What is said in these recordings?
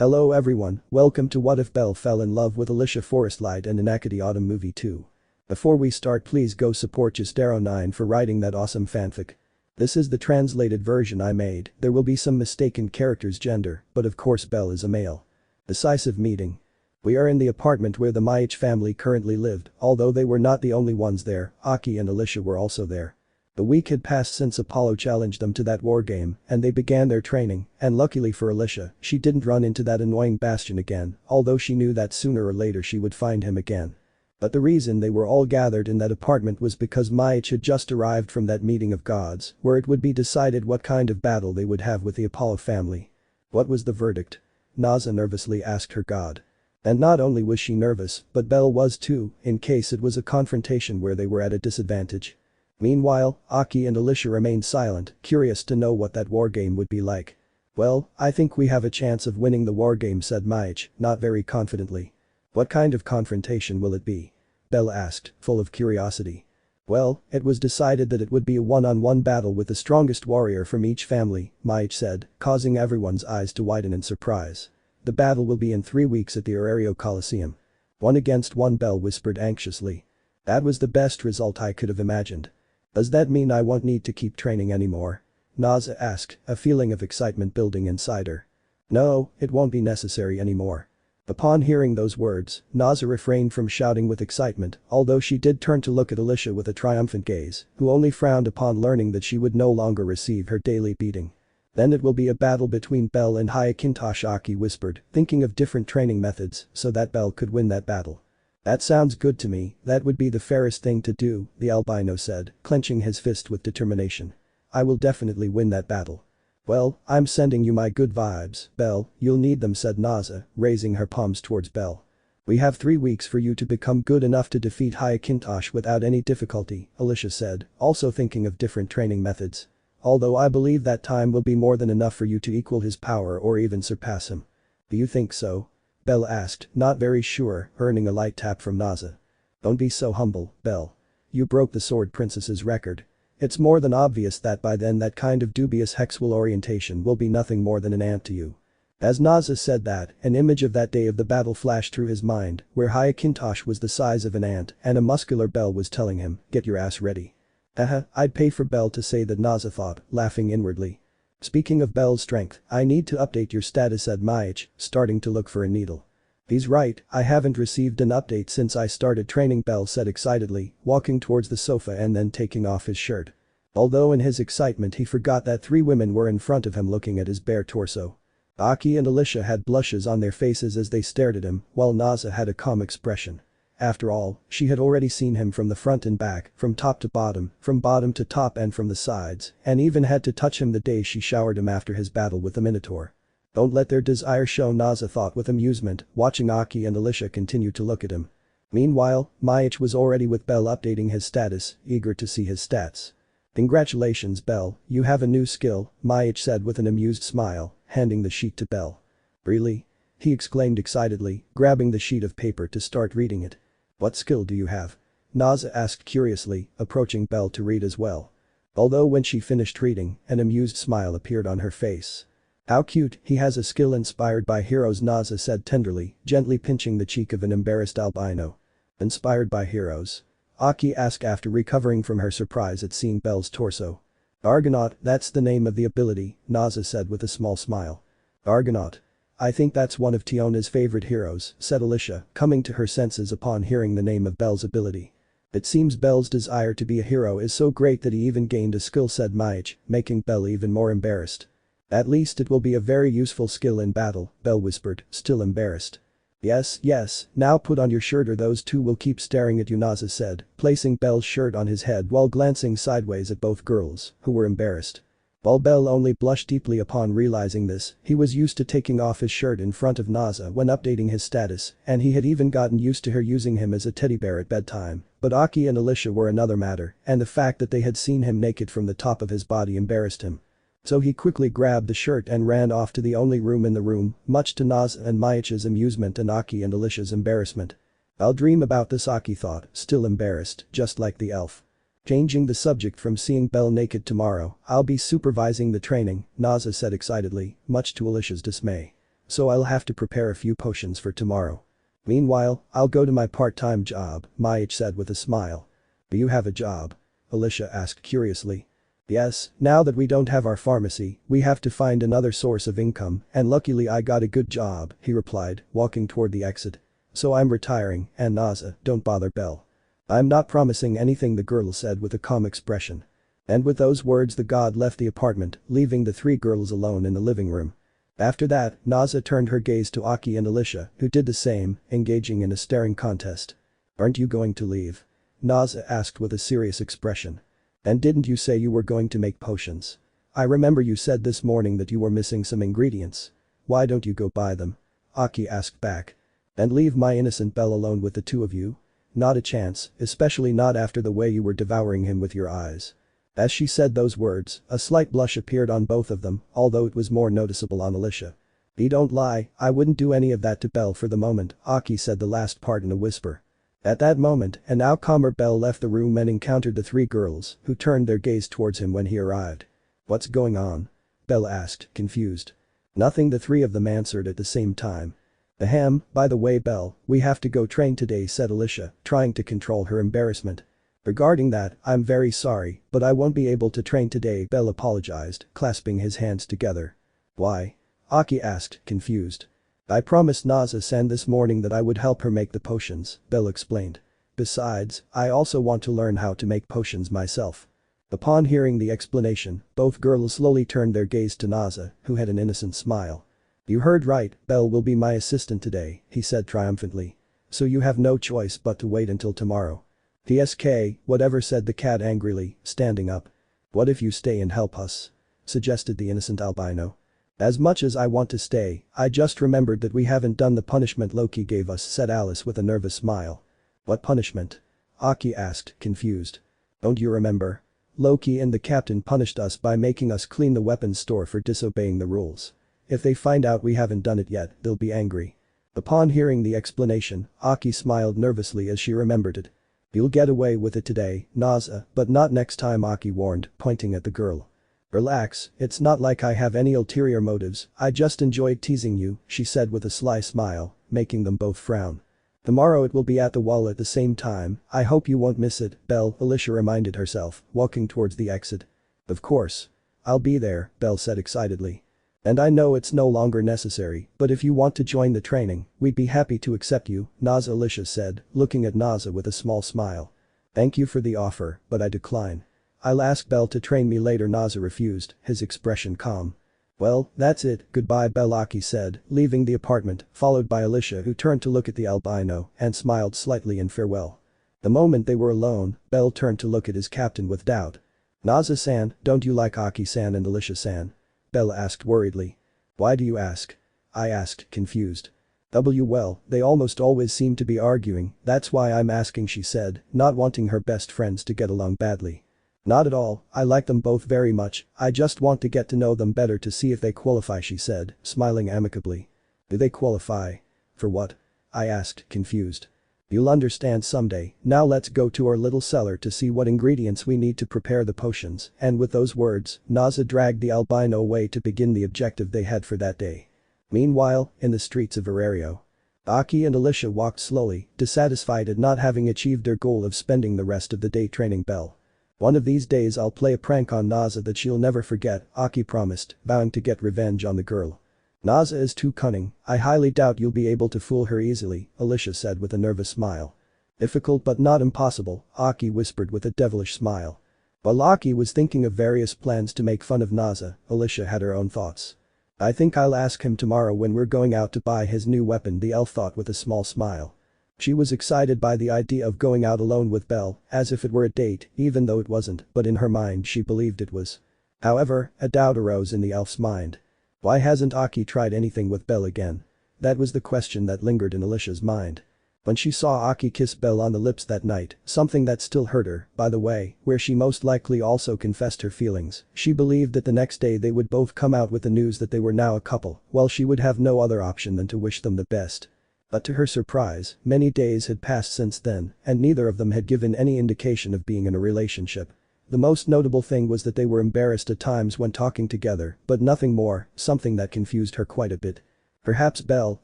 Hello everyone, welcome to What If Belle Fell in Love with Alicia Forestlight Anakitty Autumn Movie 2. Before we start, please go support Justero9 for writing that awesome fanfic. This is the translated version I made. There will be some mistaken characters' gender, but of course Belle is a male. Decisive meeting. We are in the apartment where the Maich family currently lived, although they were not the only ones there. Aki and Alicia were also there. The week had passed since Apollo challenged them to that war game, and they began their training, and luckily for Alicia, she didn't run into that annoying Bastion again, although she knew that sooner or later she would find him again. But the reason they were all gathered in that apartment was because Maich had just arrived from that meeting of gods, where it would be decided what kind of battle they would have with the Apollo family. What was the verdict? Naza nervously asked her god. And not only was she nervous, but Belle was too, in case it was a confrontation where they were at a disadvantage. Meanwhile, Aki and Alicia remained silent, curious to know what that war game would be like. Well, I think we have a chance of winning the war game, said Maich, not very confidently. What kind of confrontation will it be? Belle asked, full of curiosity. Well, it was decided that it would be a one-on-one battle with the strongest warrior from each family, Maich said, causing everyone's eyes to widen in surprise. The battle will be in 3 weeks at the Aereo Coliseum. 1 against 1, Belle whispered anxiously. That was the best result I could have imagined. Does that mean I won't need to keep training anymore? Naza asked, a feeling of excitement building inside her. No, it won't be necessary anymore. Upon hearing those words, Naza refrained from shouting with excitement, although she did turn to look at Alicia with a triumphant gaze, who only frowned upon learning that she would no longer receive her daily beating. Then it will be a battle between Belle and Hyacintosh, Aki whispered, thinking of different training methods so that Belle could win that battle. That sounds good to me, that would be the fairest thing to do, the albino said, clenching his fist with determination. I will definitely win that battle. Well, I'm sending you my good vibes, Belle, you'll need them, said Naza, raising her palms towards Belle. We have 3 weeks for you to become good enough to defeat Hyacintosh without any difficulty, Alicia said, also thinking of different training methods. Although I believe that time will be more than enough for you to equal his power or even surpass him. Do you think so? Belle asked, not very sure, earning a light tap from Naza. Don't be so humble, Belle. You broke the Sword Princess's record. It's more than obvious that by then that kind of dubious hexual orientation will be nothing more than an ant to you. As Naza said that, an image of that day of the battle flashed through his mind, where Hyacintosh was the size of an ant and a muscular Belle was telling him, get your ass ready. I'd pay for Belle to say that, Naza thought, laughing inwardly. Speaking of Belle's strength, I need to update your status, said Maich, starting to look for a needle. He's right, I haven't received an update since I started training, Belle said excitedly, walking towards the sofa and then taking off his shirt. Although in his excitement he forgot that 3 women were in front of him looking at his bare torso. Aki and Alicia had blushes on their faces as they stared at him, while Naza had a calm expression. After all, she had already seen him from the front and back, from top to bottom, from bottom to top and from the sides, and even had to touch him the day she showered him after his battle with the Minotaur. Don't let their desire show, Naza thought with amusement, watching Aki and Alicia continue to look at him. Meanwhile, Maich was already with Belle updating his status, eager to see his stats. Congratulations, Belle, you have a new skill, Maich said with an amused smile, handing the sheet to Belle. Really? He exclaimed excitedly, grabbing the sheet of paper to start reading it. What skill do you have? Naza asked curiously, approaching Belle to read as well. Although when she finished reading, an amused smile appeared on her face. How cute, he has a skill inspired by heroes, Naza said tenderly, gently pinching the cheek of an embarrassed albino. Inspired by heroes? Aki asked after recovering from her surprise at seeing Belle's torso. Argonaut, that's the name of the ability, Naza said with a small smile. Argonaut. I think that's one of Tiona's favorite heroes, said Alicia, coming to her senses upon hearing the name of Belle's ability. It seems Belle's desire to be a hero is so great that he even gained a skill, said Maich, making Belle even more embarrassed. At least it will be a very useful skill in battle, Belle whispered, still embarrassed. Yes, now put on your shirt or those 2 will keep staring at you, Naza said, placing Belle's shirt on his head while glancing sideways at both girls, who were embarrassed. While Belle only blushed deeply upon realizing this, he was used to taking off his shirt in front of Naza when updating his status, and he had even gotten used to her using him as a teddy bear at bedtime, but Aki and Alicia were another matter, and the fact that they had seen him naked from the top of his body embarrassed him. So he quickly grabbed the shirt and ran off to the only room in the room, much to Naza and Maich's amusement and Aki and Alicia's embarrassment. I'll dream about this, Aki thought, still embarrassed, just like the elf. Changing the subject from seeing Belle naked tomorrow, I'll be supervising the training, Naza said excitedly, much to Alicia's dismay. so I'll have to prepare a few potions for tomorrow. Meanwhile, I'll go to my part-time job, Maich said with a smile. Do you have a job? Alicia asked curiously. Yes, now that we don't have our pharmacy, we have to find another source of income, and luckily I got a good job, he replied, walking toward the exit. So I'm retiring, and Naza, don't bother Belle. I'm not promising anything, the girl said with a calm expression. And with those words the god left the apartment, leaving the three girls alone in the living room. After that, Naza turned her gaze to Aki and Alicia, who did the same, engaging in a staring contest. Aren't you going to leave? Naza asked with a serious expression. And didn't you say you were going to make potions? I remember you said this morning that you were missing some ingredients. Why don't you go buy them? Aki asked back. And leave my innocent Belle alone with the two of you? Not a chance, especially not after the way you were devouring him with your eyes. As she said those words, a slight blush appeared on both of them, although it was more noticeable on Alicia. Don't lie, I wouldn't do any of that to Belle for the moment, Aki said the last part in a whisper. At that moment, an now calmer Belle left the room and encountered the three girls, who turned their gaze towards him when he arrived. What's going on? Belle asked, confused. Nothing, the three of them answered at the same time. Ahem, by the way Belle, we have to go train today, said Alicia, trying to control her embarrassment. Regarding that, I'm very sorry, but I won't be able to train today, Belle apologized, clasping his hands together. Why? Aki asked, confused. I promised Naza-san this morning that I would help her make the potions, Belle explained. Besides, I also want to learn how to make potions myself. Upon hearing the explanation, both girls slowly turned their gaze to Naza, who had an innocent smile. You heard right, Belle will be my assistant today, he said triumphantly. So you have no choice but to wait until tomorrow. TSK, whatever, said the cat angrily, standing up. What if you stay and help us? Suggested the innocent albino. As much as I want to stay, I just remembered that we haven't done the punishment Loki gave us, said Alice with a nervous smile. What punishment? Aki asked, confused. Don't you remember? Loki and the captain punished us by making us clean the weapons store for disobeying the rules. If they find out we haven't done it yet, they'll be angry. Upon hearing the explanation, Aki smiled nervously as she remembered it. You'll get away with it today, Naza, but not next time, Aki warned, pointing at the girl. Relax, it's not like I have any ulterior motives, I just enjoyed teasing you, she said with a sly smile, making them both frown. Tomorrow it will be at the wall at the same time, I hope you won't miss it, Belle, Alicia reminded herself, walking towards the exit. Of course. I'll be there, Belle said excitedly. And I know it's no longer necessary, but if you want to join the training, we'd be happy to accept you, Naza, Alicia said, looking at Naza with a small smile. Thank you for the offer, but I decline. I'll ask Belle to train me later, Naza refused, his expression calm. Well, that's it, goodbye Belle, Aki said, leaving the apartment, followed by Alicia, who turned to look at the albino and smiled slightly in farewell. The moment they were alone, Belle turned to look at his captain with doubt. Naza-san, don't you like Aki-san and Alicia-san? Belle asked worriedly. Why do you ask? I asked, confused. Well, they almost always seem to be arguing, that's why I'm asking, she said, not wanting her best friends to get along badly. Not at all, I like them both very much, I just want to get to know them better to see if they qualify, she said, smiling amicably. Do they qualify? For what? I asked, confused. You'll understand someday, now let's go to our little cellar to see what ingredients we need to prepare the potions, and with those words, Naza dragged the albino away to begin the objective they had for that day. Meanwhile, in the streets of Arario. Aki and Alicia walked slowly, dissatisfied at not having achieved their goal of spending the rest of the day training Belle. One of these days I'll play a prank on Naza that she'll never forget, Aki promised, vowing to get revenge on the girl. Naza is too cunning, I highly doubt you'll be able to fool her easily, Alicia said with a nervous smile. Difficult but not impossible, Aki whispered with a devilish smile. While Aki was thinking of various plans to make fun of Naza, Alicia had her own thoughts. I think I'll ask him tomorrow when we're going out to buy his new weapon, the elf thought with a small smile. She was excited by the idea of going out alone with Belle, as if it were a date, even though it wasn't, but in her mind she believed it was. However, a doubt arose in the elf's mind. Why hasn't Aki tried anything with Belle again? That was the question that lingered in Alicia's mind. When she saw Aki kiss Belle on the lips that night, something that still hurt her, by the way, where she most likely also confessed her feelings, she believed that the next day they would both come out with the news that they were now a couple, while she would have no other option than to wish them the best. But to her surprise, many days had passed since then, and neither of them had given any indication of being in a relationship. The most notable thing was that they were embarrassed at times when talking together, but nothing more, something that confused her quite a bit. Perhaps Belle,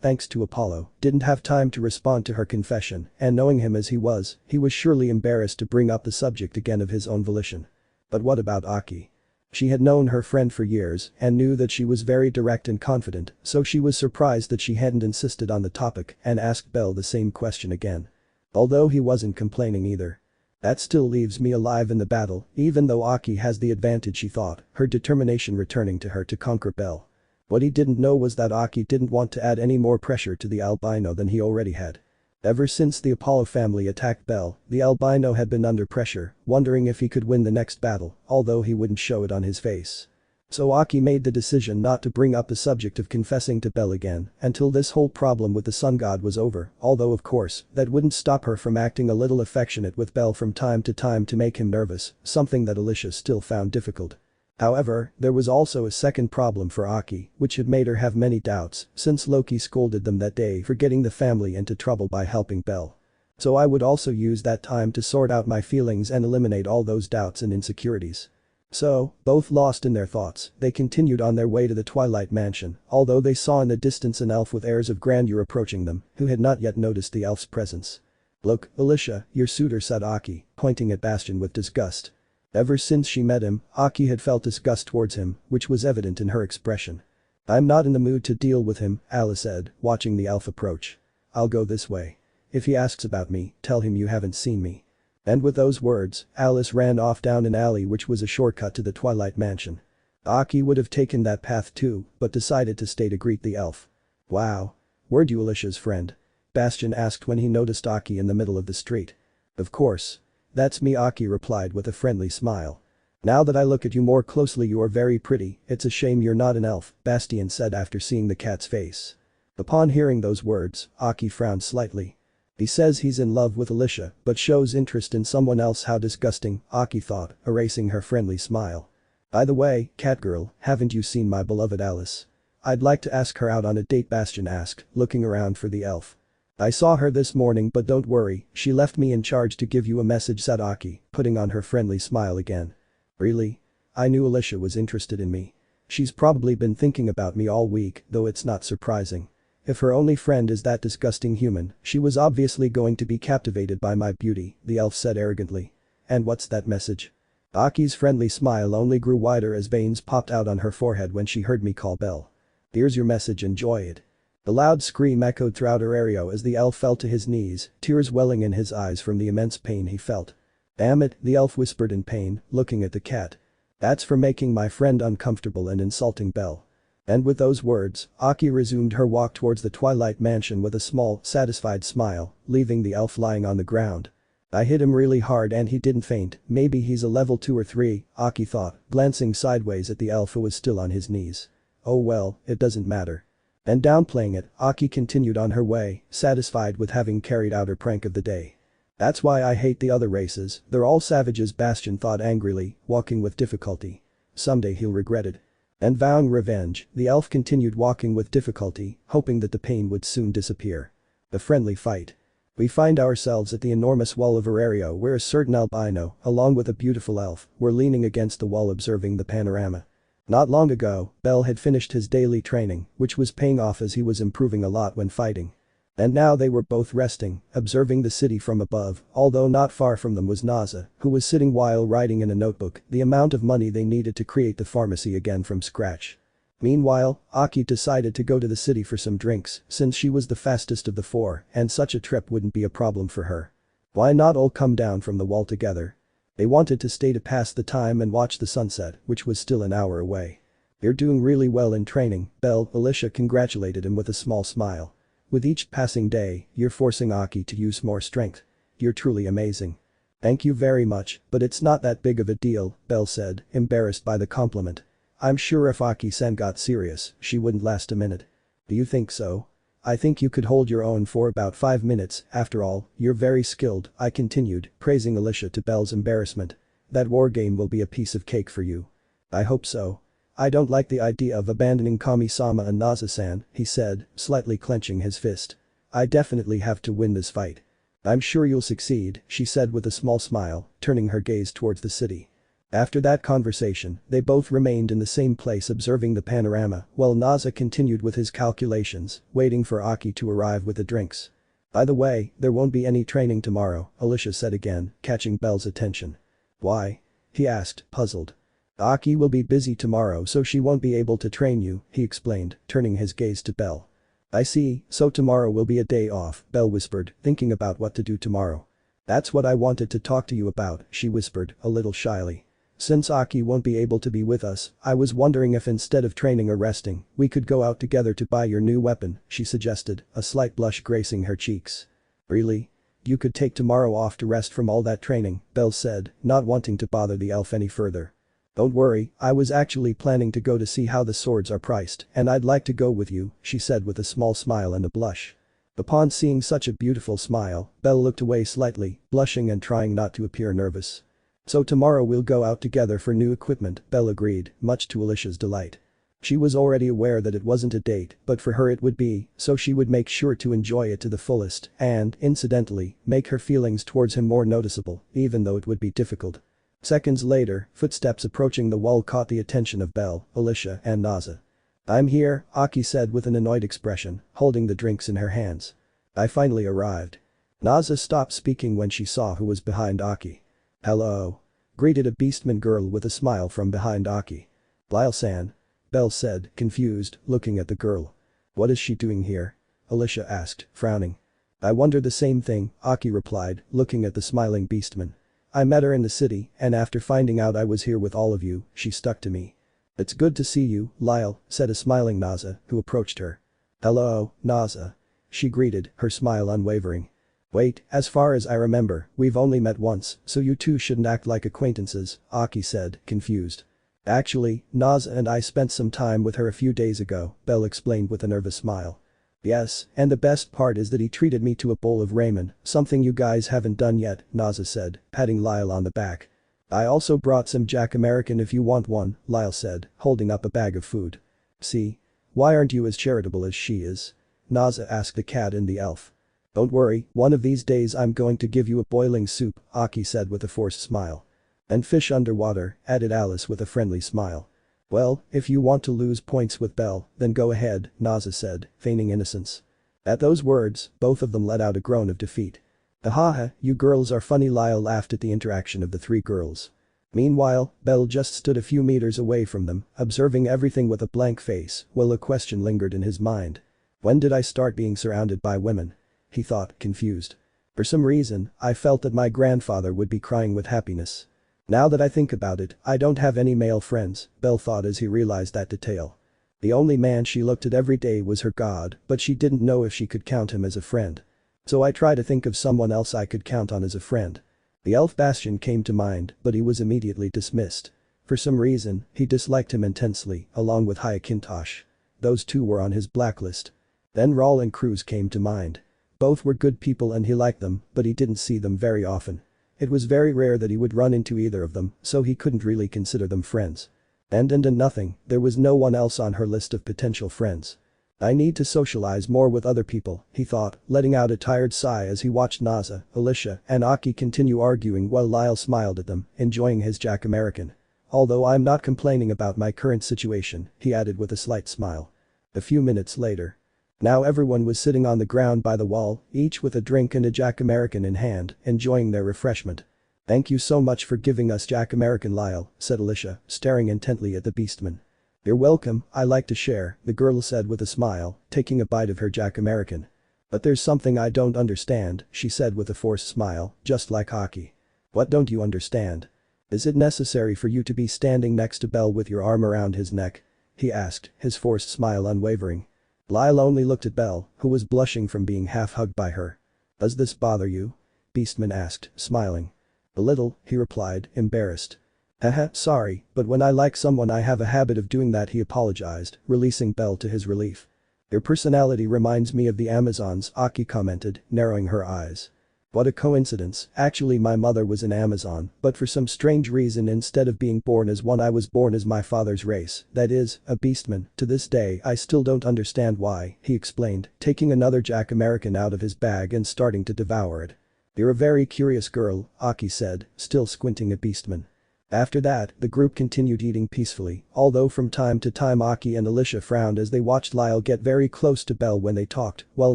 thanks to Apollo, didn't have time to respond to her confession, and knowing him as he was surely embarrassed to bring up the subject again of his own volition. But what about Aki? She had known her friend for years and knew that she was very direct and confident, so she was surprised that she hadn't insisted on the topic and asked Belle the same question again. Although he wasn't complaining either. That still leaves me alive in the battle, even though Aki has the advantage, she thought, her determination returning to her to conquer Belle. What he didn't know was that Aki didn't want to add any more pressure to the albino than he already had. Ever since the Apollo family attacked Belle, the albino had been under pressure, wondering if he could win the next battle, although he wouldn't show it on his face. So Aki made the decision not to bring up the subject of confessing to Belle again until this whole problem with the sun god was over, although of course, that wouldn't stop her from acting a little affectionate with Belle from time to make him nervous, something that Alicia still found difficult. However, there was also a second problem for Aki, which had made her have many doubts since Loki scolded them that day for getting the family into trouble by helping Belle. So I would also use that time to sort out my feelings and eliminate all those doubts and insecurities. So, both lost in their thoughts, they continued on their way to the Twilight Mansion, although they saw in the distance an elf with airs of grandeur approaching them, who had not yet noticed the elf's presence. "Look, Alicia, your suitor," said Aki, pointing at Bastion with disgust. Ever since she met him, Aki had felt disgust towards him, which was evident in her expression. "I'm not in the mood to deal with him," Alice said, watching the elf approach. "I'll go this way. If he asks about me, tell him you haven't seen me." And with those words, Alice ran off down an alley which was a shortcut to the Twilight Mansion. Aki would have taken that path too, but decided to stay to greet the elf. "Wow. Weren't you Alicia's friend?" Bastion asked when he noticed Aki in the middle of the street. "Of course. That's me," Aki replied with a friendly smile. "Now that I look at you more closely, you are very pretty, it's a shame you're not an elf," Bastion said after seeing the cat's face. Upon hearing those words, Aki frowned slightly. He says he's in love with Alicia but shows interest in someone else. How disgusting, Aki thought, erasing her friendly smile. "By the way, catgirl, haven't you seen my beloved Alice? I'd like to ask her out on a date," Bastion asked, looking around for the elf. "I saw her this morning, but don't worry, she left me in charge to give you a message," said Aki, putting on her friendly smile again. "Really? I knew Alicia was interested in me. She's probably been thinking about me all week, though it's not surprising. If her only friend is that disgusting human, she was obviously going to be captivated by my beauty," the elf said arrogantly. "And what's that message?" Aki's friendly smile only grew wider as veins popped out on her forehead when she heard me call Belle. "Here's your message, enjoy it." The loud scream echoed throughout her area as the elf fell to his knees, tears welling in his eyes from the immense pain he felt. "Damn it," the elf whispered in pain, looking at the cat. "That's for making my friend uncomfortable and insulting Belle." And with those words, Aki resumed her walk towards the Twilight Mansion with a small, satisfied smile, leaving the elf lying on the ground. "I hit him really hard and he didn't faint, maybe he's a level 2 or 3, Aki thought, glancing sideways at the elf who was still on his knees. "Oh well, it doesn't matter." And downplaying it, Aki continued on her way, satisfied with having carried out her prank of the day. "That's why I hate the other races, they're all savages," Bastion thought angrily, walking with difficulty. Someday he'll regret it. And vowing revenge, the elf continued walking with difficulty, hoping that the pain would soon disappear. A friendly fight. We find ourselves at the enormous wall of Aurario where a certain albino, along with a beautiful elf, were leaning against the wall observing the panorama. Not long ago, Belle had finished his daily training, which was paying off as he was improving a lot when fighting. And now they were both resting, observing the city from above, although not far from them was Naza, who was sitting while writing in a notebook the amount of money they needed to create the pharmacy again from scratch. Meanwhile, Aki decided to go to the city for some drinks since she was the fastest of the 4 and such a trip wouldn't be a problem for her. Why not all come down from the wall together? They wanted to stay to pass the time and watch the sunset, which was still an hour away. "You're doing really well in training, Belle," Alicia congratulated him with a small smile. "With each passing day, you're forcing Aki to use more strength. You're truly amazing." "Thank you very much, but it's not that big of a deal," Belle said, embarrassed by the compliment. "I'm sure if Aki-san got serious, she wouldn't last a minute." "Do you think so?" "I think you could hold your own for about 5 minutes, after all, you're very skilled," I continued, praising Alicia to Belle's embarrassment. "That war game will be a piece of cake for you." "I hope so. I don't like the idea of abandoning Kami-sama and Naza-san," he said, slightly clenching his fist. "I definitely have to win this fight." "I'm sure you'll succeed," she said with a small smile, turning her gaze towards the city. After that conversation, they both remained in the same place observing the panorama while Naza continued with his calculations, waiting for Aki to arrive with the drinks. By the way, there won't be any training tomorrow, Alicia said again, catching Belle's attention. Why? He asked, puzzled. Aki will be busy tomorrow so she won't be able to train you, he explained, turning his gaze to Belle. I see, so tomorrow will be a day off, Belle whispered, thinking about what to do tomorrow. That's what I wanted to talk to you about, she whispered, a little shyly. Since Aki won't be able to be with us, I was wondering if instead of training or resting, we could go out together to buy your new weapon, she suggested, a slight blush gracing her cheeks. Really? You could take tomorrow off to rest from all that training, Belle said, not wanting to bother the elf any further. Don't worry, I was actually planning to go to see how the swords are priced, and I'd like to go with you, she said with a small smile and a blush. Upon seeing such a beautiful smile, Belle looked away slightly, blushing and trying not to appear nervous. So tomorrow we'll go out together for new equipment, Belle agreed, much to Alicia's delight. She was already aware that it wasn't a date, but for her it would be, so she would make sure to enjoy it to the fullest and, incidentally, make her feelings towards him more noticeable, even though it would be difficult. Seconds later, footsteps approaching the wall caught the attention of Belle, Alicia and Naza. I'm here, Aki said with an annoyed expression, holding the drinks in her hands. I finally arrived. Naza stopped speaking when she saw who was behind Aki. Hello. Greeted a beastman girl with a smile from behind Aki. Lyle-san. Belle said, confused, looking at the girl. What is she doing here? Alicia asked, frowning. I wonder the same thing, Aki replied, looking at the smiling beastman. I met her in the city, and after finding out I was here with all of you, she stuck to me. It's good to see you, Lyle, said a smiling Naza, who approached her. Hello, Naza. She greeted, her smile unwavering. Wait, as far as I remember, we've only met once, so you two shouldn't act like acquaintances, Aki said, confused. Actually, Naza and I spent some time with her a few days ago, Belle explained with a nervous smile. Yes, and the best part is that he treated me to a bowl of ramen, something you guys haven't done yet, Naza said, patting Lyle on the back. I also brought some Jack American if you want one, Lyle said, holding up a bag of food. See? Why aren't you as charitable as she is? Naza asked the cat and the elf. Don't worry, one of these days I'm going to give you a boiling soup, Aki said with a forced smile. And fish underwater, added Alice with a friendly smile. Well, if you want to lose points with Belle, then go ahead, Naza said, feigning innocence. At those words, both of them let out a groan of defeat. Ahaha, you girls are funny, Lyle laughed at the interaction of the three girls. Meanwhile, Belle just stood a few meters away from them, observing everything with a blank face, while a question lingered in his mind. When did I start being surrounded by women? He thought, confused. For some reason, I felt that my grandfather would be crying with happiness. Now that I think about it, I don't have any male friends, Belle thought as he realized that detail. The only man she looked at every day was her god, but she didn't know if she could count him as a friend. So I tried to think of someone else I could count on as a friend. The elf Bastion came to mind, but he was immediately dismissed. For some reason, he disliked him intensely, along with Hyacintosh. Those two were on his blacklist. Then Raul and Cruz came to mind. Both were good people and he liked them, but he didn't see them very often. It was very rare that he would run into either of them, so he couldn't really consider them friends. And nothing, there was no one else on her list of potential friends. I need to socialize more with other people, he thought, letting out a tired sigh as he watched Naza, Alicia, and Aki continue arguing while Lyle smiled at them, enjoying his Jack American. Although I'm not complaining about my current situation, he added with a slight smile. A few minutes later. Now everyone was sitting on the ground by the wall, each with a drink and a Jack American in hand, enjoying their refreshment. Thank you so much for giving us Jack American, Lyle, said Alicia, staring intently at the beastman. You're welcome, I like to share, the girl said with a smile, taking a bite of her Jack American. But there's something I don't understand, she said with a forced smile, just like Aki. What don't you understand? Is it necessary for you to be standing next to Belle with your arm around his neck? He asked, his forced smile unwavering. Lyle only looked at Belle, who was blushing from being half-hugged by her. Does this bother you? Beastman asked, smiling. A little, he replied, embarrassed. Haha, sorry, but when I like someone I have a habit of doing that, he apologized, releasing Belle to his relief. Your personality reminds me of the Amazons, Aki commented, narrowing her eyes. What a coincidence, actually my mother was an Amazon, but for some strange reason instead of being born as one I was born as my father's race, that is, a beastman. To this day I still don't understand why, he explained, taking another Jack American out of his bag and starting to devour it. You're a very curious girl, Aki said, still squinting at beastman. After that, the group continued eating peacefully, although from time to time Aki and Alicia frowned as they watched Lyle get very close to Belle when they talked, while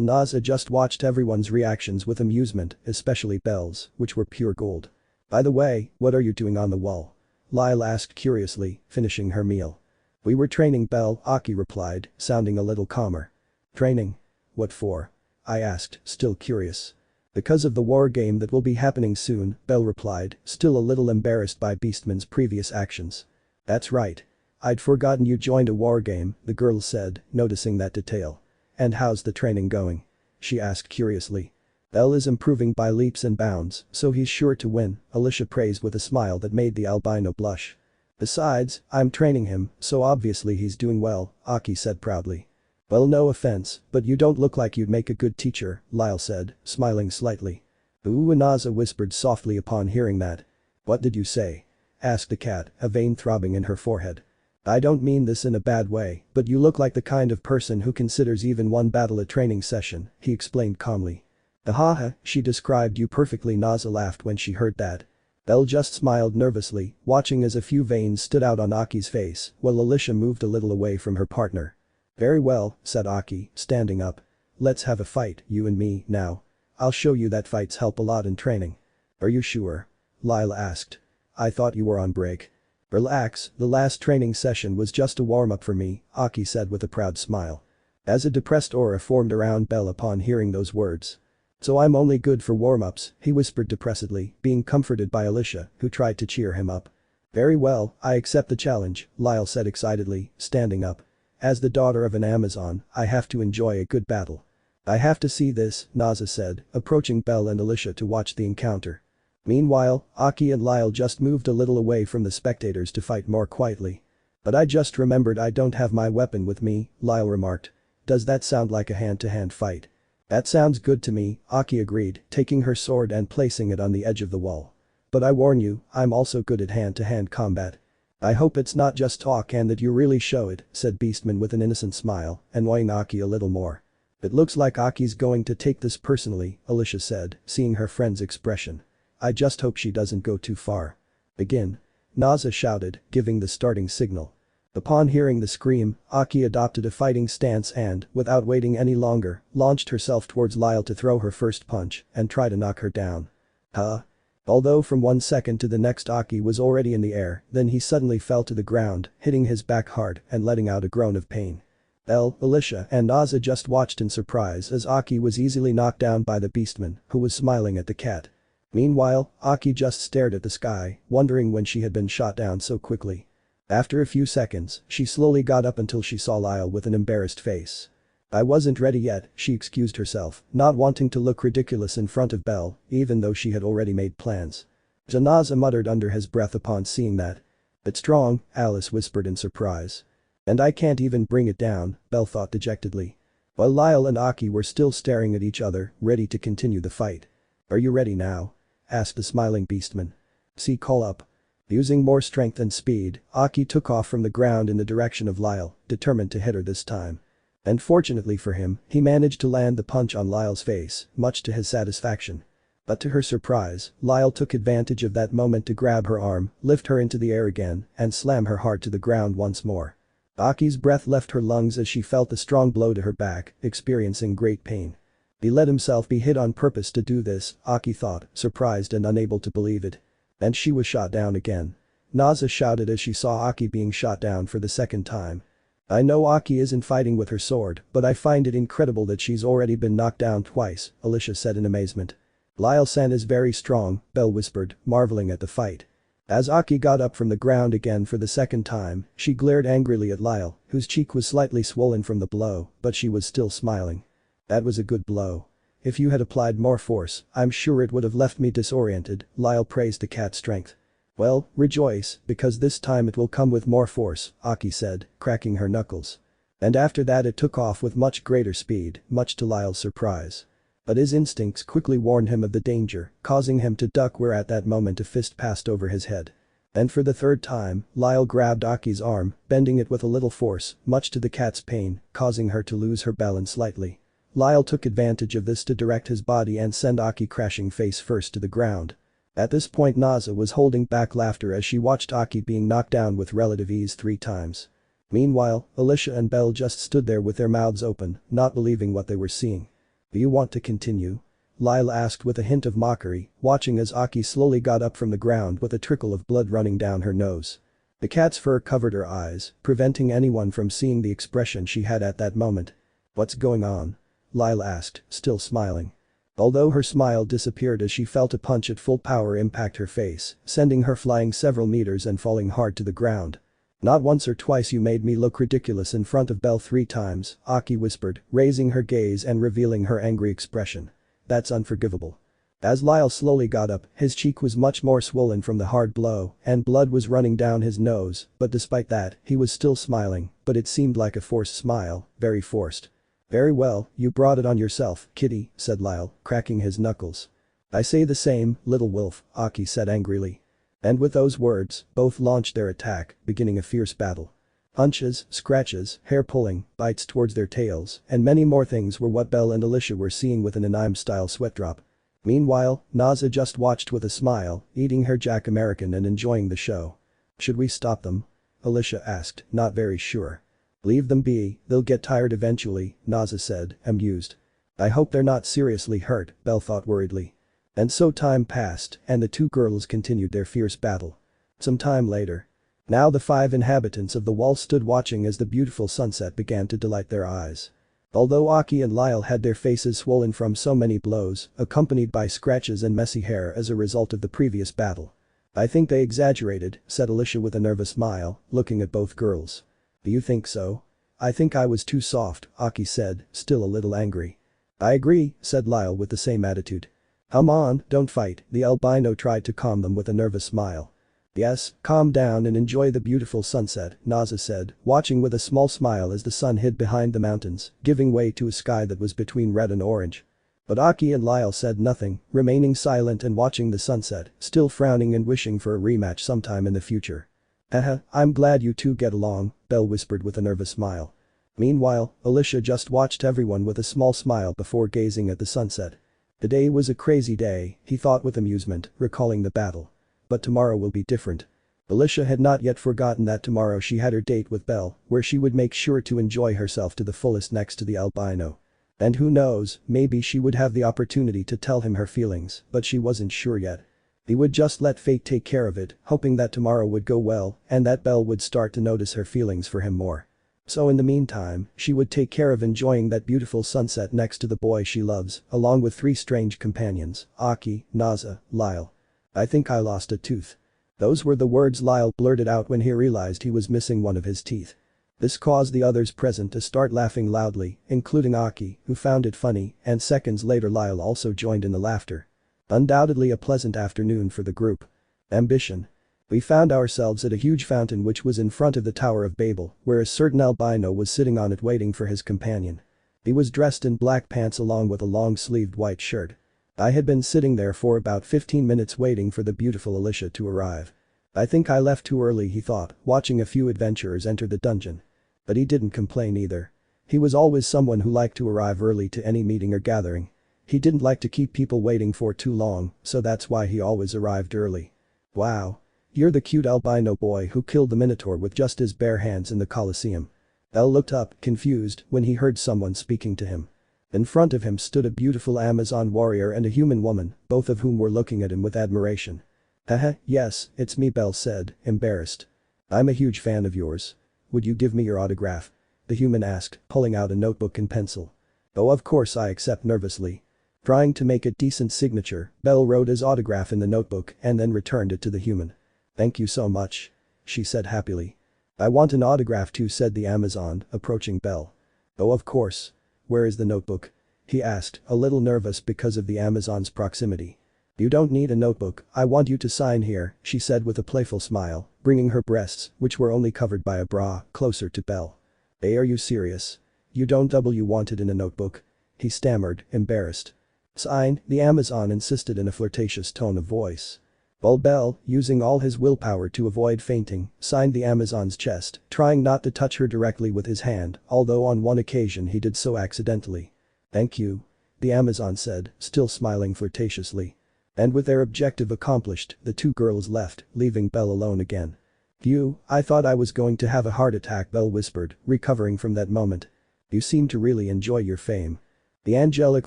Naza just watched everyone's reactions with amusement, especially Belle's, which were pure gold. "By the way, what are you doing on the wall?" Lyle asked curiously, finishing her meal. "We were training Belle," Aki replied, sounding a little calmer. "Training? What for?" I asked, still curious. "Because of the war game that will be happening soon," Belle replied, still a little embarrassed by Beastman's previous actions. "That's right. I'd forgotten you joined a war game," the girl said, noticing that detail. "And how's the training going?" she asked curiously. "Belle is improving by leaps and bounds, so he's sure to win," Alicia praised with a smile that made the albino blush. "Besides, I'm training him, so obviously he's doing well," Aki said proudly. "Well, no offense, but you don't look like you'd make a good teacher," Lyle said, smiling slightly. "Ooh," Naza whispered softly upon hearing that. "What did you say?" asked the cat, a vein throbbing in her forehead. "I don't mean this in a bad way, but you look like the kind of person who considers even one battle a training session," he explained calmly. "Ahaha, she described you perfectly," Naza laughed when she heard that. Belle just smiled nervously, watching as a few veins stood out on Aki's face, while Alicia moved a little away from her partner. "Very well," said Aki, standing up. "Let's have a fight, you and me, now. I'll show you that fights help a lot in training." "Are you sure?" Lyle asked. "I thought you were on break." "Relax, the last training session was just a warm-up for me," Aki said with a proud smile. As a depressed aura formed around Belle upon hearing those words. "So I'm only good for warm-ups," he whispered depressedly, being comforted by Alicia, who tried to cheer him up. "Very well, I accept the challenge," Lyle said excitedly, standing up. "As the daughter of an Amazon, I have to enjoy a good battle." "I have to see this," Naza said, approaching Belle and Alicia to watch the encounter. Meanwhile, Aki and Lyle just moved a little away from the spectators to fight more quietly. "But I just remembered I don't have my weapon with me," Lyle remarked. "Does that sound like a hand-to-hand fight?" "That sounds good to me," Aki agreed, taking her sword and placing it on the edge of the wall. "But I warn you, I'm also good at hand-to-hand combat." "I hope it's not just talk and that you really show it," said Beastman with an innocent smile, annoying Aki a little more. "It looks like Aki's going to take this personally," Alicia said, seeing her friend's expression. "I just hope she doesn't go too far." "Begin." Naza shouted, giving the starting signal. Upon hearing the scream, Aki adopted a fighting stance and, without waiting any longer, launched herself towards Lyle to throw her first punch and try to knock her down. Huh? Although from 1 second to the next Aki was already in the air, then he suddenly fell to the ground, hitting his back hard and letting out a groan of pain. Belle, Alicia and Naza just watched in surprise as Aki was easily knocked down by the Beastman, who was smiling at the cat. Meanwhile, Aki just stared at the sky, wondering when she had been shot down so quickly. After a few seconds, she slowly got up until she saw Lyle with an embarrassed face. "I wasn't ready yet," she excused herself, not wanting to look ridiculous in front of Belle, even though she had already made plans. Naza muttered under his breath upon seeing that. "Bit strong," Alice whispered in surprise. "And I can't even bring it down," Belle thought dejectedly. While Lyle and Aki were still staring at each other, ready to continue the fight. "Are you ready now?" asked the smiling Beastman. "See, call up." Using more strength and speed, Aki took off from the ground in the direction of Lyle, determined to hit her this time. And fortunately for him, he managed to land the punch on Lyle's face, much to his satisfaction. But to her surprise, Lyle took advantage of that moment to grab her arm, lift her into the air again, and slam her hard to the ground once more. Aki's breath left her lungs as she felt a strong blow to her back, experiencing great pain. He let himself be hit on purpose to do this, Aki thought, surprised and unable to believe it. And she was shot down again. Naza shouted as she saw Aki being shot down for the second time. "I know Aki isn't fighting with her sword, but I find it incredible that she's already been knocked down twice," Alicia said in amazement. "Lyle-san is very strong," Belle whispered, marveling at the fight. As Aki got up from the ground again for the second time, she glared angrily at Lyle, whose cheek was slightly swollen from the blow, but she was still smiling. "That was a good blow. If you had applied more force, I'm sure it would have left me disoriented," Lyle praised the cat's strength. "Well, rejoice, because this time it will come with more force," Aki said, cracking her knuckles. And after that it took off with much greater speed, much to Lyle's surprise. But his instincts quickly warned him of the danger, causing him to duck where at that moment a fist passed over his head. And for the third time, Lyle grabbed Aki's arm, bending it with a little force, much to the cat's pain, causing her to lose her balance slightly. Lyle took advantage of this to direct his body and send Aki crashing face first to the ground. At this point Naza was holding back laughter as she watched Aki being knocked down with relative ease 3 times. Meanwhile, Alicia and Belle just stood there with their mouths open, not believing what they were seeing. "Do you want to continue?" Lyle asked with a hint of mockery, watching as Aki slowly got up from the ground with a trickle of blood running down her nose. The cat's fur covered her eyes, preventing anyone from seeing the expression she had at that moment. "What's going on?" Lyle asked, still smiling. Although her smile disappeared as she felt a punch at full power impact her face, sending her flying several meters and falling hard to the ground. "Not once or twice you made me look ridiculous in front of Belle 3 times," Aki whispered, raising her gaze and revealing her angry expression. "That's unforgivable." As Lyle slowly got up, his cheek was much more swollen from the hard blow, and blood was running down his nose, but despite that, he was still smiling, but it seemed like a forced smile, very forced. "Very well, you brought it on yourself, Kitty," said Lyle, cracking his knuckles. "I say the same, little wolf," Aki said angrily. And with those words, both launched their attack, beginning a fierce battle. Punches, scratches, hair-pulling, bites towards their tails, and many more things were what Belle and Alicia were seeing with an anime-style sweat drop. Meanwhile, Naza just watched with a smile, eating her Jack American and enjoying the show. "Should we stop them?" Alicia asked, not very sure. "Leave them be, they'll get tired eventually," Naza said, amused. "I hope they're not seriously hurt," Belle thought worriedly. And so time passed, and the 2 girls continued their fierce battle. Some time later. Now the 5 inhabitants of the wall stood watching as the beautiful sunset began to delight their eyes. Although Aki and Lyle had their faces swollen from so many blows, accompanied by scratches and messy hair as a result of the previous battle. "I think they exaggerated," said Alicia with a nervous smile, looking at both girls. "Do you think so?" "I think I was too soft," Aki said, still a little angry. "I agree," said Lyle with the same attitude. "Come on, don't fight," the albino tried to calm them with a nervous smile. "Yes, calm down and enjoy the beautiful sunset," Naza said, watching with a small smile as the sun hid behind the mountains, giving way to a sky that was between red and orange. But Aki and Lyle said nothing, remaining silent and watching the sunset, still frowning and wishing for a rematch sometime in the future. "Haha, I'm glad you 2 get along," Belle whispered with a nervous smile. Meanwhile, Alicia just watched everyone with a small smile before gazing at the sunset. Today was a crazy day, he thought with amusement, recalling the battle. But tomorrow will be different. Alicia had not yet forgotten that tomorrow she had her date with Belle, where she would make sure to enjoy herself to the fullest next to the albino. And who knows, maybe she would have the opportunity to tell him her feelings, but she wasn't sure yet. He would just let fate take care of it, hoping that tomorrow would go well and that Belle would start to notice her feelings for him more. So in the meantime, she would take care of enjoying that beautiful sunset next to the boy she loves, along with 3 strange companions, Aki, Naza, Lyle. "I think I lost a tooth." Those were the words Lyle blurted out when he realized he was missing one of his teeth. This caused the others present to start laughing loudly, including Aki, who found it funny, and seconds later Lyle also joined in the laughter. Undoubtedly a pleasant afternoon for the group. Ambition. We found ourselves at a huge fountain which was in front of the Tower of Babel, where a certain albino was sitting on it waiting for his companion. He was dressed in black pants along with a long-sleeved white shirt. I had been sitting there for about 15 minutes waiting for the beautiful Alicia to arrive. "I think I left too early," he thought, watching a few adventurers enter the dungeon. But he didn't complain either. He was always someone who liked to arrive early to any meeting or gathering. He didn't like to keep people waiting for too long, so that's why he always arrived early. "Wow. You're the cute albino boy who killed the Minotaur with just his bare hands in the Colosseum." El looked up, confused, when he heard someone speaking to him. In front of him stood a beautiful Amazon warrior and a human woman, both of whom were looking at him with admiration. "Haha, yes, it's me," Belle said, embarrassed. "I'm a huge fan of yours. Would you give me your autograph?" the human asked, pulling out a notebook and pencil. "Oh, of course," I accept nervously. Trying to make a decent signature, Belle wrote his autograph in the notebook and then returned it to the human. "Thank you so much," she said happily. "I want an autograph too," said the Amazon, approaching Belle. "Oh, of course. Where is the notebook?" he asked, a little nervous because of the Amazon's proximity. "You don't need a notebook, I want you to sign here," she said with a playful smile, bringing her breasts, which were only covered by a bra, closer to Belle. "Hey, are you serious? You don't want it in a notebook?" he stammered, embarrassed. "Sign," the Amazon insisted in a flirtatious tone of voice. While Belle, using all his willpower to avoid fainting, signed the Amazon's chest, trying not to touch her directly with his hand, although on one occasion he did so accidentally. "Thank you," the Amazon said, still smiling flirtatiously. And with their objective accomplished, the two girls left, leaving Belle alone again. "You, I thought I was going to have a heart attack," Belle whispered, recovering from that moment. "You seem to really enjoy your fame." The angelic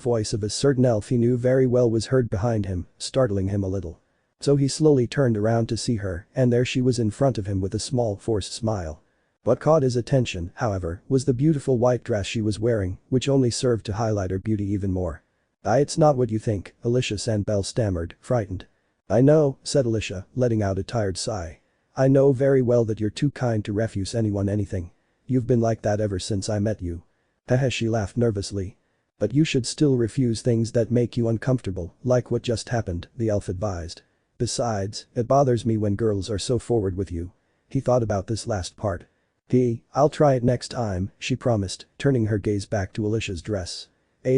voice of a certain elf he knew very well was heard behind him, startling him a little. So he slowly turned around to see her, and there she was in front of him with a small forced smile. What caught his attention, however, was the beautiful white dress she was wearing, which only served to highlight her beauty even more. It's not what you think," Alicia and Belle stammered, frightened. "I know," said Alicia, letting out a tired sigh. "I know very well that you're too kind to refuse anyone anything. You've been like that ever since I met you." Haha, she laughed nervously. "But you should still refuse things that make you uncomfortable, like what just happened," the elf advised. "Besides, it bothers me when girls are so forward with you." He thought about this last part. I'll try it next time," she promised, turning her gaze back to Alicia's dress.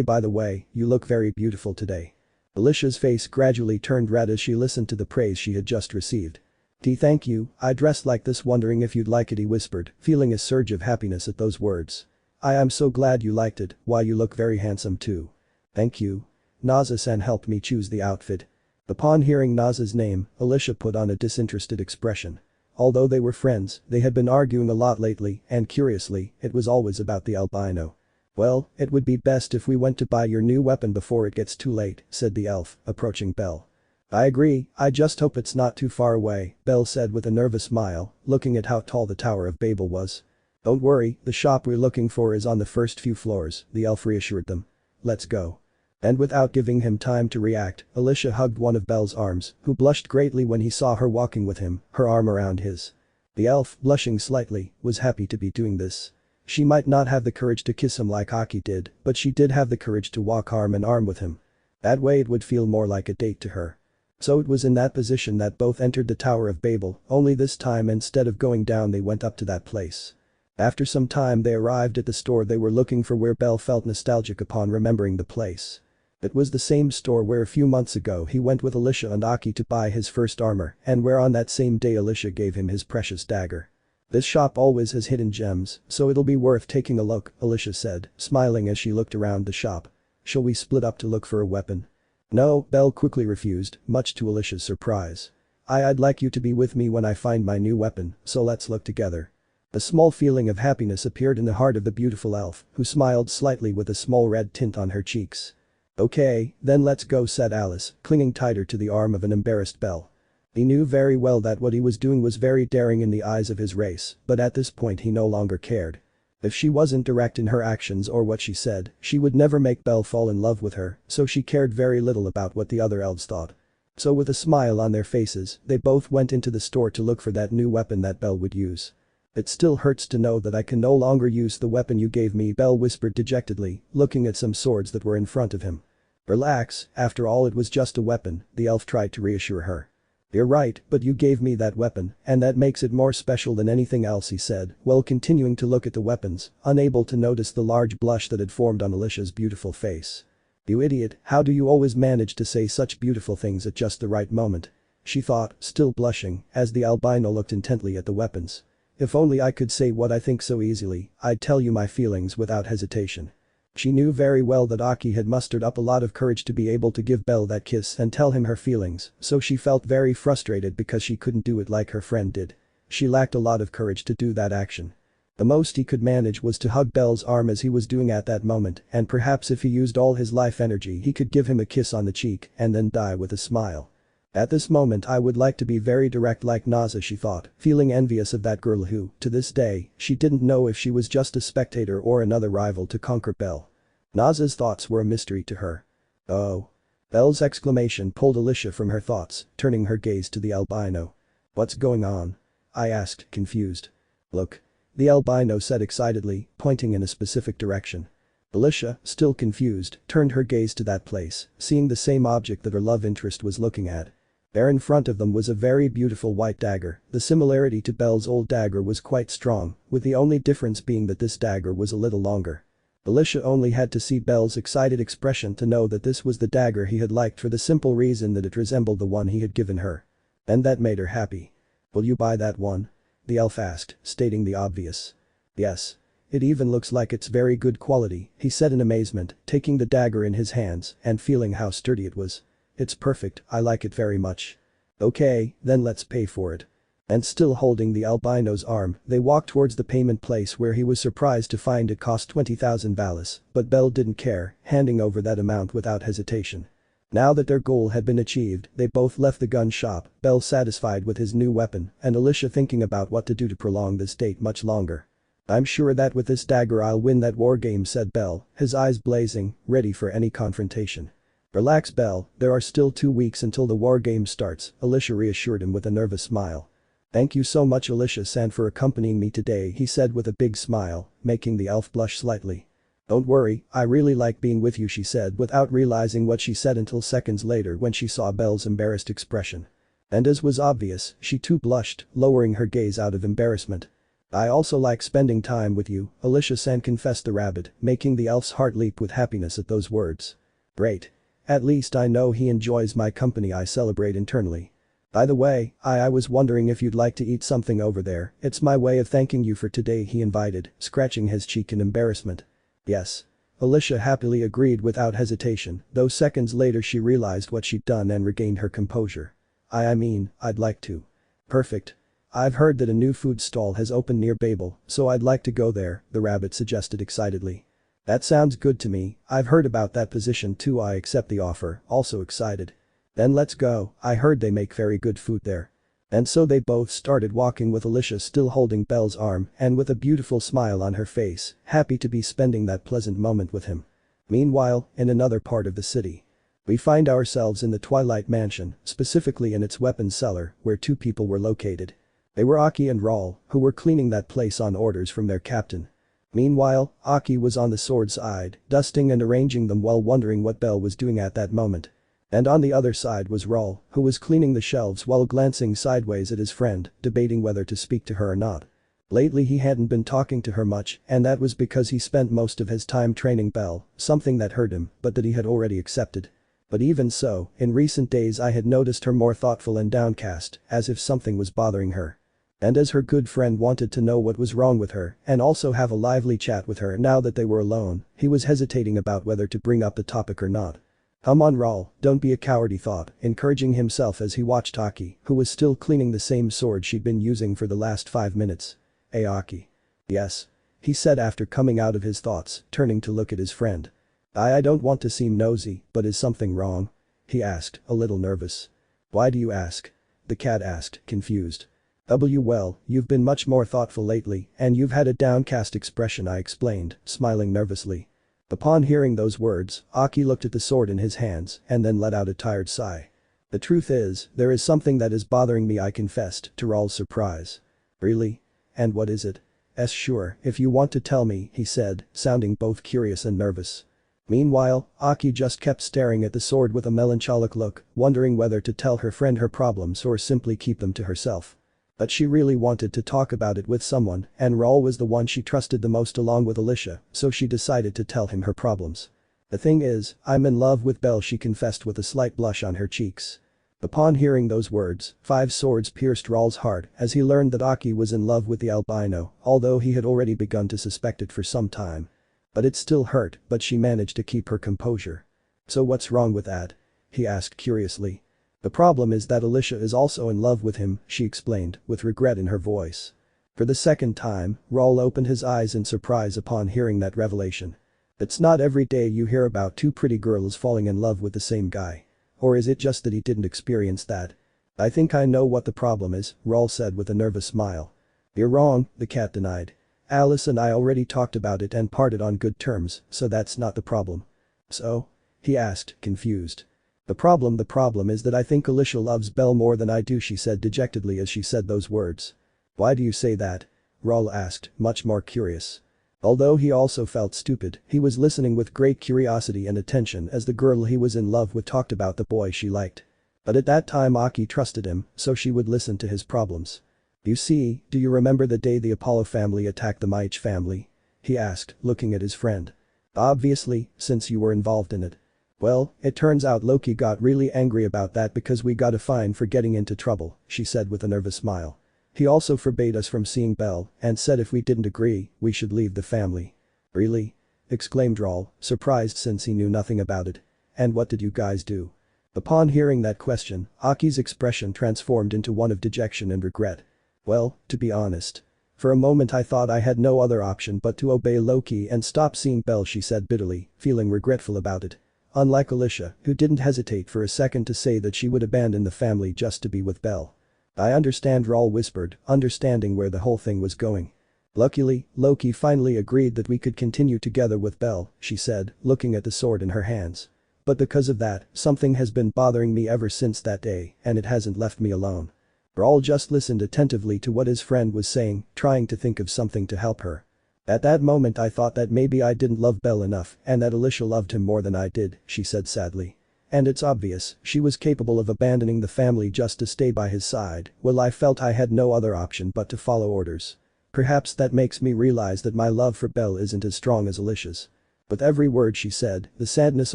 By the way, you look very beautiful today." Alicia's face gradually turned red as she listened to the praise she had just received. Thank you, I dressed like this wondering if you'd like it," he whispered, feeling a surge of happiness at those words. I'm so glad you liked it, why you look very handsome too." "Thank you. Naza-san helped me choose the outfit." Upon hearing Naza's name, Alicia put on a disinterested expression. Although they were friends, they had been arguing a lot lately and curiously, it was always about the albino. "Well, it would be best if we went to buy your new weapon before it gets too late," said the elf, approaching Belle. "I agree, I just hope it's not too far away," Belle said with a nervous smile, looking at how tall the Tower of Babel was. "Don't worry, the shop we're looking for is on the first few floors," the elf reassured them. "Let's go." And without giving him time to react, Alicia hugged one of Belle's arms, who blushed greatly when he saw her walking with him, her arm around his. The elf, blushing slightly, was happy to be doing this. She might not have the courage to kiss him like Aki did, but she did have the courage to walk arm in arm with him. That way it would feel more like a date to her. So it was in that position that both entered the Tower of Babel, only this time instead of going down they went up to that place. After some time they arrived at the store they were looking for where Belle felt nostalgic upon remembering the place. It was the same store where a few months ago he went with Alicia and Aki to buy his first armor and where on that same day Alicia gave him his precious dagger. "This shop always has hidden gems, so it'll be worth taking a look," Alicia said, smiling as she looked around the shop. "Shall we split up to look for a weapon?" "No," Belle quickly refused, much to Alicia's surprise. I'd like you to be with me when I find my new weapon, so let's look together." A small feeling of happiness appeared in the heart of the beautiful elf, who smiled slightly with a small red tint on her cheeks. "Okay, then let's go," said Alice, clinging tighter to the arm of an embarrassed Belle. He knew very well that what he was doing was very daring in the eyes of his race, but at this point he no longer cared. If she wasn't direct in her actions or what she said, she would never make Belle fall in love with her, so she cared very little about what the other elves thought. So with a smile on their faces, they both went into the store to look for that new weapon that Belle would use. "It still hurts to know that I can no longer use the weapon you gave me," Belle whispered dejectedly, looking at some swords that were in front of him. "Relax, after all it was just a weapon," the elf tried to reassure her. "You're right, but you gave me that weapon, and that makes it more special than anything else," he said, while continuing to look at the weapons, unable to notice the large blush that had formed on Alicia's beautiful face. "You idiot, how do you always manage to say such beautiful things at just the right moment?" she thought, still blushing, as the albino looked intently at the weapons. "If only I could say what I think so easily, I'd tell you my feelings without hesitation." She knew very well that Aki had mustered up a lot of courage to be able to give Belle that kiss and tell him her feelings, so she felt very frustrated because she couldn't do it like her friend did. She lacked a lot of courage to do that action. The most he could manage was to hug Belle's arm as he was doing at that moment, and perhaps if he used all his life energy he could give him a kiss on the cheek and then die with a smile. At this moment I would like to be very direct like Naza, she thought, feeling envious of that girl who, to this day, she didn't know if she was just a spectator or another rival to conquer Belle. Naza's thoughts were a mystery to her. "Oh." Belle's exclamation pulled Alicia from her thoughts, turning her gaze to the albino. "What's going on?" I asked, confused. "Look." The albino said excitedly, pointing in a specific direction. Alicia, still confused, turned her gaze to that place, seeing the same object that her love interest was looking at. There in front of them was a very beautiful white dagger. The similarity to Belle's old dagger was quite strong, with the only difference being that this dagger was a little longer. Alicia only had to see Belle's excited expression to know that this was the dagger he had liked for the simple reason that it resembled the one he had given her. And that made her happy. "Will you buy that one?" the elf asked, stating the obvious. "Yes. It even looks like it's very good quality," he said in amazement, taking the dagger in his hands and feeling how sturdy it was. It's perfect, I like it very much. Okay, then let's pay for it. And still holding the albino's arm, they walked towards the payment place where he was surprised to find it cost 20,000 balas, but Belle didn't care, handing over that amount without hesitation. Now that their goal had been achieved, they both left the gun shop, Belle satisfied with his new weapon, and Alicia thinking about what to do to prolong this date much longer. I'm sure that with this dagger I'll win that war game, said Belle, his eyes blazing, ready for any confrontation. Relax, Belle, there are still 2 weeks until the war game starts, Alicia reassured him with a nervous smile. Thank you so much, Alicia-san, for accompanying me today, he said with a big smile, making the elf blush slightly. Don't worry, I really like being with you, she said without realizing what she said until seconds later when she saw Belle's embarrassed expression. And as was obvious, she too blushed, lowering her gaze out of embarrassment. I also like spending time with you, Alicia-san, confessed the rabbit, making the elf's heart leap with happiness at those words. Great. At least I know he enjoys my company, I celebrate internally. By the way, I was wondering if you'd like to eat something over there, it's my way of thanking you for today, he invited, scratching his cheek in embarrassment. Yes. Alicia happily agreed without hesitation, though seconds later she realized what she'd done and regained her composure. I mean, I'd like to. Perfect. I've heard that a new food stall has opened near Babel, so I'd like to go there, the rabbit suggested excitedly. That sounds good to me, I've heard about that position too, I accept the offer, also excited. Then let's go, I heard they make very good food there. And so they both started walking with Alicia still holding Belle's arm and with a beautiful smile on her face, happy to be spending that pleasant moment with him. Meanwhile, in another part of the city. We find ourselves in the Twilight Mansion, specifically in its weapons cellar, where 2 people were located. They were Aki and Raul, who were cleaning that place on orders from their captain. Meanwhile, Aki was on the sword side, dusting and arranging them while wondering what Belle was doing at that moment. And on the other side was Raul, who was cleaning the shelves while glancing sideways at his friend, debating whether to speak to her or not. Lately he hadn't been talking to her much, and that was because he spent most of his time training Belle, something that hurt him, but that he had already accepted. But even so, in recent days I had noticed her more thoughtful and downcast, as if something was bothering her. And as her good friend wanted to know what was wrong with her and also have a lively chat with her now that they were alone, he was hesitating about whether to bring up the topic or not. Come on, Raul, don't be a coward, he thought, encouraging himself as he watched Aki, who was still cleaning the same sword she'd been using for the last 5 minutes. Hey, Aki. Yes. He said after coming out of his thoughts, turning to look at his friend. I don't want to seem nosy, but is something wrong? He asked, a little nervous. Why do you ask? The cat asked, confused. Well, you've been much more thoughtful lately, and you've had a downcast expression, I explained, smiling nervously. Upon hearing those words, Aki looked at the sword in his hands and then let out a tired sigh. The truth is, there is something that is bothering me, I confessed, to Raul's surprise. Really? And what is it? Sure, if you want to tell me, he said, sounding both curious and nervous. Meanwhile, Aki just kept staring at the sword with a melancholic look, wondering whether to tell her friend her problems or simply keep them to herself. But she really wanted to talk about it with someone, and Raul was the one she trusted the most along with Alicia, so she decided to tell him her problems. The thing is, I'm in love with Belle, she confessed with a slight blush on her cheeks. Upon hearing those words, 5 swords pierced Raul's heart as he learned that Aki was in love with the albino, although he had already begun to suspect it for some time. But it still hurt, but she managed to keep her composure. So what's wrong with that? He asked curiously. The problem is that Alicia is also in love with him, she explained, with regret in her voice. For the second time, Raul opened his eyes in surprise upon hearing that revelation. It's not every day you hear about 2 pretty girls falling in love with the same guy. Or is it just that he didn't experience that? I think I know what the problem is, Raul said with a nervous smile. You're wrong, the cat denied. Alice and I already talked about it and parted on good terms, so that's not the problem. So? He asked, confused. The problem is that I think Alicia loves Belle more than I do, she said dejectedly as she said those words. Why do you say that? Raul asked, much more curious. Although he also felt stupid, he was listening with great curiosity and attention as the girl he was in love with talked about the boy she liked. But at that time Aki trusted him, so she would listen to his problems. You see, do you remember the day the Apollo family attacked the Maich family? He asked, looking at his friend. Obviously, since you were involved in it. Well, it turns out Loki got really angry about that because we got a fine for getting into trouble, she said with a nervous smile. He also forbade us from seeing Belle and said if we didn't agree, we should leave the family. Really? Exclaimed Raul, surprised since he knew nothing about it. And what did you guys do? Upon hearing that question, Aki's expression transformed into one of dejection and regret. Well, to be honest. For a moment I thought I had no other option but to obey Loki and stop seeing Belle, she said bitterly, feeling regretful about it. Unlike Alicia, who didn't hesitate for a second to say that she would abandon the family just to be with Belle. I understand, Raul whispered, understanding where the whole thing was going. Luckily, Loki finally agreed that we could continue together with Belle, she said, looking at the sword in her hands. But because of that, something has been bothering me ever since that day, and it hasn't left me alone. Raul just listened attentively to what his friend was saying, trying to think of something to help her. At that moment I thought that maybe I didn't love Belle enough and that Alicia loved him more than I did, she said sadly. And it's obvious, she was capable of abandoning the family just to stay by his side. Well, I felt I had no other option but to follow orders. Perhaps that makes me realize that my love for Belle isn't as strong as Alicia's. With every word she said, the sadness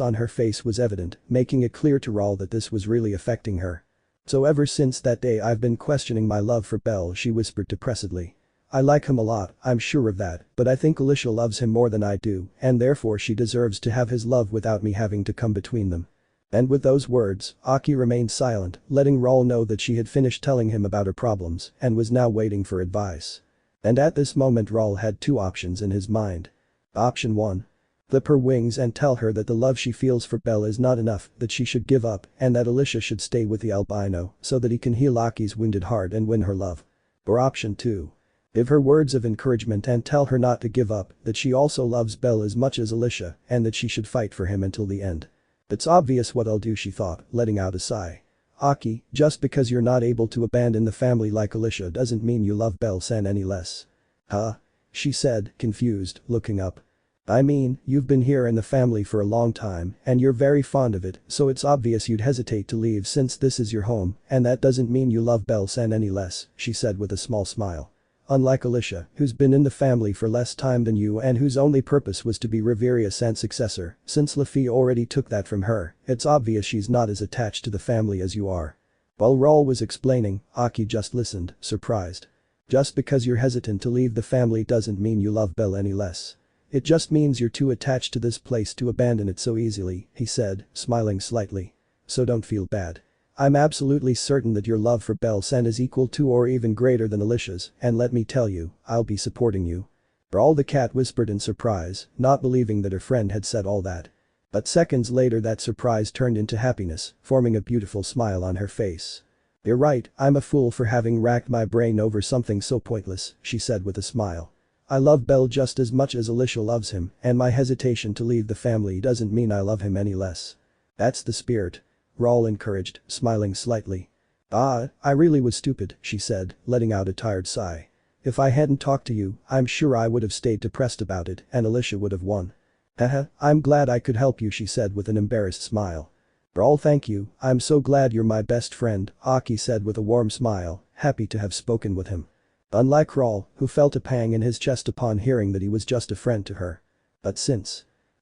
on her face was evident, making it clear to Raul that this was really affecting her. So ever since that day I've been questioning my love for Belle, she whispered depressedly. I like him a lot, I'm sure of that, but I think Alicia loves him more than I do, and therefore she deserves to have his love without me having to come between them. And with those words, Aki remained silent, letting Raul know that she had finished telling him about her problems and was now waiting for advice. And at this moment Raul had two options in his mind. Option 1. Clip her wings and tell her that the love she feels for Belle is not enough, that she should give up, and that Alicia should stay with the albino so that he can heal Aki's wounded heart and win her love. Or option 2. Give her words of encouragement and tell her not to give up, that she also loves Belle as much as Alicia and that she should fight for him until the end. It's obvious what I'll do, she thought, letting out a sigh. Aki, just because you're not able to abandon the family like Alicia doesn't mean you love Belle-san any less. Huh? She said, confused, looking up. I mean, you've been here in the family for a long time and you're very fond of it, so it's obvious you'd hesitate to leave since this is your home, and that doesn't mean you love Belle-san any less, she said with a small smile. Unlike Alicia, who's been in the family for less time than you and whose only purpose was to be Reveria's successor, since Laffy already took that from her, it's obvious she's not as attached to the family as you are. While Raul was explaining, Aki just listened, surprised. Just because you're hesitant to leave the family doesn't mean you love Belle any less. It just means you're too attached to this place to abandon it so easily, he said, smiling slightly. So don't feel bad. I'm absolutely certain that your love for Belle-san is equal to or even greater than Alicia's, and let me tell you, I'll be supporting you. Raul the cat whispered in surprise, not believing that her friend had said all that. But seconds later that surprise turned into happiness, forming a beautiful smile on her face. You're right, I'm a fool for having racked my brain over something so pointless, she said with a smile. I love Belle just as much as Alicia loves him, and my hesitation to leave the family doesn't mean I love him any less. That's the spirit. Raul encouraged, smiling slightly. I really was stupid, she said, letting out a tired sigh. If I hadn't talked to you, I'm sure I would have stayed depressed about it and Alicia would have won. Haha, I'm glad I could help you, she said with an embarrassed smile. Raul, thank you, I'm so glad you're my best friend, Aki said with a warm smile, happy to have spoken with him. Unlike Raul, who felt a pang in his chest upon hearing that he was just a friend to her. But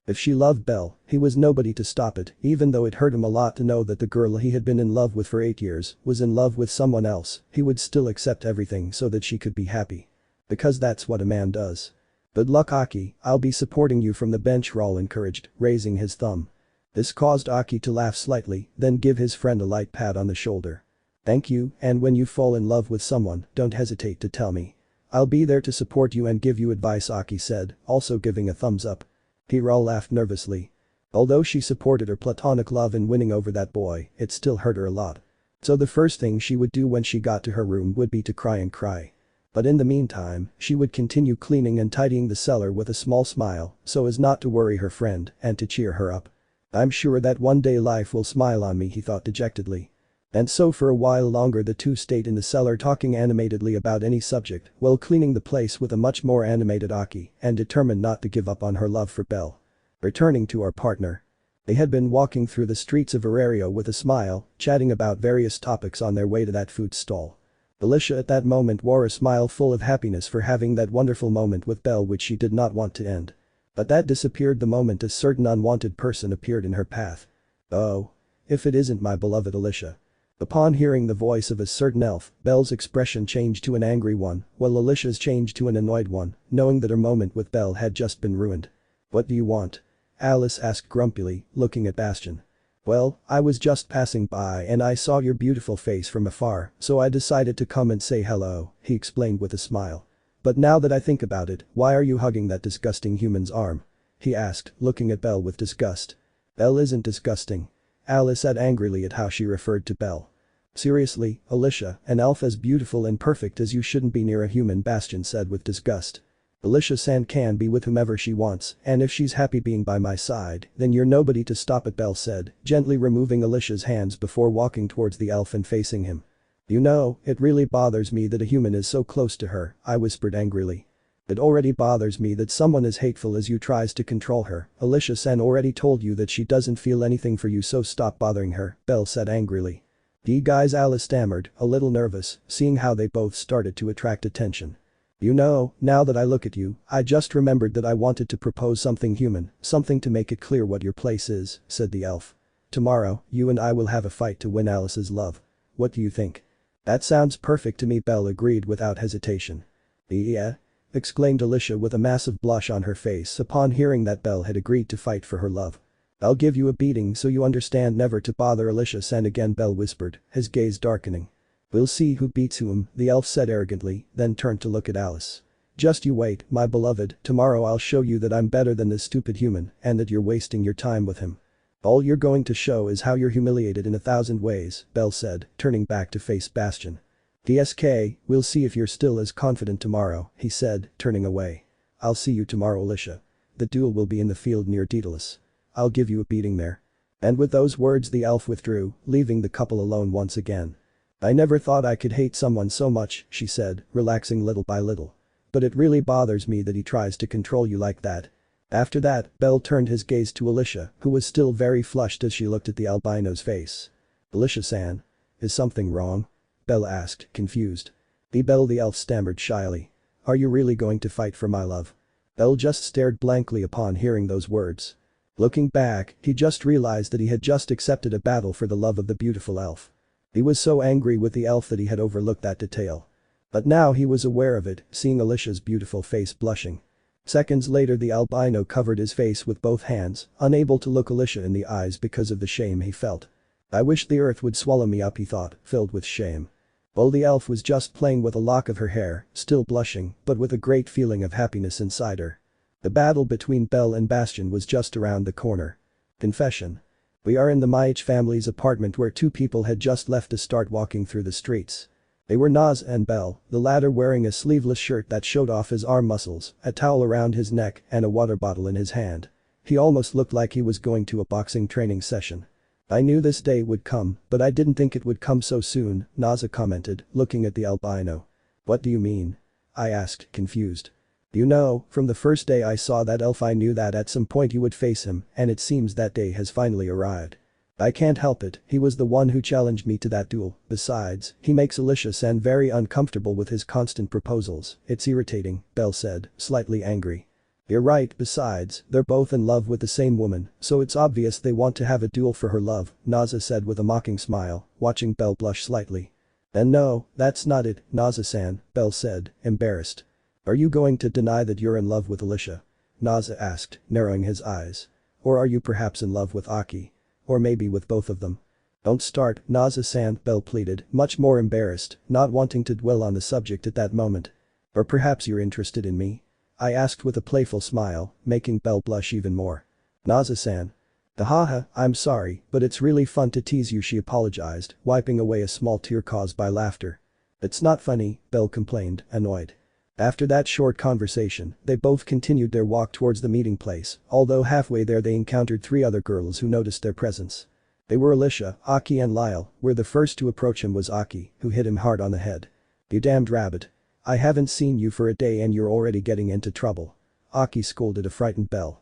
if she loved Belle, he was nobody to stop it, even though it hurt him a lot to know that the girl he had been in love with for 8 years was in love with someone else, he would still accept everything so that she could be happy. Because that's what a man does. Good luck, Aki, I'll be supporting you from the bench, Raul encouraged, raising his thumb. This caused Aki to laugh slightly, then give his friend a light pat on the shoulder. Thank you, and when you fall in love with someone, don't hesitate to tell me. I'll be there to support you and give you advice, Aki said, also giving a thumbs up. Raul laughed nervously. Although she supported her platonic love in winning over that boy, it still hurt her a lot. So the first thing she would do when she got to her room would be to cry and cry. But in the meantime, she would continue cleaning and tidying the cellar with a small smile so as not to worry her friend and to cheer her up. I'm sure that one day life will smile on me, he thought dejectedly. And so for a while longer the two stayed in the cellar talking animatedly about any subject while cleaning the place with a much more animated Aki and determined not to give up on her love for Belle. Returning to our partner. They had been walking through the streets of Arario with a smile, chatting about various topics on their way to that food stall. Alicia at that moment wore a smile full of happiness for having that wonderful moment with Belle which she did not want to end. But that disappeared the moment a certain unwanted person appeared in her path. Oh. If it isn't my beloved Alicia. Upon hearing the voice of a certain elf, Belle's expression changed to an angry one, while Alicia's changed to an annoyed one, knowing that her moment with Belle had just been ruined. What do you want? Alice asked grumpily, looking at Bastion. Well, I was just passing by and I saw your beautiful face from afar, so I decided to come and say hello, he explained with a smile. But now that I think about it, why are you hugging that disgusting human's arm? He asked, looking at Belle with disgust. Belle isn't disgusting. Alice said angrily at how she referred to Belle. Seriously, Alicia, an elf as beautiful and perfect as you shouldn't be near a human, Bastion said with disgust. Alicia-san can be with whomever she wants, and if she's happy being by my side, then you're nobody to stop it, Belle said, gently removing Alicia's hands before walking towards the elf and facing him. You know, it really bothers me that a human is so close to her, I whispered angrily. It already bothers me that someone as hateful as you tries to control her. Alicia-san already told you that she doesn't feel anything for you, so stop bothering her, Belle said angrily. You guys, Alice stammered, a little nervous, seeing how they both started to attract attention. You know, now that I look at you, I just remembered that I wanted to propose something human, something to make it clear what your place is, said the elf. Tomorrow, you and I will have a fight to win Alice's love. What do you think? That sounds perfect to me, Belle agreed without hesitation. Yeah? Exclaimed Alicia with a massive blush on her face upon hearing that Belle had agreed to fight for her love. I'll give you a beating so you understand never to bother Alicia-san again, Belle whispered, his gaze darkening. We'll see who beats whom, the elf said arrogantly, then turned to look at Alice. Just you wait, my beloved, tomorrow I'll show you that I'm better than this stupid human and that you're wasting your time with him. All you're going to show is how you're humiliated in 1,000 ways, Belle said, turning back to face Bastion. DSK, we'll see if you're still as confident tomorrow, he said, turning away. I'll see you tomorrow, Alicia. The duel will be in the field near Daedalus. I'll give you a beating there. And with those words the elf withdrew, leaving the couple alone once again. I never thought I could hate someone so much, she said, relaxing little by little. But it really bothers me that he tries to control you like that. After that, Belle turned his gaze to Alicia, who was still very flushed as she looked at the albino's face. Alicia-san? Is something wrong? Belle asked, confused. Belle, the elf stammered shyly. Are you really going to fight for my love? Belle just stared blankly upon hearing those words. Looking back, he just realized that he had just accepted a battle for the love of the beautiful elf. He was so angry with the elf that he had overlooked that detail. But now he was aware of it, seeing Alicia's beautiful face blushing. Seconds later the albino covered his face with both hands, unable to look Alicia in the eyes because of the shame he felt. I wish the earth would swallow me up, he thought, filled with shame. Well, the elf was just playing with a lock of her hair, still blushing, but with a great feeling of happiness inside her. The battle between Belle and Bastion was just around the corner. Confession. We are in the Maich family's apartment where two people had just left to start walking through the streets. They were Naz and Belle, the latter wearing a sleeveless shirt that showed off his arm muscles, a towel around his neck and a water bottle in his hand. He almost looked like he was going to a boxing training session. I knew this day would come, but I didn't think it would come so soon, Naza commented, looking at the albino. What do you mean? I asked, confused. You know, from the first day I saw that elf I knew that at some point you would face him, and it seems that day has finally arrived. I can't help it, he was the one who challenged me to that duel. Besides, he makes Alicia-san very uncomfortable with his constant proposals. It's irritating, Belle said, slightly angry. You're right, besides, they're both in love with the same woman, so it's obvious they want to have a duel for her love, Naza said with a mocking smile, watching Belle blush slightly. And no, that's not it, Naza-san, Belle said, embarrassed. Are you going to deny that you're in love with Alicia? Naza asked, narrowing his eyes. Or are you perhaps in love with Aki? Or maybe with both of them? Don't start, Naza-san, Belle pleaded, much more embarrassed, not wanting to dwell on the subject at that moment. Or perhaps you're interested in me? I asked with a playful smile, making Belle blush even more. Naza-san. Haha, I'm sorry, but it's really fun to tease you, she apologized, wiping away a small tear caused by laughter. It's not funny, Belle complained, annoyed. After that short conversation, they both continued their walk towards the meeting place, although halfway there they encountered three other girls who noticed their presence. They were Alicia, Aki and Lyle, where the first to approach him was Aki, who hit him hard on the head. You damned rabbit. I haven't seen you for a day and you're already getting into trouble. Aki scolded a frightened Belle.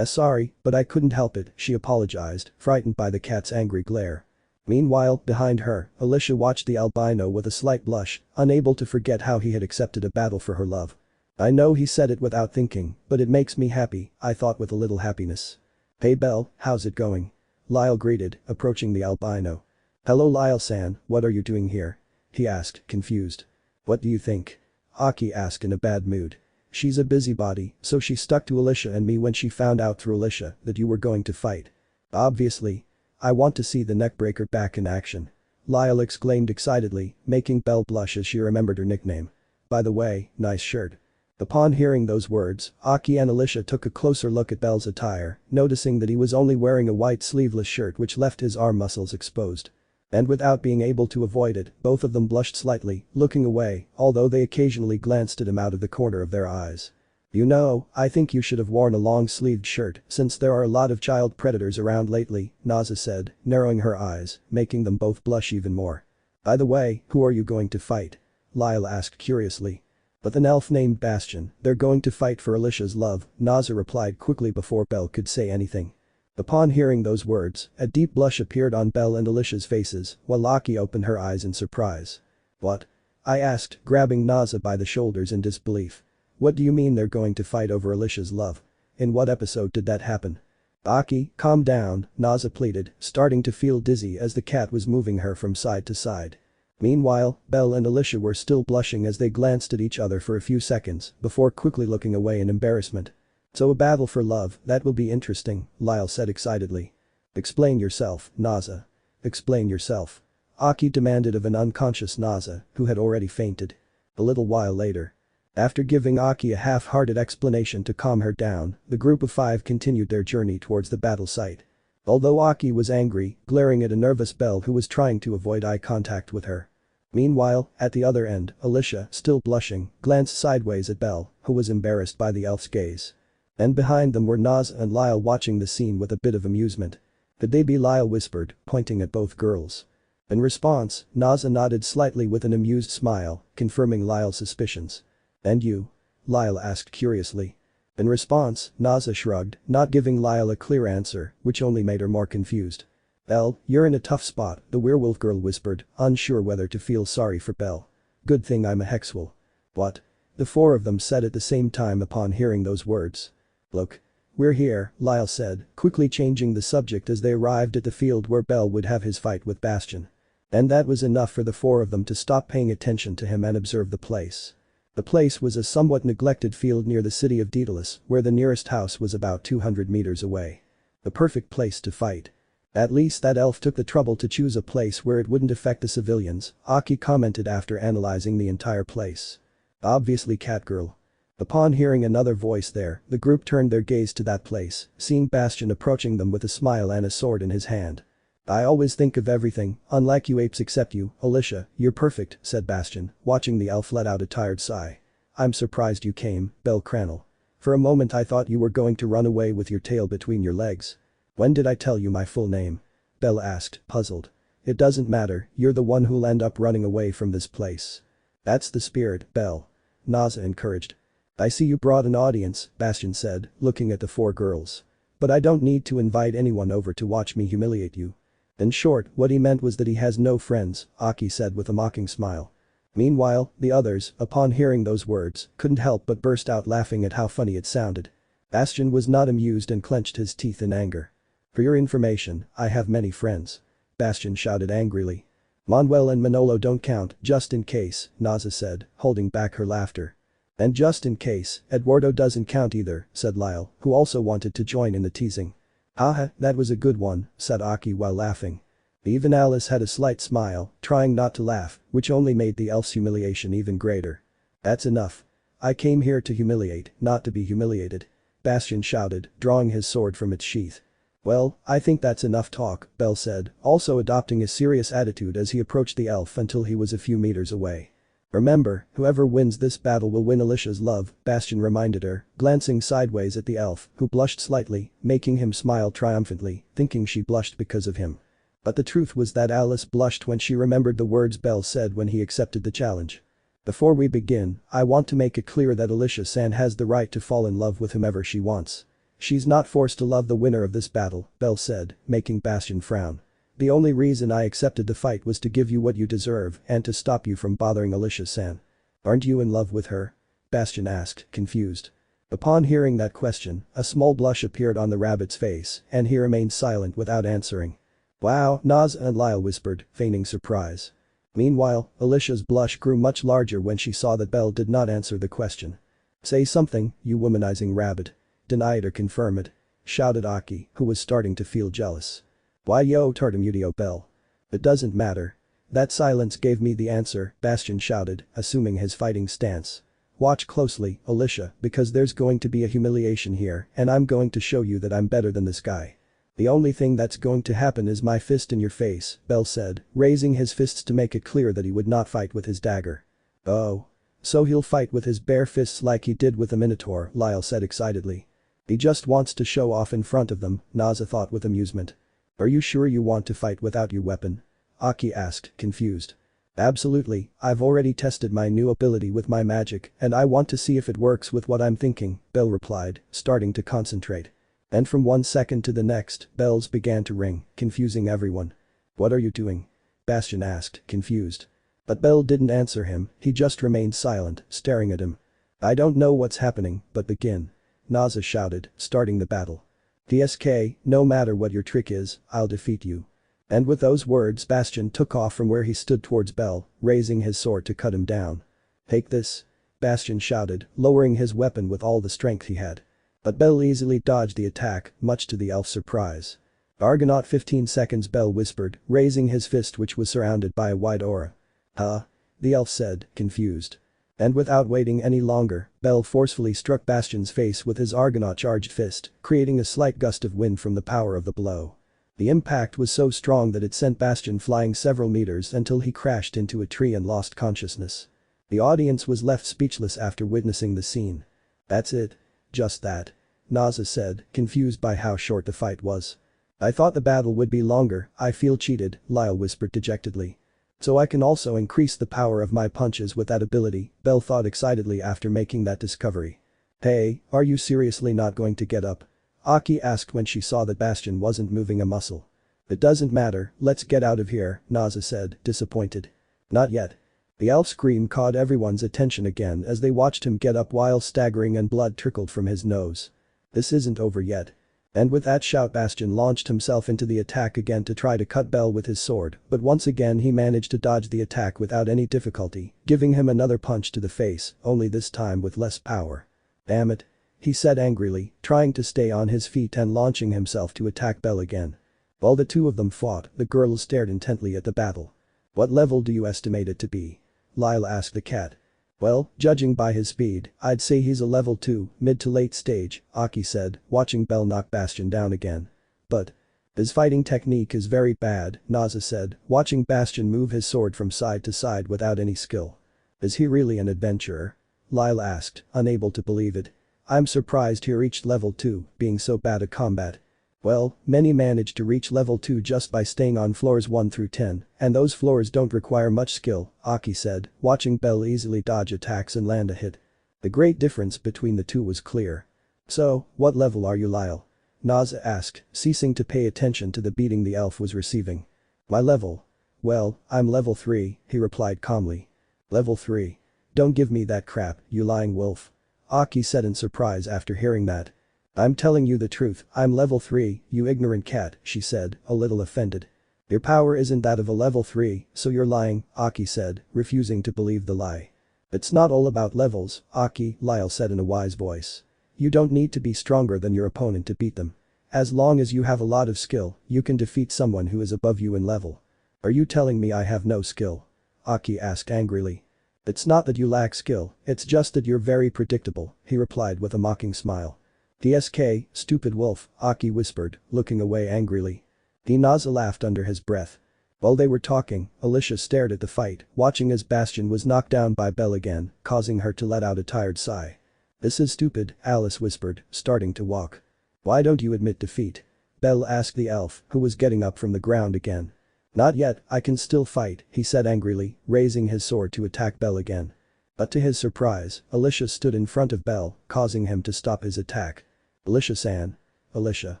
Sorry, but I couldn't help it, she apologized, frightened by the cat's angry glare. Meanwhile, behind her, Alicia watched the albino with a slight blush, unable to forget how he had accepted a battle for her love. I know he said it without thinking, but it makes me happy, I thought with a little happiness. Hey Belle, how's it going? Lyle greeted, approaching the albino. Hello Lyle-san, what are you doing here? He asked, confused. What do you think? Aki asked in a bad mood. She's a busybody, so she stuck to Alicia and me when she found out through Alicia that you were going to fight. Obviously. I want to see the neckbreaker back in action. Lyle exclaimed excitedly, making Belle blush as she remembered her nickname. By the way, nice shirt. Upon hearing those words, Aki and Alicia took a closer look at Belle's attire, noticing that he was only wearing a white sleeveless shirt which left his arm muscles exposed. And without being able to avoid it, both of them blushed slightly, looking away, although they occasionally glanced at him out of the corner of their eyes. You know, I think you should have worn a long-sleeved shirt since there are a lot of child predators around lately, Naza said, narrowing her eyes, making them both blush even more. By the way, who are you going to fight? Lyle asked curiously. But an elf named Bastion, they're going to fight for Alicia's love, Naza replied quickly before Belle could say anything. Upon hearing those words, a deep blush appeared on Belle and Alicia's faces, while Aki opened her eyes in surprise. What? I asked, grabbing Naza by the shoulders in disbelief. What do you mean they're going to fight over Alicia's love? In what episode did that happen? Aki, calm down, Naza pleaded, starting to feel dizzy as the cat was moving her from side to side. Meanwhile, Belle and Alicia were still blushing as they glanced at each other for a few seconds before quickly looking away in embarrassment. So a battle for love, that will be interesting, Lyle said excitedly. Explain yourself, Naza. Explain yourself. Aki demanded of an unconscious Naza, who had already fainted. A little while later. After giving Aki a half-hearted explanation to calm her down, the group of 5 continued their journey towards the battle site. Although Aki was angry, glaring at a nervous Belle who was trying to avoid eye contact with her. Meanwhile, at the other end, Alicia, still blushing, glanced sideways at Belle, who was embarrassed by the elf's gaze. And behind them were Naza and Lyle watching the scene with a bit of amusement. Could they be? Lyle whispered, pointing at both girls. In response, Naza nodded slightly with an amused smile, confirming Lyle's suspicions. And you? Lyle asked curiously. In response, Naza shrugged, not giving Lyle a clear answer, which only made her more confused. Belle, you're in a tough spot, the werewolf girl whispered, unsure whether to feel sorry for Belle. Good thing I'm a hexwolf. What? The 4 of them said at the same time upon hearing those words. Look. We're here, Lyle said, quickly changing the subject as they arrived at the field where Belle would have his fight with Bastion. And that was enough for the 4 of them to stop paying attention to him and observe the place. The place was a somewhat neglected field near the city of Daedalus, where the nearest house was about 200 meters away. The perfect place to fight. At least that elf took the trouble to choose a place where it wouldn't affect the civilians, Aki commented after analyzing the entire place. Obviously Catgirl. Upon hearing another voice there, the group turned their gaze to that place, seeing Bastion approaching them with a smile and a sword in his hand. I always think of everything, unlike you apes except you, Alicia, you're perfect, said Bastion, watching the elf let out a tired sigh. I'm surprised you came, bellcranel. For a moment I thought you were going to run away with your tail between your legs. When did I tell you my full name? Belle asked, puzzled. It doesn't matter, you're the one who'll end up running away from this place. That's the spirit, Belle. Naza encouraged. I see you brought an audience, Bastion said, looking at the 4 girls. But I don't need to invite anyone over to watch me humiliate you. In short, what he meant was that he has no friends, Aki said with a mocking smile. Meanwhile, the others, upon hearing those words, couldn't help but burst out laughing at how funny it sounded. Bastion was not amused and clenched his teeth in anger. For your information, I have many friends. Bastion shouted angrily. Manuel and Manolo don't count, just in case, Naza said, holding back her laughter. And just in case, Eduardo doesn't count either, said Lyle, who also wanted to join in the teasing. Haha, that was a good one, said Aki while laughing. Even Alice had a slight smile, trying not to laugh, which only made the elf's humiliation even greater. That's enough. I came here to humiliate, not to be humiliated. Bastion shouted, drawing his sword from its sheath. Well, I think that's enough talk, Belle said, also adopting a serious attitude as he approached the elf until he was a few meters away. Remember, whoever wins this battle will win Alicia's love, Bastion reminded her, glancing sideways at the elf, who blushed slightly, making him smile triumphantly, thinking she blushed because of him. But the truth was that Alice blushed when she remembered the words Belle said when he accepted the challenge. Before we begin, I want to make it clear that Alicia-san has the right to fall in love with whomever she wants. She's not forced to love the winner of this battle, Belle said, making Bastion frown. The only reason I accepted the fight was to give you what you deserve and to stop you from bothering Alicia-san. Aren't you in love with her? Bastion asked, confused. Upon hearing that question, a small blush appeared on the rabbit's face and he remained silent without answering. Wow, Naza and Lyle whispered, feigning surprise. Meanwhile, Alicia's blush grew much larger when she saw that Belle did not answer the question. Say something, you womanizing rabbit. Deny it or confirm it. Shouted Aki, who was starting to feel jealous. Why yo tartamutio Bell? It doesn't matter. That silence gave me the answer, Bastion shouted, assuming his fighting stance. Watch closely, Alicia, because there's going to be a humiliation here and I'm going to show you that I'm better than this guy. The only thing that's going to happen is my fist in your face, Bell said, raising his fists to make it clear that he would not fight with his dagger. Oh. So he'll fight with his bare fists like he did with the Minotaur, Lyle said excitedly. He just wants to show off in front of them, Naza thought with amusement. Are you sure you want to fight without your weapon? Aki asked, confused. Absolutely, I've already tested my new ability with my magic and I want to see if it works with what I'm thinking, Bell replied, starting to concentrate. And from one second to the next, bells began to ring, confusing everyone. What are you doing? Bastion asked, confused. But Bell didn't answer him, he just remained silent, staring at him. I don't know what's happening, but begin. Naza shouted, starting the battle. TSK, no matter what your trick is, I'll defeat you. And with those words Bastion took off from where he stood towards Bell, raising his sword to cut him down. Take this. Bastion shouted, lowering his weapon with all the strength he had. But Bell easily dodged the attack, much to the elf's surprise. Argonaut 15 seconds Bell whispered, raising his fist which was surrounded by a wide aura. Huh? The elf said, confused. And without waiting any longer, Bell forcefully struck Bastion's face with his Argonaut-charged fist, creating a slight gust of wind from the power of the blow. The impact was so strong that it sent Bastion flying several meters until he crashed into a tree and lost consciousness. The audience was left speechless after witnessing the scene. That's it. Just that. Naza said, confused by how short the fight was. I thought the battle would be longer, I feel cheated, Lyle whispered dejectedly. So I can also increase the power of my punches with that ability, Bell thought excitedly after making that discovery. Hey, are you seriously not going to get up? Aki asked when she saw that Bastion wasn't moving a muscle. It doesn't matter, let's get out of here, Naza said, disappointed. Not yet. The elf scream caught everyone's attention again as they watched him get up while staggering and blood trickled from his nose. This isn't over yet. And with that shout Bastion launched himself into the attack again to try to cut Bell with his sword, but once again he managed to dodge the attack without any difficulty, giving him another punch to the face, only this time with less power. Damn it. He said angrily, trying to stay on his feet and launching himself to attack Bell again. While the two of them fought, the girl stared intently at the battle. What level do you estimate it to be? Lyle asked the cat. Well, judging by his speed, I'd say he's a level 2, mid to late stage, Aki said, watching Bell knock Bastion down again. But his fighting technique is very bad, Naza said, watching Bastion move his sword from side to side without any skill. Is he really an adventurer? Lyle asked, unable to believe it. I'm surprised he reached level 2, being so bad at combat. Well, many manage to reach level 2 just by staying on floors 1 through 10, and those floors don't require much skill, Aki said, watching Bell easily dodge attacks and land a hit. The great difference between the two was clear. So, what level are you, Lyle? Naza asked, ceasing to pay attention to the beating the elf was receiving. My level? Well, I'm level 3, he replied calmly. Level 3. Don't give me that crap, you lying wolf. Aki said in surprise after hearing that. I'm telling you the truth, I'm level 3, you ignorant cat, she said, a little offended. Your power isn't that of a level 3, so you're lying, Aki said, refusing to believe the lie. It's not all about levels, Aki, Lyle said in a wise voice. You don't need to be stronger than your opponent to beat them. As long as you have a lot of skill, you can defeat someone who is above you in level. Are you telling me I have no skill? Aki asked angrily. It's not that you lack skill, it's just that you're very predictable, he replied with a mocking smile. TSK, stupid wolf, Aki whispered, looking away angrily. Naza laughed under his breath. While they were talking, Alicia stared at the fight, watching as Bastion was knocked down by Bell again, causing her to let out a tired sigh. This is stupid, Alice whispered, starting to walk. Why don't you admit defeat? Bell asked the elf, who was getting up from the ground again. Not yet, I can still fight, he said angrily, raising his sword to attack Bell again. But to his surprise, Alicia stood in front of Bell, causing him to stop his attack. Alicia-san. Alicia.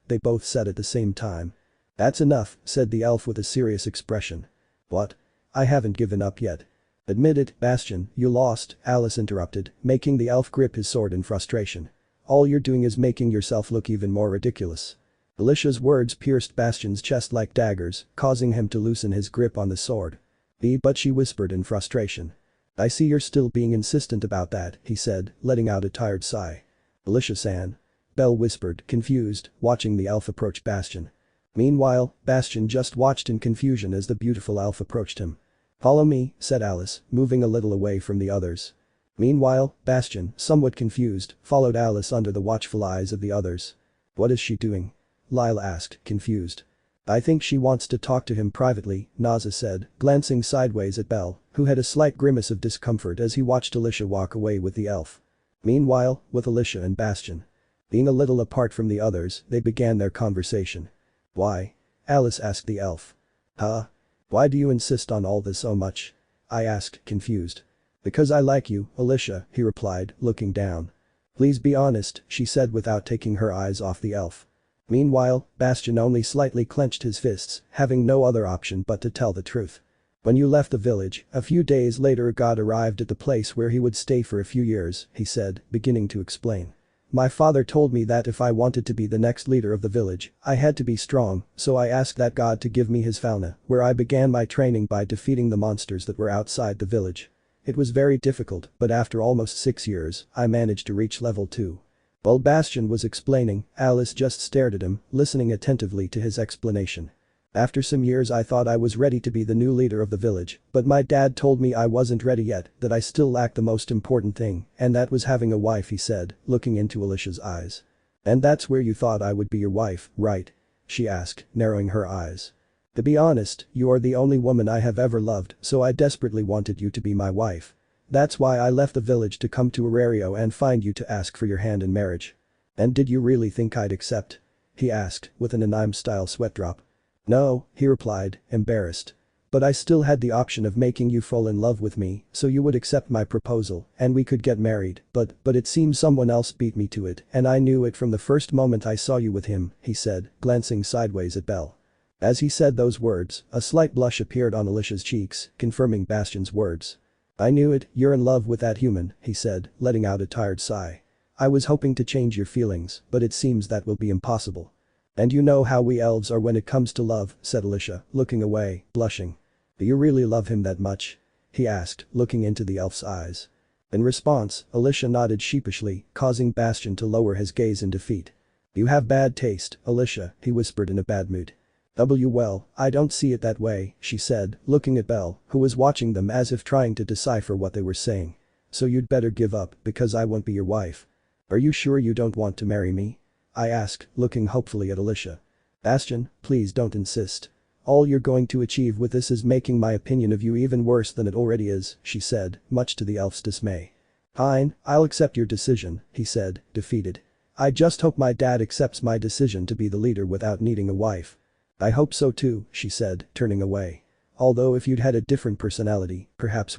They both said at the same time. That's enough, said the elf with a serious expression. What? I haven't given up yet. Admit it, Bastion, you lost, Alice interrupted, making the elf grip his sword in frustration. All you're doing is making yourself look even more ridiculous. Alicia's words pierced Bastion's chest like daggers, causing him to loosen his grip on the sword. But she whispered in frustration. I see you're still being insistent about that, he said, letting out a tired sigh. Alicia-san. Bell whispered, confused, watching the elf approach Bastion. Meanwhile, Bastian just watched in confusion as the beautiful elf approached him. "Follow me," said Alice, moving a little away from the others. Meanwhile, Bastian, somewhat confused, followed Alice under the watchful eyes of the others. "What is she doing?" Lyle asked, confused. "I think she wants to talk to him privately," Naza said, glancing sideways at Belle, who had a slight grimace of discomfort as he watched Alicia walk away with the elf. Meanwhile, with Alicia and Bastian being a little apart from the others, they began their conversation. "Why?" Alice asked the elf. "Huh? Why do you insist on all this so much?" I asked, confused. "Because I like you, Alicia," he replied, looking down. "Please be honest," she said without taking her eyes off the elf. Meanwhile, Bastian only slightly clenched his fists, having no other option but to tell the truth. "When you left the village, a few days later God arrived at the place where he would stay for a few years," he said, beginning to explain. "My father told me that if I wanted to be the next leader of the village, I had to be strong, so I asked that God to give me his fauna, where I began my training by defeating the monsters that were outside the village. It was very difficult, but after almost 6 years, I managed to reach level 2. While Bastian was explaining, Alice just stared at him, listening attentively to his explanation. "After some years I thought I was ready to be the new leader of the village, but my dad told me I wasn't ready yet, that I still lacked the most important thing, and that was having a wife," he said, looking into Alicia's eyes. "And that's where you thought I would be your wife, right?" she asked, narrowing her eyes. "To be honest, you are the only woman I have ever loved, so I desperately wanted you to be my wife. That's why I left the village to come to Arario and find you to ask for your hand in marriage." "And did you really think I'd accept?" he asked, with an anime-style sweat drop. "No," he replied, embarrassed. "But I still had the option of making you fall in love with me, so you would accept my proposal, and we could get married, but it seems someone else beat me to it, and I knew it from the first moment I saw you with him," he said, glancing sideways at Belle. As he said those words, a slight blush appeared on Alicia's cheeks, confirming Bastian's words. "I knew it, you're in love with that human," he said, letting out a tired sigh. "I was hoping to change your feelings, but it seems that will be impossible." "And you know how we elves are when it comes to love," said Alicia, looking away, blushing. "Do you really love him that much?" he asked, looking into the elf's eyes. In response, Alicia nodded sheepishly, causing Bastian to lower his gaze in defeat. "You have bad taste, Alicia," he whispered in a bad mood. "Well, I don't see it that way," she said, looking at Belle, who was watching them as if trying to decipher what they were saying. "So you'd better give up, because I won't be your wife." "Are you sure you don't want to marry me?" I asked, looking hopefully at Alicia. "Bastian, please don't insist. All you're going to achieve with this is making my opinion of you even worse than it already is," she said, much to the elf's dismay. "Fine, I'll accept your decision," he said, defeated. "I just hope my dad accepts my decision to be the leader without needing a wife." "I hope so too," she said, turning away. "Although if you'd had a different personality, perhaps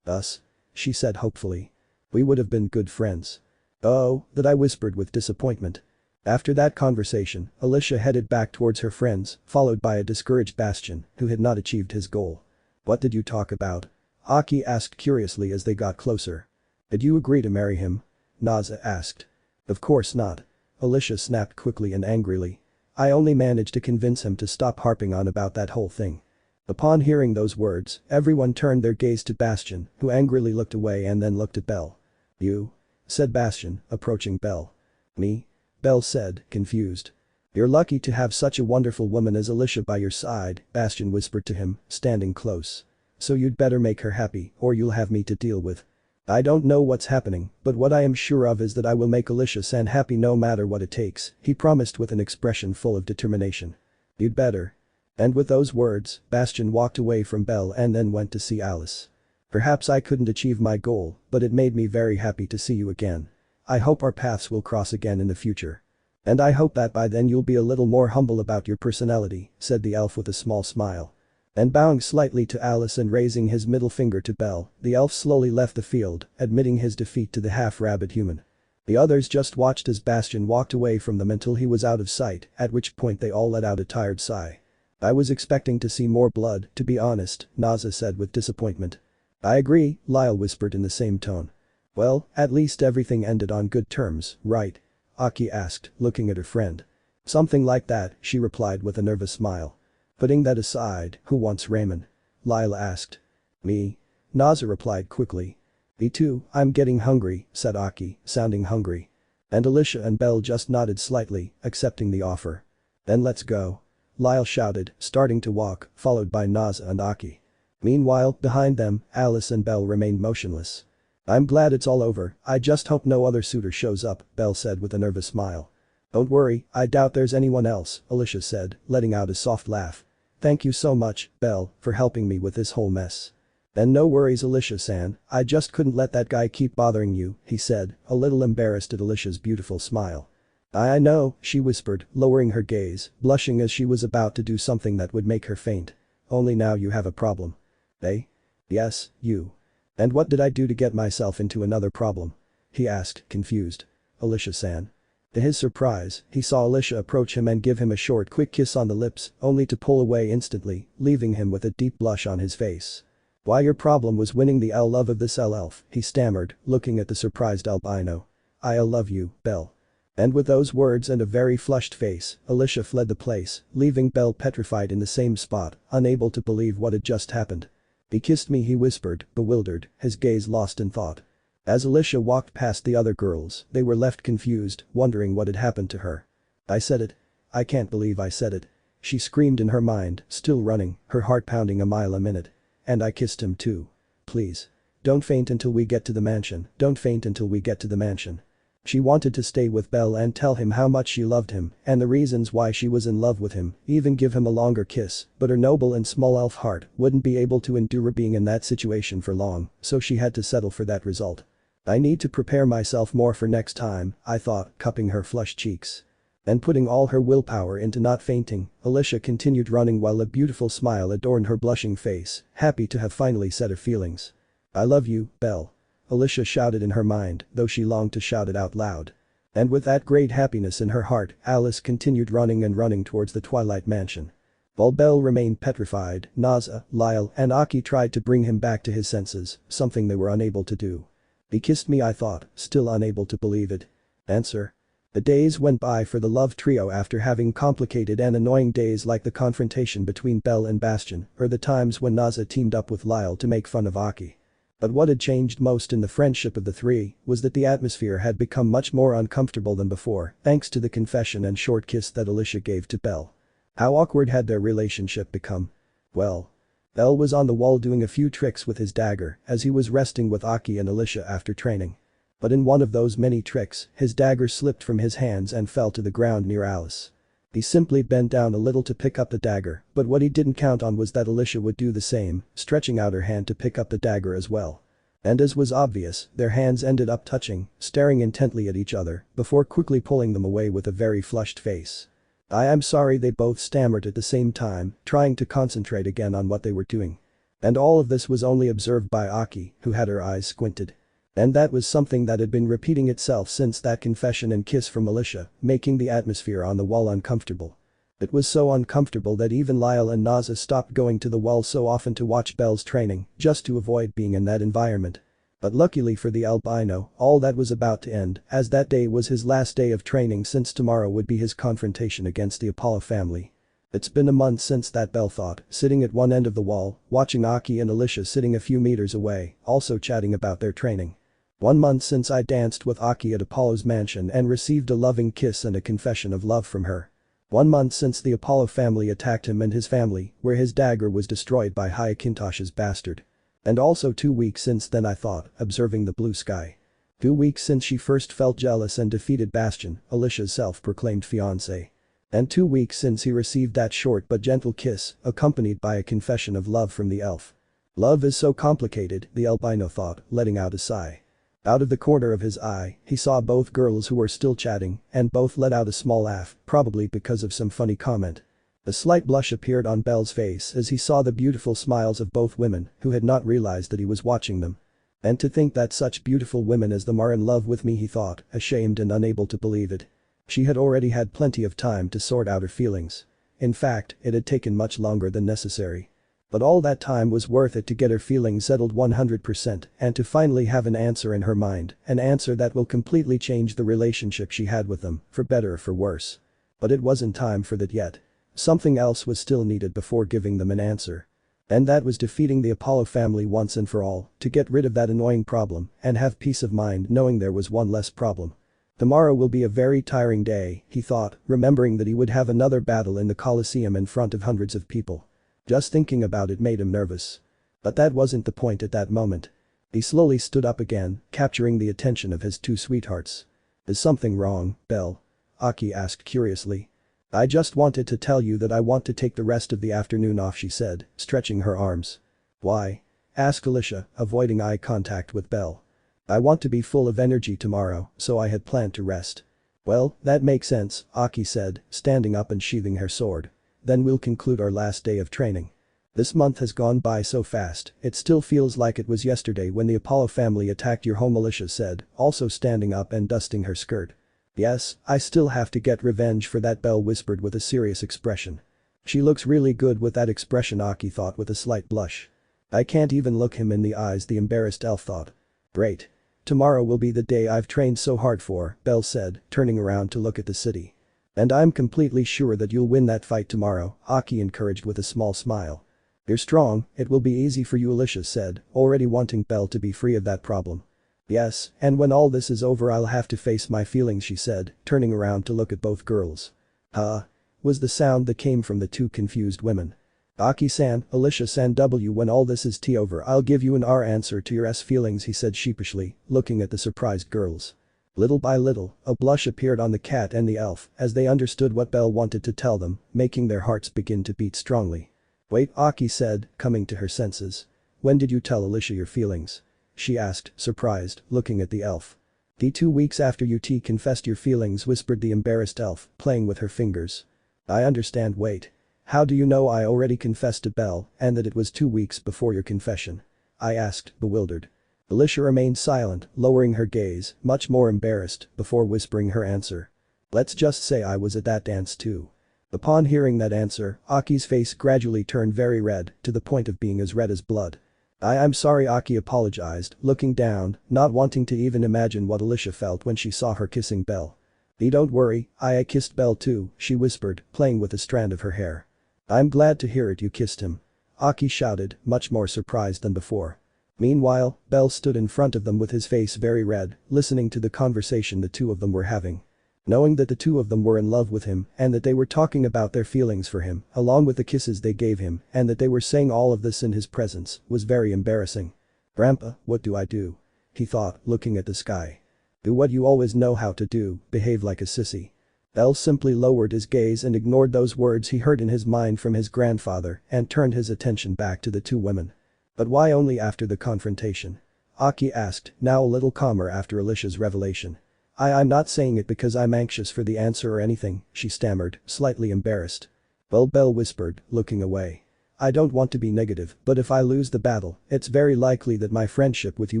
us?" she said hopefully. "We would have been good friends." "Oh," that I whispered with disappointment. After that conversation, Alicia headed back towards her friends, followed by a discouraged Bastian, who had not achieved his goal. "What did you talk about?" Aki asked curiously as they got closer. "Did you agree to marry him?" Naza asked. "Of course not." Alicia snapped quickly and angrily. "I only managed to convince him to stop harping on about that whole thing." Upon hearing those words, everyone turned their gaze to Bastian, who angrily looked away and then looked at Belle. "You?" said Bastian, approaching Belle. "Me?" Belle said, confused. "You're lucky to have such a wonderful woman as Alicia by your side," Bastian whispered to him, standing close. "So you'd better make her happy, or you'll have me to deal with." "I don't know what's happening, but what I am sure of is that I will make Alicia-san happy no matter what it takes," he promised with an expression full of determination. "You'd better." And with those words, Bastian walked away from Belle and then went to see Alice. "Perhaps I couldn't achieve my goal, but it made me very happy to see you again. I hope our paths will cross again in the future. And I hope that by then you'll be a little more humble about your personality," said the elf with a small smile. And bowing slightly to Alice and raising his middle finger to Belle, the elf slowly left the field, admitting his defeat to the half-rabbit human. The others just watched as Bastian walked away from them until he was out of sight, at which point they all let out a tired sigh. "I was expecting to see more blood, to be honest," Naza said with disappointment. "I agree," Lyle whispered in the same tone. "Well, at least everything ended on good terms, right?" Aki asked, looking at her friend. "Something like that," she replied with a nervous smile. "Putting that aside, who wants ramen?" Lyle asked. "Me." Naza replied quickly. "Me too, I'm getting hungry," said Aki, sounding hungry. And Alicia and Belle just nodded slightly, accepting the offer. "Then let's go." Lyle shouted, starting to walk, followed by Naza and Aki. Meanwhile, behind them, Alice and Belle remained motionless. "I'm glad it's all over, I just hope no other suitor shows up," Belle said with a nervous smile. "Don't worry, I doubt there's anyone else," Alicia said, letting out a soft laugh. "Thank you so much, Belle, for helping me with this whole mess." "And no worries Alicia-san, I just couldn't let that guy keep bothering you," he said, a little embarrassed at Alicia's beautiful smile. I know," she whispered, lowering her gaze, blushing as she was about to do something that would make her faint. "Only now you have a problem." "Eh?" "Yes, you." "And what did I do to get myself into another problem?" he asked, confused. "Alicia-san." To his surprise, he saw Alicia approach him and give him a short quick kiss on the lips, only to pull away instantly, leaving him with a deep blush on his face. "Why your problem was winning the love of this elf," he stammered, looking at the surprised albino. "I love you, Belle." And with those words and a very flushed face, Alicia fled the place, leaving Belle petrified in the same spot, unable to believe what had just happened. "He kissed me," he whispered, bewildered, his gaze lost in thought. As Alicia walked past the other girls, they were left confused, wondering what had happened to her. "I said it. I can't believe I said it," she screamed in her mind, still running, her heart pounding a mile a minute. "And I kissed him too. Please. Don't faint until we get to the mansion, don't faint until we get to the mansion." She wanted to stay with Belle and tell him how much she loved him and the reasons why she was in love with him, even give him a longer kiss, but her noble and small elf heart wouldn't be able to endure being in that situation for long, so she had to settle for that result. "I need to prepare myself more for next time," I thought, cupping her flushed cheeks. And putting all her willpower into not fainting, Alicia continued running while a beautiful smile adorned her blushing face, happy to have finally said her feelings. "I love you, Belle." Alicia shouted in her mind, though she longed to shout it out loud. And with that great happiness in her heart, Alice continued running and running towards the Twilight Mansion. While Belle remained petrified, Naza, Lyle and Aki tried to bring him back to his senses, something they were unable to do. "He kissed me," I thought, still unable to believe it. Answer. The days went by for the love trio after having complicated and annoying days like the confrontation between Belle and Bastion, or the times when Naza teamed up with Lyle to make fun of Aki. But what had changed most in the friendship of the three was that the atmosphere had become much more uncomfortable than before, thanks to the confession and short kiss that Alicia gave to Belle. How awkward had their relationship become? Well. Belle was on the wall doing a few tricks with his dagger as he was resting with Aki and Alicia after training. But in one of those many tricks, his dagger slipped from his hands and fell to the ground near Alice. He simply bent down a little to pick up the dagger, but what he didn't count on was that Alicia would do the same, stretching out her hand to pick up the dagger as well. And as was obvious, their hands ended up touching, staring intently at each other, before quickly pulling them away with a very flushed face. "I am sorry," they both stammered at the same time, trying to concentrate again on what they were doing. And all of this was only observed by Aki, who had her eyes squinted. And that was something that had been repeating itself since that confession and kiss from Alicia, making the atmosphere on the wall uncomfortable. It was so uncomfortable that even Lyle and Naza stopped going to the wall so often to watch Belle's training, just to avoid being in that environment. But luckily for the albino, all that was about to end, as that day was his last day of training since tomorrow would be his confrontation against the Apollo family. "It's been a month since that," Belle thought, sitting at one end of the wall, watching Aki and Alicia sitting a few meters away, also chatting about their training. 1 month since I danced with Aki at Apollo's mansion and received a loving kiss and a confession of love from her. 1 month since the Apollo family attacked him and his family, where his dagger was destroyed by Hyacintosh's bastard. And also 2 weeks since then, I thought, observing the blue sky. 2 weeks since she first felt jealous and defeated Bastion, Alicia's self-proclaimed fiancé. And 2 weeks since he received that short but gentle kiss, accompanied by a confession of love from the elf. Love is so complicated, the albino thought, letting out a sigh. Out of the corner of his eye, he saw both girls who were still chatting, and both let out a small laugh, probably because of some funny comment. A slight blush appeared on Belle's face as he saw the beautiful smiles of both women, who had not realized that he was watching them. And to think that such beautiful women as them are in love with me, he thought, ashamed and unable to believe it. She had already had plenty of time to sort out her feelings. In fact, it had taken much longer than necessary. But all that time was worth it to get her feelings settled 100% and to finally have an answer in her mind, an answer that will completely change the relationship she had with them, for better or for worse. But it wasn't time for that yet. Something else was still needed before giving them an answer. And that was defeating the Apollo family once and for all, to get rid of that annoying problem and have peace of mind knowing there was one less problem. Tomorrow will be a very tiring day, he thought, remembering that he would have another battle in the Colosseum in front of hundreds of people. Just thinking about it made him nervous. But that wasn't the point at that moment. He slowly stood up again, capturing the attention of his two sweethearts. Is something wrong, Belle? Aki asked curiously. I just wanted to tell you that I want to take the rest of the afternoon off, she said, stretching her arms. Why? Asked Alicia, avoiding eye contact with Belle. I want to be full of energy tomorrow, so I had planned to rest. Well, that makes sense, Aki said, standing up and sheathing her sword. Then we'll conclude our last day of training. This month has gone by so fast, it still feels like it was yesterday when the Apollo family attacked your home, Alicia said, also standing up and dusting her skirt. Yes, I still have to get revenge for that, Belle whispered with a serious expression. She looks really good with that expression, Aki thought with a slight blush. I can't even look him in the eyes, the embarrassed elf thought. Great. Tomorrow will be the day I've trained so hard for, Belle said, turning around to look at the city. And I'm completely sure that you'll win that fight tomorrow, Aki encouraged with a small smile. You're strong, it will be easy for you, Alicia said, already wanting Belle to be free of that problem. Yes, and when all this is over I'll have to face my feelings, she said, turning around to look at both girls. Huh? Was the sound that came from the two confused women. Aki-san, Alicia-san, when all this is over I'll give you an R answer to your S feelings, he said sheepishly, looking at the surprised girls. Little by little, a blush appeared on the cat and the elf as they understood what Belle wanted to tell them, making their hearts begin to beat strongly. Wait, Aki said, coming to her senses. When did you tell Alicia your feelings? She asked, surprised, looking at the elf. The 2 weeks after you confessed your feelings, whispered the embarrassed elf, playing with her fingers. I understand. Wait. How do you know I already confessed to Belle and that it was 2 weeks before your confession? I asked, bewildered. Alicia remained silent, lowering her gaze, much more embarrassed, before whispering her answer. Let's just say I was at that dance too. Upon hearing that answer, Aki's face gradually turned very red, to the point of being as red as blood. I'm sorry, Aki apologized, looking down, not wanting to even imagine what Alicia felt when she saw her kissing Belle. Don't worry, I kissed Belle too, she whispered, playing with a strand of her hair. I'm glad to hear it, you kissed him. Aki shouted, much more surprised than before. Meanwhile, Belle stood in front of them with his face very red, listening to the conversation the two of them were having. Knowing that the two of them were in love with him and that they were talking about their feelings for him, along with the kisses they gave him, and that they were saying all of this in his presence, was very embarrassing. Grandpa, what do I do? He thought, looking at the sky. Do what you always know how to do, behave like a sissy. Belle simply lowered his gaze and ignored those words he heard in his mind from his grandfather and turned his attention back to the two women. But why only after the confrontation? Aki asked, now a little calmer after Alicia's revelation. I'm not saying it because I'm anxious for the answer or anything, she stammered, slightly embarrassed. Well, Belle whispered, looking away. I don't want to be negative, but if I lose the battle, it's very likely that my friendship with you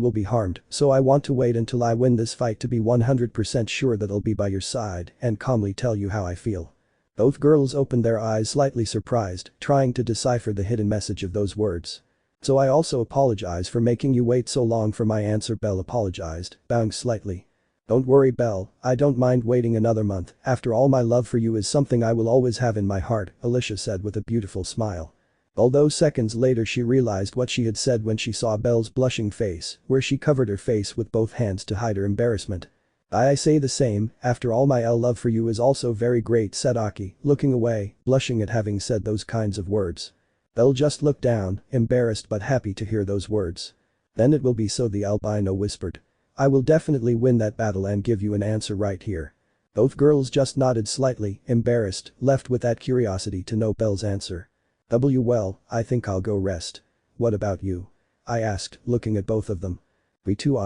will be harmed, so I want to wait until I win this fight to be 100% sure that I'll be by your side and calmly tell you how I feel. Both girls opened their eyes, slightly surprised, trying to decipher the hidden message of those words. So I also apologize for making you wait so long for my answer, Belle apologized, bowing slightly. Don't worry, Belle, I don't mind waiting another month, after all my love for you is something I will always have in my heart, Alicia said with a beautiful smile. Although seconds later she realized what she had said when she saw Belle's blushing face, where she covered her face with both hands to hide her embarrassment. I say the same, after all my love for you is also very great, said Aki, looking away, blushing at having said those kinds of words. Belle just looked down, embarrassed but happy to hear those words. Then it will be so, the albino whispered. I will definitely win that battle and give you an answer right here. Both girls just nodded slightly, embarrassed, left with that curiosity to know Belle's answer. Well, I think I'll go rest. What about you? I asked, looking at both of them. Me too.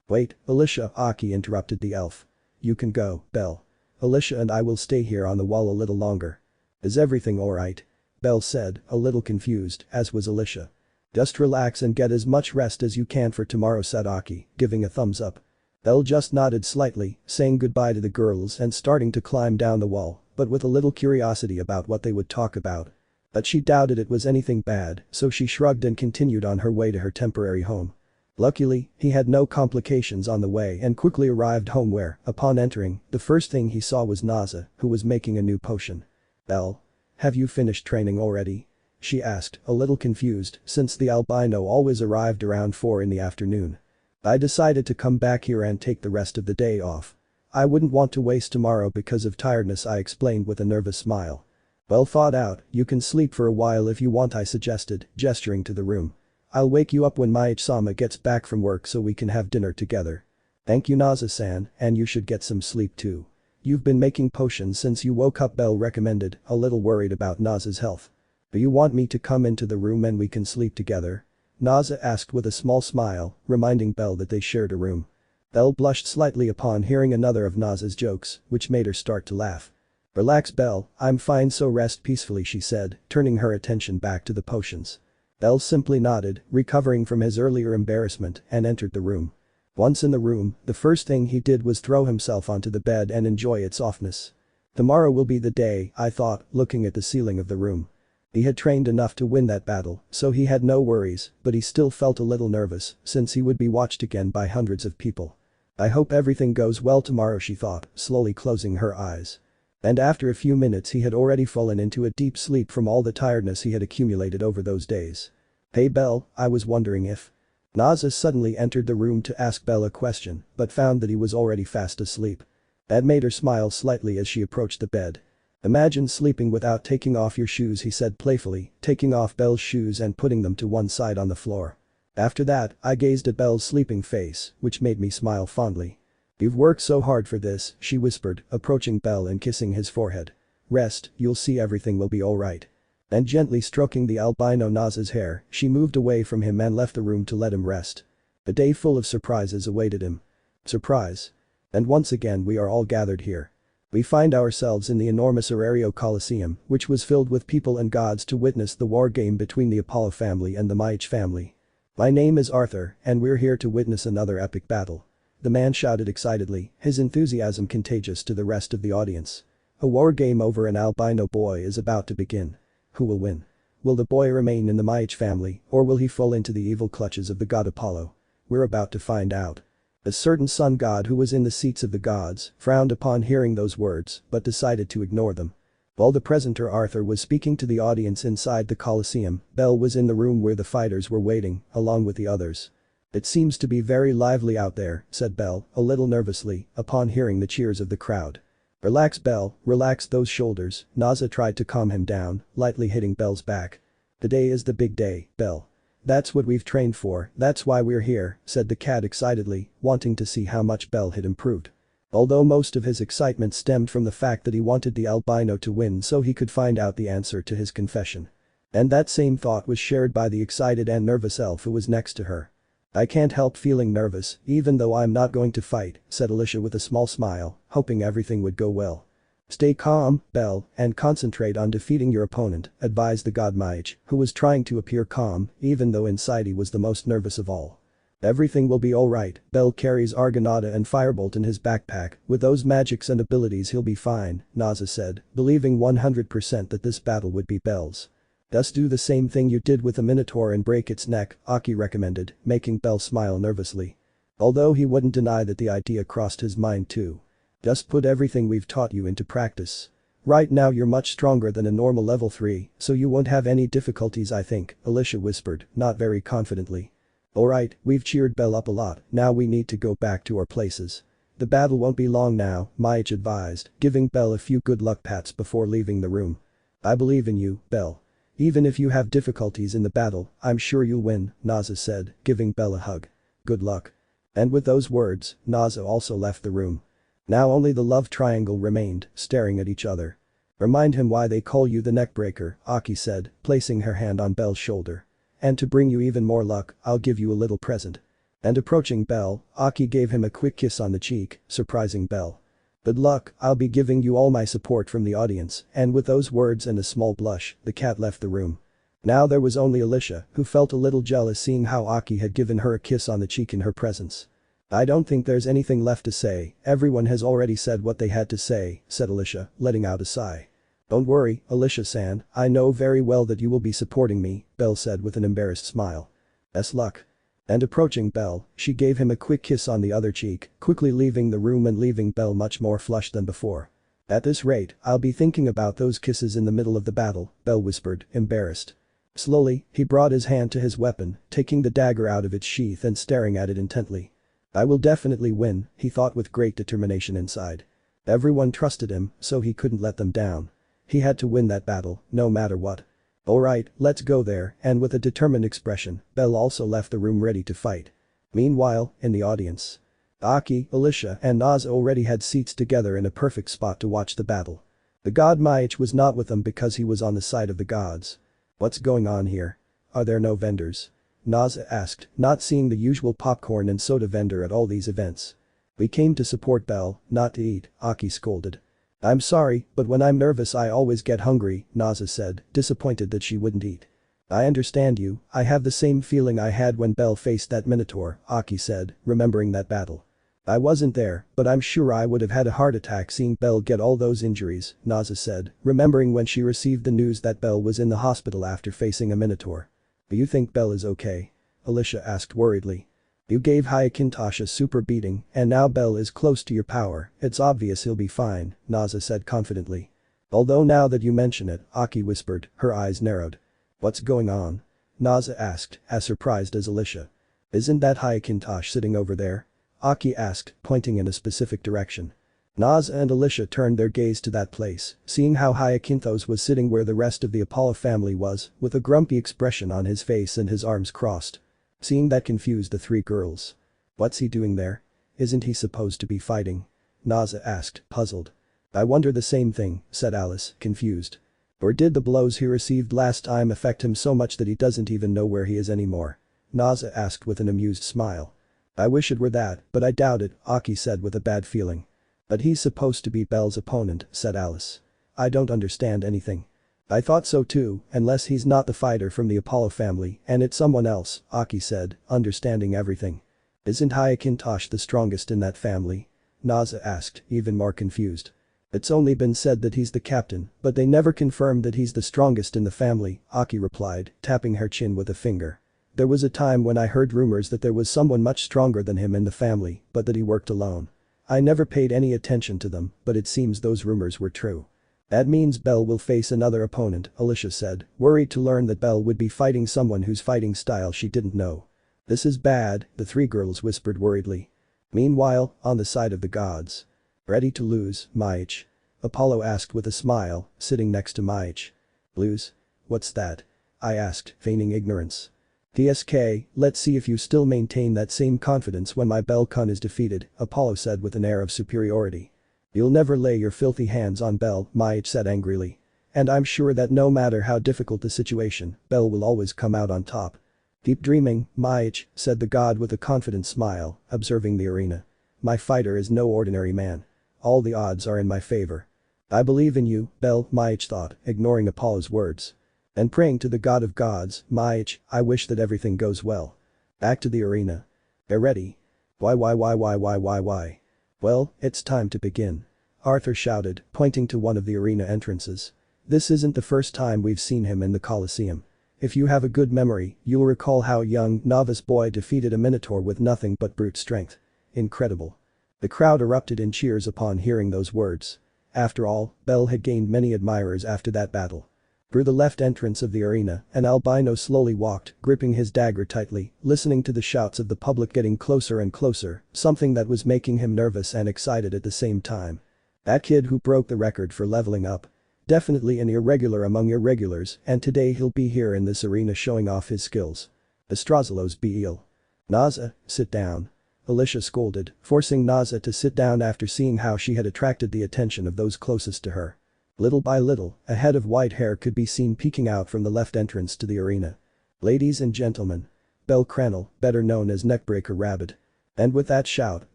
Wait, Alicia, Aki interrupted the elf. You can go, Belle. Alicia and I will stay here on the wall a little longer. Is everything alright? Belle said, a little confused, as was Alicia. Just relax and get as much rest as you can for tomorrow, said Aki, giving a thumbs up. Belle just nodded slightly, saying goodbye to the girls and starting to climb down the wall, but with a little curiosity about what they would talk about. But she doubted it was anything bad, so she shrugged and continued on her way to her temporary home. Luckily, he had no complications on the way and quickly arrived home where, upon entering, the first thing he saw was Naza, who was making a new potion. Belle? Have you finished training already? She asked, a little confused, since the albino always arrived around 4 in the afternoon. I decided to come back here and take the rest of the day off. I wouldn't want to waste tomorrow because of tiredness, I explained with a nervous smile. Well thought out, you can sleep for a while if you want, I suggested, gesturing to the room. I'll wake you up when Maichi-sama gets back from work so we can have dinner together. Thank you Naza-san, and you should get some sleep too. You've been making potions since you woke up, Belle recommended, a little worried about Naza's health. Do you want me to come into the room and we can sleep together? Naza asked with a small smile, reminding Belle that they shared a room. Belle blushed slightly upon hearing another of Naza's jokes, which made her start to laugh. Relax Belle, I'm fine, so rest peacefully, she said, turning her attention back to the potions. Belle simply nodded, recovering from his earlier embarrassment, and entered the room. Once in the room, the first thing he did was throw himself onto the bed and enjoy its softness. Tomorrow will be the day, I thought, looking at the ceiling of the room. He had trained enough to win that battle, so he had no worries, but he still felt a little nervous, since he would be watched again by hundreds of people. I hope everything goes well tomorrow, she thought, slowly closing her eyes. And after a few minutes he had already fallen into a deep sleep from all the tiredness he had accumulated over those days. Hey Belle, I was wondering if… Naza suddenly entered the room to ask Belle a question, but found that he was already fast asleep. That made her smile slightly as she approached the bed. Imagine sleeping without taking off your shoes, he said playfully, taking off Belle's shoes and putting them to one side on the floor. After that, I gazed at Belle's sleeping face, which made me smile fondly. You've worked so hard for this, she whispered, approaching Belle and kissing his forehead. Rest, you'll see everything will be alright. And gently stroking the albino Naza's hair, she moved away from him and left the room to let him rest. A day full of surprises awaited him. Surprise. And once again we are all gathered here. We find ourselves in the enormous Arario Coliseum, which was filled with people and gods to witness the war game between the Apollo family and the Maichi family. My name is Arthur, and we're here to witness another epic battle. The man shouted excitedly, his enthusiasm contagious to the rest of the audience. A war game over an albino boy is about to begin. Who will win? Will the boy remain in the Maichi family, or will he fall into the evil clutches of the god Apollo? We're about to find out. A certain sun god who was in the seats of the gods frowned upon hearing those words but decided to ignore them. While the presenter Arthur was speaking to the audience inside the Coliseum, Belle was in the room where the fighters were waiting, along with the others. It seems to be very lively out there, said Belle, a little nervously, upon hearing the cheers of the crowd. Relax Belle, relax those shoulders, Naza tried to calm him down, lightly hitting Belle's back. Today is the big day, Belle. That's what we've trained for, that's why we're here, said the cat excitedly, wanting to see how much Belle had improved. Although most of his excitement stemmed from the fact that he wanted the albino to win so he could find out the answer to his confession. And that same thought was shared by the excited and nervous elf who was next to her. I can't help feeling nervous, even though I'm not going to fight, said Alicia with a small smile, hoping everything would go well. Stay calm, Belle, and concentrate on defeating your opponent, advised the god Maichi, who was trying to appear calm, even though inside he was the most nervous of all. Everything will be alright, Belle carries Argonauta and Firebolt in his backpack, with those magics and abilities he'll be fine, Naza said, believing 100% that this battle would be Belle's. Just do the same thing you did with the Minotaur and break its neck, Aki recommended, making Belle smile nervously. Although he wouldn't deny that the idea crossed his mind too. Just put everything we've taught you into practice. Right now you're much stronger than a normal level 3, so you won't have any difficulties, I think, Alicia whispered, not very confidently. Alright, we've cheered Belle up a lot, now we need to go back to our places. The battle won't be long now, Maichi advised, giving Belle a few good luck pats before leaving the room. I believe in you, Belle. Even if you have difficulties in the battle, I'm sure you'll win, Naza said, giving Belle a hug. Good luck. And with those words, Naza also left the room. Now only the love triangle remained, staring at each other. Remind him why they call you the neckbreaker, Aki said, placing her hand on Belle's shoulder. And to bring you even more luck, I'll give you a little present. And approaching Belle, Aki gave him a quick kiss on the cheek, surprising Belle. Good luck, I'll be giving you all my support from the audience, and with those words and a small blush, the cat left the room. Now there was only Alicia, who felt a little jealous seeing how Aki had given her a kiss on the cheek in her presence. I don't think there's anything left to say, everyone has already said what they had to say, said Alicia, letting out a sigh. Don't worry, Alicia-san, I know very well that you will be supporting me, Belle said with an embarrassed smile. Best luck. And approaching Belle, she gave him a quick kiss on the other cheek, quickly leaving the room and leaving Belle much more flushed than before. At this rate, I'll be thinking about those kisses in the middle of the battle, Belle whispered, embarrassed. Slowly, he brought his hand to his weapon, taking the dagger out of its sheath and staring at it intently. I will definitely win, he thought with great determination inside. Everyone trusted him, so he couldn't let them down. He had to win that battle, no matter what. Alright, let's go there, and with a determined expression, Belle also left the room ready to fight. Meanwhile, in the audience, Aki, Alicia and Naz already had seats together in a perfect spot to watch the battle. The god Maich was not with them because he was on the side of the gods. What's going on here? Are there no vendors? Naz asked, not seeing the usual popcorn and soda vendor at all these events. We came to support Belle, not to eat, Aki scolded. I'm sorry, but when I'm nervous I always get hungry, Naza said, disappointed that she wouldn't eat. I understand you, I have the same feeling I had when Belle faced that minotaur, Aki said, remembering that battle. I wasn't there, but I'm sure I would have had a heart attack seeing Belle get all those injuries, Naza said, remembering when she received the news that Belle was in the hospital after facing a minotaur. Do you think Belle is okay? Alicia asked worriedly. You gave Hyacintosh a super beating, and now Belle is close to your power, it's obvious he'll be fine, Naza said confidently. Although now that you mention it, Aki whispered, her eyes narrowed. What's going on? Naza asked, as surprised as Alicia. Isn't that Hyacintosh sitting over there? Aki asked, pointing in a specific direction. Naza and Alicia turned their gaze to that place, seeing how Hyacinthos was sitting where the rest of the Apollo family was, with a grumpy expression on his face and his arms crossed. Seeing that confused the three girls. What's he doing there? Isn't he supposed to be fighting? Naza asked, puzzled. I wonder the same thing, said Alice, confused. Or did the blows he received last time affect him so much that he doesn't even know where he is anymore? Naza asked with an amused smile. I wish it were that, but I doubt it, Aki said with a bad feeling. But he's supposed to be Belle's opponent, said Alice. I don't understand anything. I thought so too, unless he's not the fighter from the Apollo family and it's someone else, Aki said, understanding everything. Isn't Hyacintosh the strongest in that family? Naza asked, even more confused. It's only been said that he's the captain, but they never confirmed that he's the strongest in the family, Aki replied, tapping her chin with a finger. There was a time when I heard rumors that there was someone much stronger than him in the family, but that he worked alone. I never paid any attention to them, but it seems those rumors were true. That means Belle will face another opponent, Alicia said, worried to learn that Belle would be fighting someone whose fighting style she didn't know. This is bad, the three girls whispered worriedly. Meanwhile, on the side of the gods. Ready to lose, Maich? Apollo asked with a smile, sitting next to Maich. Lose? What's that? I asked, feigning ignorance. TSK, let's see if you still maintain that same confidence when my Belle-kun is defeated, Apollo said with an air of superiority. You'll never lay your filthy hands on Belle, Maich said angrily. And I'm sure that no matter how difficult the situation, Belle will always come out on top. Keep dreaming, Maich, said the god with a confident smile, observing the arena. My fighter is no ordinary man. All the odds are in my favor. I believe in you, Belle, Maich thought, ignoring Apollo's words. And praying to the god of gods, Maich, I wish that everything goes well. Back to the arena. Get ready. Why? Well, it's time to begin. Arthur shouted, pointing to one of the arena entrances. This isn't the first time we've seen him in the Colosseum. If you have a good memory, you'll recall how a young, novice boy defeated a minotaur with nothing but brute strength. Incredible. The crowd erupted in cheers upon hearing those words. After all, Belle had gained many admirers after that battle. Through the left entrance of the arena, an albino slowly walked, gripping his dagger tightly, listening to the shouts of the public getting closer and closer, something that was making him nervous and excited at the same time. That kid who broke the record for leveling up. Definitely an irregular among irregulars, and today he'll be here in this arena showing off his skills. Astrazelos Beel. Naza, sit down. Alicia scolded, forcing Naza to sit down after seeing how she had attracted the attention of those closest to her. Little by little, a head of white hair could be seen peeking out from the left entrance to the arena. Ladies and gentlemen. Bellcranel, better known as Neckbreaker Rabbit. And with that shout,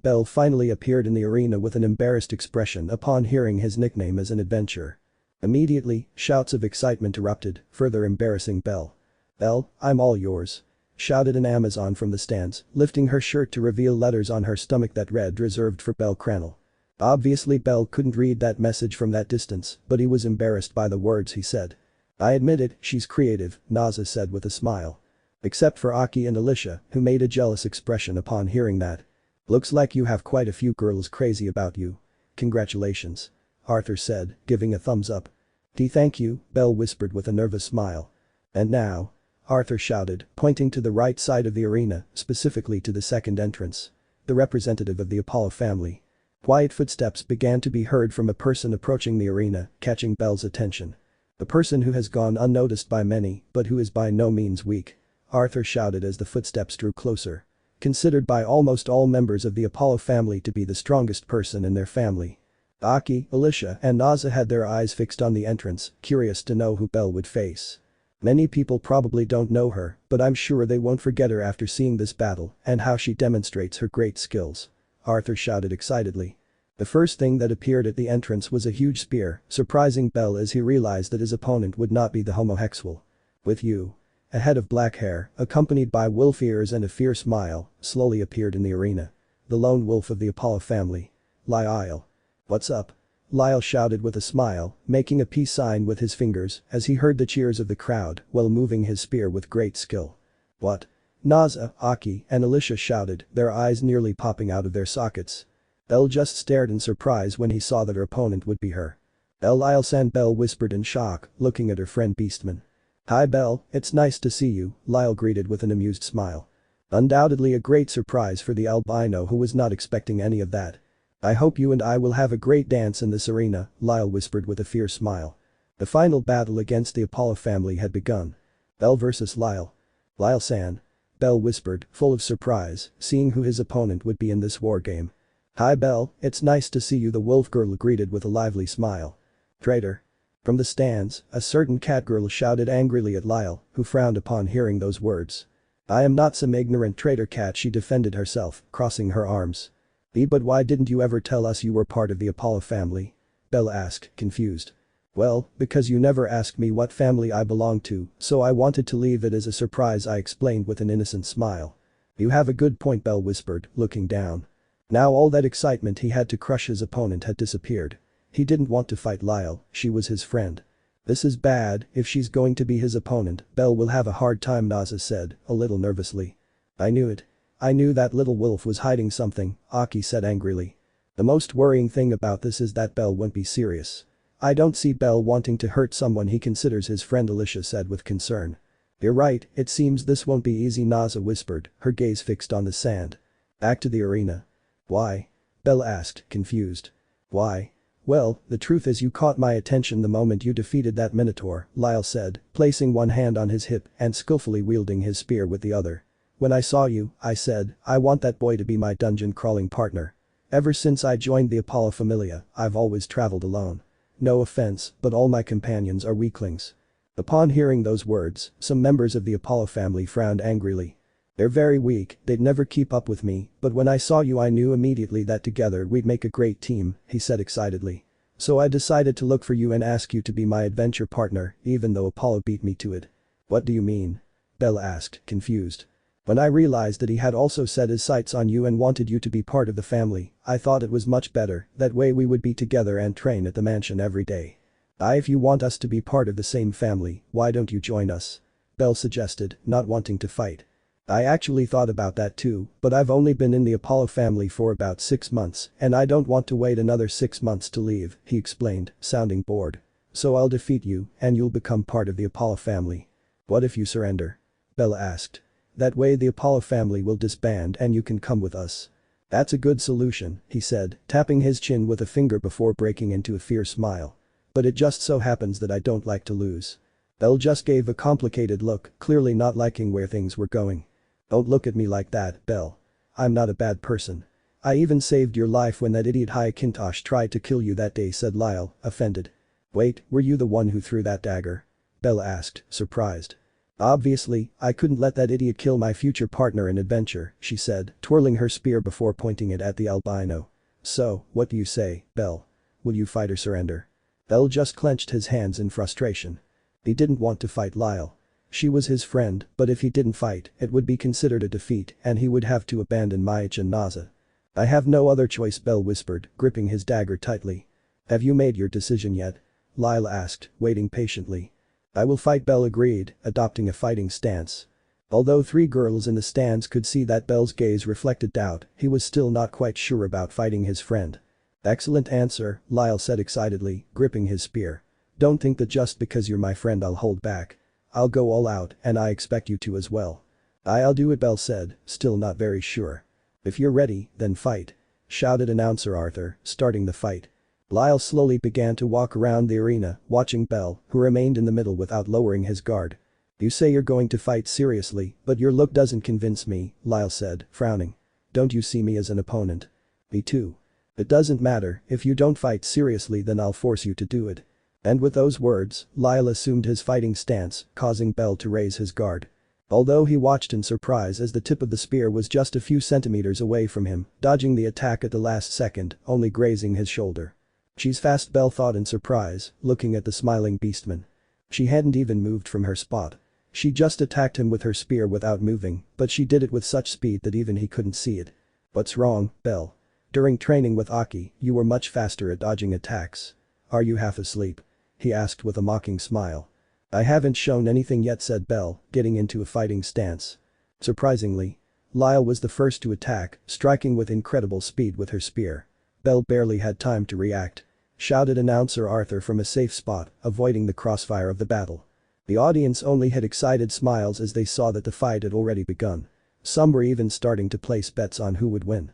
Belle finally appeared in the arena with an embarrassed expression upon hearing his nickname as an adventurer. Immediately, shouts of excitement erupted, further embarrassing Belle. Belle, I'm all yours. Shouted an Amazon from the stands, lifting her shirt to reveal letters on her stomach that read reserved for Bellcranel. Obviously Belle couldn't read that message from that distance, but he was embarrassed by the words he said. I admit it, she's creative, Naza said with a smile. Except for Aki and Alicia, who made a jealous expression upon hearing that. Looks like you have quite a few girls crazy about you. Congratulations. Arthur said, giving a thumbs up. Thank you, Belle whispered with a nervous smile. And now? Arthur shouted, pointing to the right side of the arena, specifically to the second entrance. the representative of the Apollo family. Quiet footsteps began to be heard from a person approaching the arena, catching Belle's attention. A person who has gone unnoticed by many, but who is by no means weak. Arthur shouted as the footsteps drew closer. Considered by almost all members of the Apollo family to be the strongest person in their family. Aki, Alicia, and Naza had their eyes fixed on the entrance, curious to know who Belle would face. Many people probably don't know her, but I'm sure they won't forget her after seeing this battle and how she demonstrates her great skills. Arthur shouted excitedly. The first thing that appeared at the entrance was a huge spear, surprising Belle as he realized that his opponent would not be the homosexual. With you. A head of black hair, accompanied by wolf ears and a fierce smile, slowly appeared in the arena. The lone wolf of the Apollo family. Lyle. What's up? Lyle shouted with a smile, making a peace sign with his fingers as he heard the cheers of the crowd while moving his spear with great skill. What? Naza, Aki, and Alicia shouted, their eyes nearly popping out of their sockets. Belle just stared in surprise when he saw that her opponent would be her. Lyle-san, Belle whispered in shock, looking at her friend Beastman. Hi Belle, it's nice to see you, Lyle greeted with an amused smile. Undoubtedly a great surprise for the albino who was not expecting any of that. I hope you and I will have a great dance in this arena, Lyle whispered with a fierce smile. The final battle against the Apollo family had begun. Belle versus Lyle. Lyle-san. Belle whispered, full of surprise, seeing who his opponent would be in this war game. Hi Belle, it's nice to see you, the wolf girl greeted with a lively smile. Traitor. From the stands, a certain catgirl shouted angrily at Lyle, who frowned upon hearing those words. I am not some ignorant traitor cat, she defended herself, crossing her arms. But why didn't you ever tell us you were part of the Apollo family? Belle asked, confused. Well, because you never asked me what family I belonged to, so I wanted to leave it as a surprise, I explained with an innocent smile. You have a good point, Belle whispered, looking down. Now all that excitement he had to crush his opponent had disappeared. He didn't want to fight Lyle, she was his friend. This is bad, if she's going to be his opponent, Belle will have a hard time, Naza said, a little nervously. I knew it. I knew that little wolf was hiding something, Aki said angrily. The most worrying thing about this is that Belle won't be serious. I don't see Belle wanting to hurt someone he considers his friend, Alicia said with concern. You're right, it seems this won't be easy, Naza whispered, her gaze fixed on the sand. Back to the arena. Why? Belle asked, confused. Why? Well, the truth is you caught my attention the moment you defeated that minotaur, Lyle said, placing one hand on his hip and skillfully wielding his spear with the other. When I saw you, I said, I want that boy to be my dungeon crawling partner. Ever since I joined the Apollo Familia, I've always traveled alone. No offense, but all my companions are weaklings. Upon hearing those words, some members of the Apollo family frowned angrily. They're very weak, they'd never keep up with me, but when I saw you I knew immediately that together we'd make a great team, he said excitedly. So I decided to look for you and ask you to be my adventure partner, even though Apollo beat me to it. What do you mean? Belle asked, confused. When I realized that he had also set his sights on you and wanted you to be part of the family, I thought it was much better, that way we would be together and train at the mansion every day. If you want us to be part of the same family, why don't you join us? Belle suggested, not wanting to fight. I actually thought about that too, but I've only been in the Apollo family for about 6 months and I don't want to wait another 6 months to leave, he explained, sounding bored. So I'll defeat you and you'll become part of the Apollo family. What if you surrender? Belle asked. That way the Apollo family will disband and you can come with us. That's a good solution, he said, tapping his chin with a finger before breaking into a fierce smile. But it just so happens that I don't like to lose. Belle just gave a complicated look, clearly not liking where things were going. Don't look at me like that, Belle. I'm not a bad person. I even saved your life when that idiot Hyacintosh tried to kill you that day, said Lyle, offended. Wait, were you the one who threw that dagger? Belle asked, surprised. Obviously, I couldn't let that idiot kill my future partner in adventure, she said, twirling her spear before pointing it at the albino. So, what do you say, Belle? Will you fight or surrender? Belle just clenched his hands in frustration. He didn't want to fight Lyle. She was his friend, but if he didn't fight, it would be considered a defeat and he would have to abandon Maich and Naza. I have no other choice, Belle whispered, gripping his dagger tightly. Have you made your decision yet? Lyle asked, waiting patiently. I will fight, Belle agreed, adopting a fighting stance. Although 3 girls in the stands could see that Belle's gaze reflected doubt, he was still not quite sure about fighting his friend. Excellent answer, Lyle said excitedly, gripping his spear. Don't think that just because you're my friend I'll hold back. I'll go all out and I expect you to as well. I'll do it, Belle said, still not very sure. "If you're ready, then fight," shouted announcer Arthur, starting the fight. Lyle slowly began to walk around the arena, watching Bell, who remained in the middle without lowering his guard. "You say you're going to fight seriously, but your look doesn't convince me," Lyle said, frowning. "Don't you see me as an opponent?" "Me too. It doesn't matter, if you don't fight seriously then I'll force you to do it." And with those words, Lyle assumed his fighting stance, causing Bell to raise his guard. Although he watched in surprise as the tip of the spear was just a few centimeters away from him, dodging the attack at the last second, only grazing his shoulder. "She's fast," Bell thought in surprise, looking at the smiling beastman. She hadn't even moved from her spot. She just attacked him with her spear without moving, but she did it with such speed that even he couldn't see it. "What's wrong, Bell? During training with Aki, you were much faster at dodging attacks. Are you half asleep?" he asked with a mocking smile. "I haven't shown anything yet," said Bell, getting into a fighting stance. Surprisingly, Lyle was the first to attack, striking with incredible speed with her spear. Bell barely had time to react. Shouted announcer Arthur from a safe spot, avoiding the crossfire of the battle. The audience only had excited smiles as they saw that the fight had already begun. Some were even starting to place bets on who would win.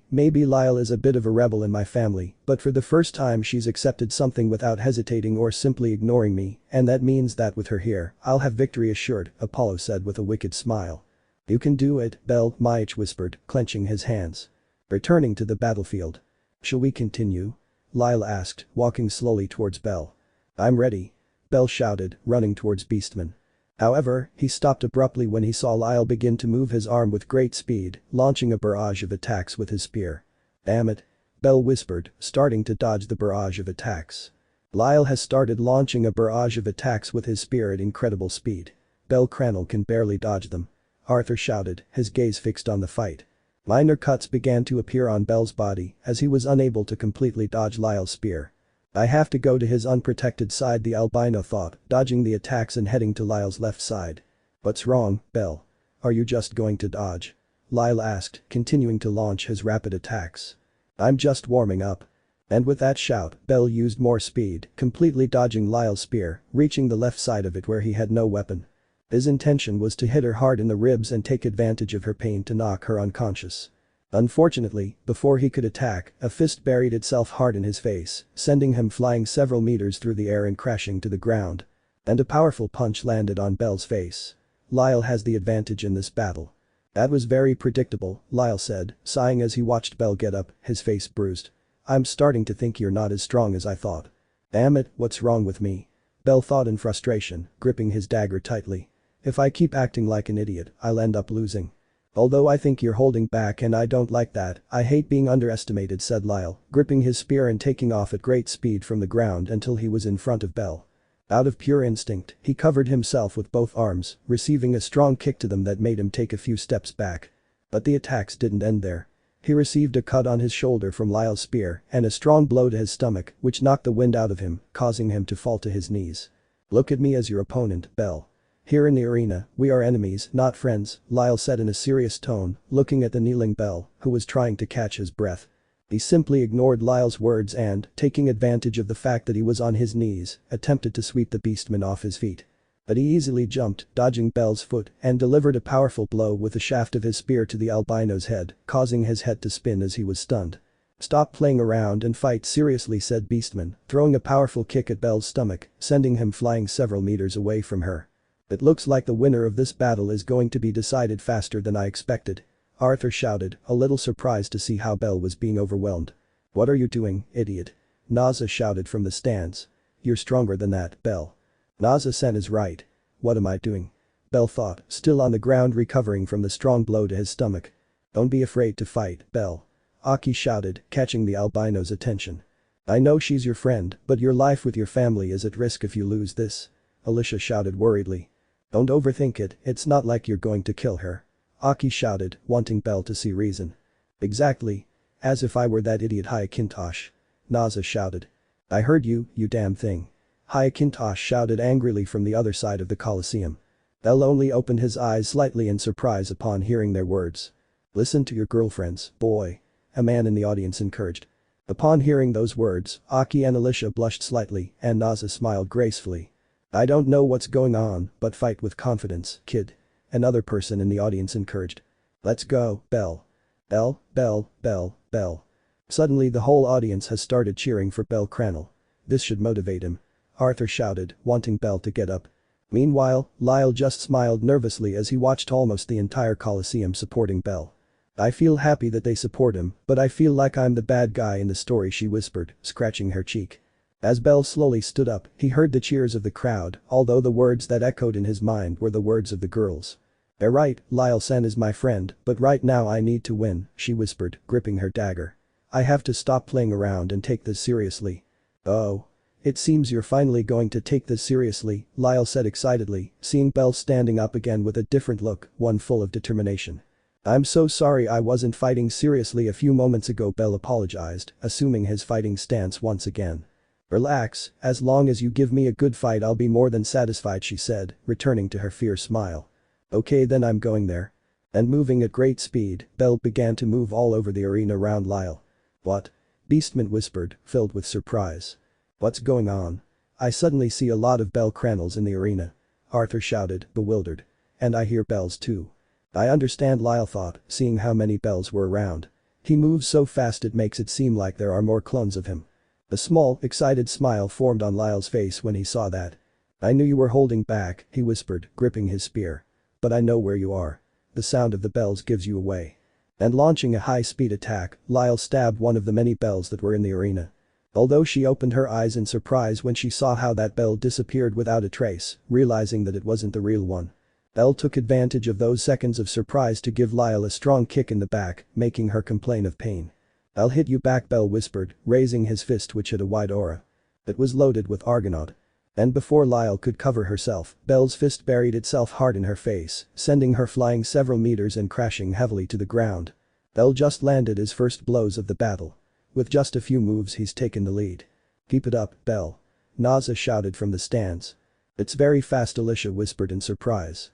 Maybe Lyle is a bit of a rebel in my family, but for the first time she's accepted something without hesitating or simply ignoring me, and that means that with her here, I'll have victory assured, Apollo said with a wicked smile. "You can do it, Bell," Maich whispered, clenching his hands. Returning to the battlefield. "Shall we continue?" Lyle asked, walking slowly towards Bell. "I'm ready," Bell shouted, running towards Beastman. However, he stopped abruptly when he saw Lyle begin to move his arm with great speed, launching a barrage of attacks with his spear. "Damn it," Bell whispered, starting to dodge the barrage of attacks. Lyle has started launching a barrage of attacks with his spear at incredible speed. Bellcranel can barely dodge them. Arthur shouted, his gaze fixed on the fight. Minor cuts began to appear on Bell's body as he was unable to completely dodge Lyle's spear. "I have to go to his unprotected side," the albino thought, dodging the attacks and heading to Lyle's left side. "What's wrong, Bell? Are you just going to dodge?" Lyle asked, continuing to launch his rapid attacks. "I'm just warming up." And with that shout, Bell used more speed, completely dodging Lyle's spear, reaching the left side of it where he had no weapon. His intention was to hit her hard in the ribs and take advantage of her pain to knock her unconscious. Unfortunately, before he could attack, a fist buried itself hard in his face, sending him flying several meters through the air and crashing to the ground. And a powerful punch landed on Bell's face. "Lyle has the advantage in this battle." "That was very predictable," Lyle said, sighing as he watched Bell get up, his face bruised. "I'm starting to think you're not as strong as I thought." "Damn it, what's wrong with me?" Bell thought in frustration, gripping his dagger tightly. "If I keep acting like an idiot, I'll end up losing. Although I think you're holding back and I don't like that, I hate being underestimated," said Lyle, gripping his spear and taking off at great speed from the ground until he was in front of Bell. Out of pure instinct, he covered himself with both arms, receiving a strong kick to them that made him take a few steps back. But the attacks didn't end there. He received a cut on his shoulder from Lyle's spear and a strong blow to his stomach, which knocked the wind out of him, causing him to fall to his knees. "Look at me as your opponent, Bell. Here in the arena, we are enemies, not friends," Lyle said in a serious tone, looking at the kneeling Bell, who was trying to catch his breath. He simply ignored Lyle's words and, taking advantage of the fact that he was on his knees, attempted to sweep the beastman off his feet. But he easily jumped, dodging Bell's foot, and delivered a powerful blow with the shaft of his spear to the albino's head, causing his head to spin as he was stunned. "Stop playing around and fight seriously," said Beastman, throwing a powerful kick at Bell's stomach, sending him flying several meters away from her. "It looks like the winner of this battle is going to be decided faster than I expected," Arthur shouted, a little surprised to see how Bell was being overwhelmed. "What are you doing, idiot?" Naza shouted from the stands. "You're stronger than that, Bell." "Naza-sen is right. What am I doing?" Bell thought, still on the ground recovering from the strong blow to his stomach. "Don't be afraid to fight, Bell," Aki shouted, catching the albino's attention. "I know she's your friend, but your life with your family is at risk if you lose this," Alicia shouted worriedly. "Don't overthink it, it's not like you're going to kill her," Aki shouted, wanting Bell to see reason. "Exactly. As if I were that idiot Hyacintosh," Naza shouted. "I heard you, you damn thing," Hyacintosh shouted angrily from the other side of the Colosseum. Bell only opened his eyes slightly in surprise upon hearing their words. "Listen to your girlfriends, boy," a man in the audience encouraged. Upon hearing those words, Aki and Alicia blushed slightly and Naza smiled gracefully. "I don't know what's going on, but fight with confidence, kid," another person in the audience encouraged. "Let's go, Bell." Bell, Bell, Bell, Bell. Suddenly the whole audience has started cheering for bellcranel. This should motivate him. Arthur shouted, wanting Bell to get up. Meanwhile, Lyle just smiled nervously as he watched almost the entire Coliseum supporting Bell. I feel happy that they support him, but I feel like I'm the bad guy in the story, she whispered, scratching her cheek. As Bell slowly stood up, he heard the cheers of the crowd, although the words that echoed in his mind were the words of the girls. "They're right, Lyle-san is my friend, but right now I need to win," she whispered, gripping her dagger. "I have to stop playing around and take this seriously." "Oh. It seems you're finally going to take this seriously," Lyle said excitedly, seeing Bell standing up again with a different look, one full of determination. "I'm so sorry I wasn't fighting seriously a few moments ago," Bell apologized, assuming his fighting stance once again. "Relax, as long as you give me a good fight I'll be more than satisfied," she said, returning to her fierce smile. "Okay, then I'm going there." And moving at great speed, Bell began to move all over the arena around Lyle. "What?" Beastman whispered, filled with surprise. "What's going on? I suddenly see a lot of bellcranels in the arena." Arthur shouted, bewildered. "And I hear bells too." "I understand," Lyle thought, seeing how many bells were around. "He moves so fast it makes it seem like there are more clones of him." A small, excited smile formed on Lyle's face when he saw that. "I knew you were holding back," he whispered, gripping his spear. "But I know where you are. The sound of the bells gives you away." And launching a high-speed attack, Lyle stabbed one of the many bells that were in the arena. Although she opened her eyes in surprise when she saw how that bell disappeared without a trace, realizing that it wasn't the real one. Bell took advantage of those seconds of surprise to give Lyle a strong kick in the back, making her complain of pain. "I'll hit you back," Bell whispered, raising his fist which had a wide aura. It was loaded with argonaut. And before Lyle could cover herself, Bell's fist buried itself hard in her face, sending her flying several meters and crashing heavily to the ground. Bell just landed his first blows of the battle. With just a few moves he's taken the lead. "Keep it up, Bell." Naza shouted from the stands. "It's very fast," Alicia whispered in surprise.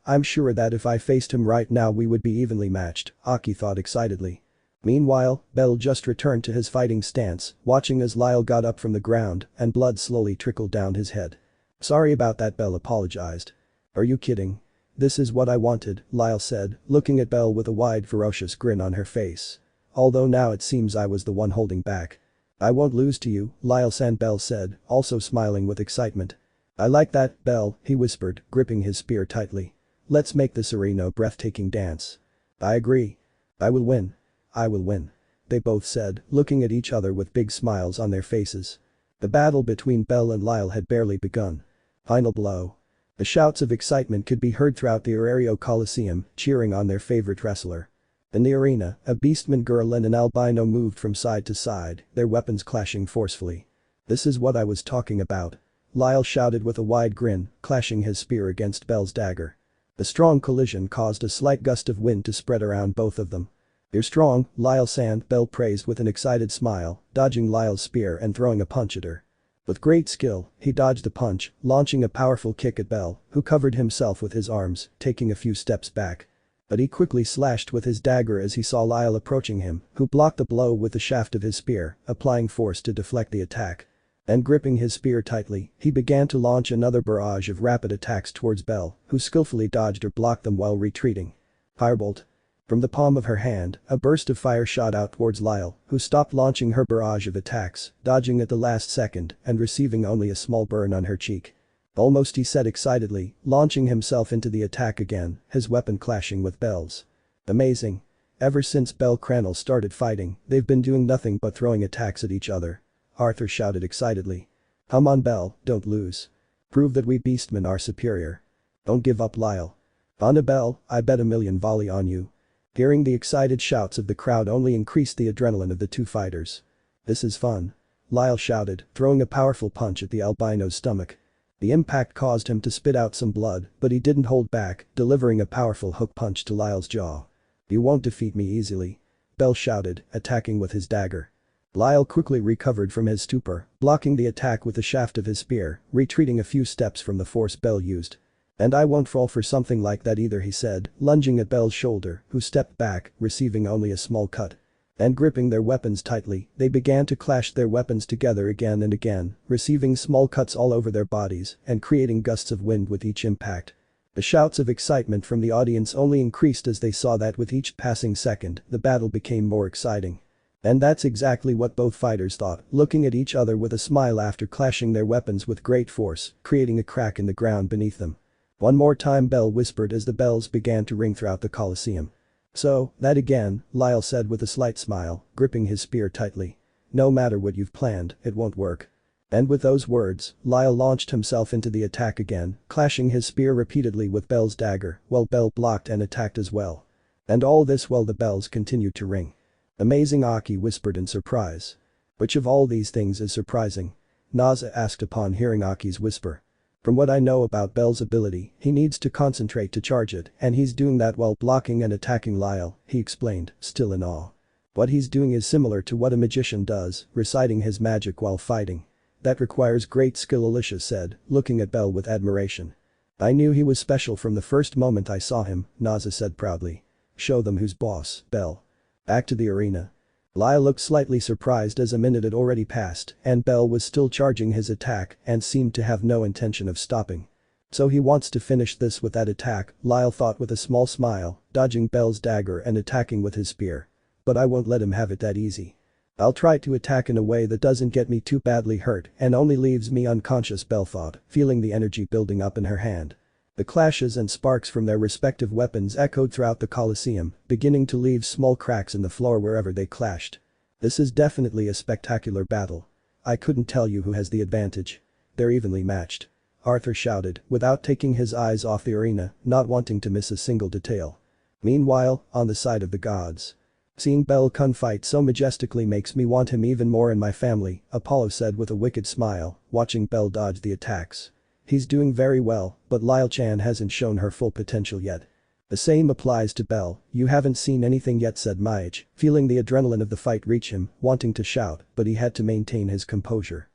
I'm sure that if I faced him right now we would be evenly matched," Aki thought excitedly. Meanwhile, Bell just returned to his fighting stance, watching as Lyle got up from the ground and blood slowly trickled down his head. "Sorry about that," Bell apologized. "Are you kidding? This is what I wanted," Lyle said, looking at Bell with a wide ferocious grin on her face. "Although now it seems I was the one holding back." "I won't lose to you, Lyle-san," Bell said, also smiling with excitement. "I like that, Bell," he whispered, gripping his spear tightly. "Let's make this arena a breathtaking dance." "I agree. I will win. I will win," they both said, looking at each other with big smiles on their faces. The battle between Bell and Lyle had barely begun. Final blow. The shouts of excitement could be heard throughout the Aereo Coliseum, cheering on their favorite wrestler. In the arena, a beastman girl and an albino moved from side to side, their weapons clashing forcefully. "This is what I was talking about," Lyle shouted with a wide grin, clashing his spear against Bell's dagger. The strong collision caused a slight gust of wind to spread around both of them. "You're strong, Lyle-san," Bell praised with an excited smile, dodging Lyle's spear and throwing a punch at her. With great skill, he dodged the punch, launching a powerful kick at Bell, who covered himself with his arms, taking a few steps back. But he quickly slashed with his dagger as he saw Lyle approaching him, who blocked the blow with the shaft of his spear, applying force to deflect the attack. And gripping his spear tightly, he began to launch another barrage of rapid attacks towards Bell, who skillfully dodged or blocked them while retreating. Firebolt. From the palm of her hand, a burst of fire shot out towards Lyle, who stopped launching her barrage of attacks, dodging at the last second and receiving only a small burn on her cheek. "Almost," he said excitedly, launching himself into the attack again, his weapon clashing with Bell's. "Amazing. Ever since bellcranel started fighting, they've been doing nothing but throwing attacks at each other," Arthur shouted excitedly. "Come on, Bell, don't lose. Prove that we beastmen are superior. Don't give up, Lyle. On a Bell, I bet 1,000,000 volley on you." Hearing the excited shouts of the crowd only increased the adrenaline of the two fighters. "This is fun," Lyle shouted, throwing a powerful punch at the albino's stomach. The impact caused him to spit out some blood, but he didn't hold back, delivering a powerful hook punch to Lyle's jaw. "You won't defeat me easily," Bell shouted, attacking with his dagger. Lyle quickly recovered from his stupor, blocking the attack with the shaft of his spear, retreating a few steps from the force Bell used. "And I won't fall for something like that either," he said, lunging at Bell's shoulder, who stepped back, receiving only a small cut. And gripping their weapons tightly, they began to clash their weapons together again and again, receiving small cuts all over their bodies and creating gusts of wind with each impact. The shouts of excitement from the audience only increased as they saw that with each passing second, the battle became more exciting. And that's exactly what both fighters thought, looking at each other with a smile after clashing their weapons with great force, creating a crack in the ground beneath them. "One more time," Bell whispered as the bells began to ring throughout the Colosseum. "So, that again," Lyle said with a slight smile, gripping his spear tightly. "No matter what you've planned, it won't work." And with those words, Lyle launched himself into the attack again, clashing his spear repeatedly with Bell's dagger, while Bell blocked and attacked as well. And all this while the bells continued to ring. "Amazing," Aki whispered in surprise. "Which of all these things is surprising?" Naza asked upon hearing Aki's whisper. "From what I know about Bell's ability, he needs to concentrate to charge it, and he's doing that while blocking and attacking Lyle," he explained, still in awe. "What he's doing is similar to what a magician does, reciting his magic while fighting. That requires great skill," Alicia said, looking at Bell with admiration. "I knew he was special from the first moment I saw him," Naza said proudly. "Show them who's boss, Bell." Back to the arena. Lyle looked slightly surprised as a minute had already passed and Bell was still charging his attack and seemed to have no intention of stopping. "So he wants to finish this with that attack," Lyle thought with a small smile, dodging Bell's dagger and attacking with his spear. "But I won't let him have it that easy. I'll try to attack in a way that doesn't get me too badly hurt and only leaves me unconscious," Bell thought, feeling the energy building up in her hand. The clashes and sparks from their respective weapons echoed throughout the Colosseum, beginning to leave small cracks in the floor wherever they clashed. "This is definitely a spectacular battle. I couldn't tell you who has the advantage. They're evenly matched," Arthur shouted, without taking his eyes off the arena, not wanting to miss a single detail. Meanwhile, on the side of the gods. "Seeing Bell fight so majestically makes me want him even more in my family," Apollo said with a wicked smile, watching Bell dodge the attacks. "He's doing very well, but Lyle-chan hasn't shown her full potential yet." "The same applies to Bell, you haven't seen anything yet," said Maich, feeling the adrenaline of the fight reach him, wanting to shout, but he had to maintain his composure.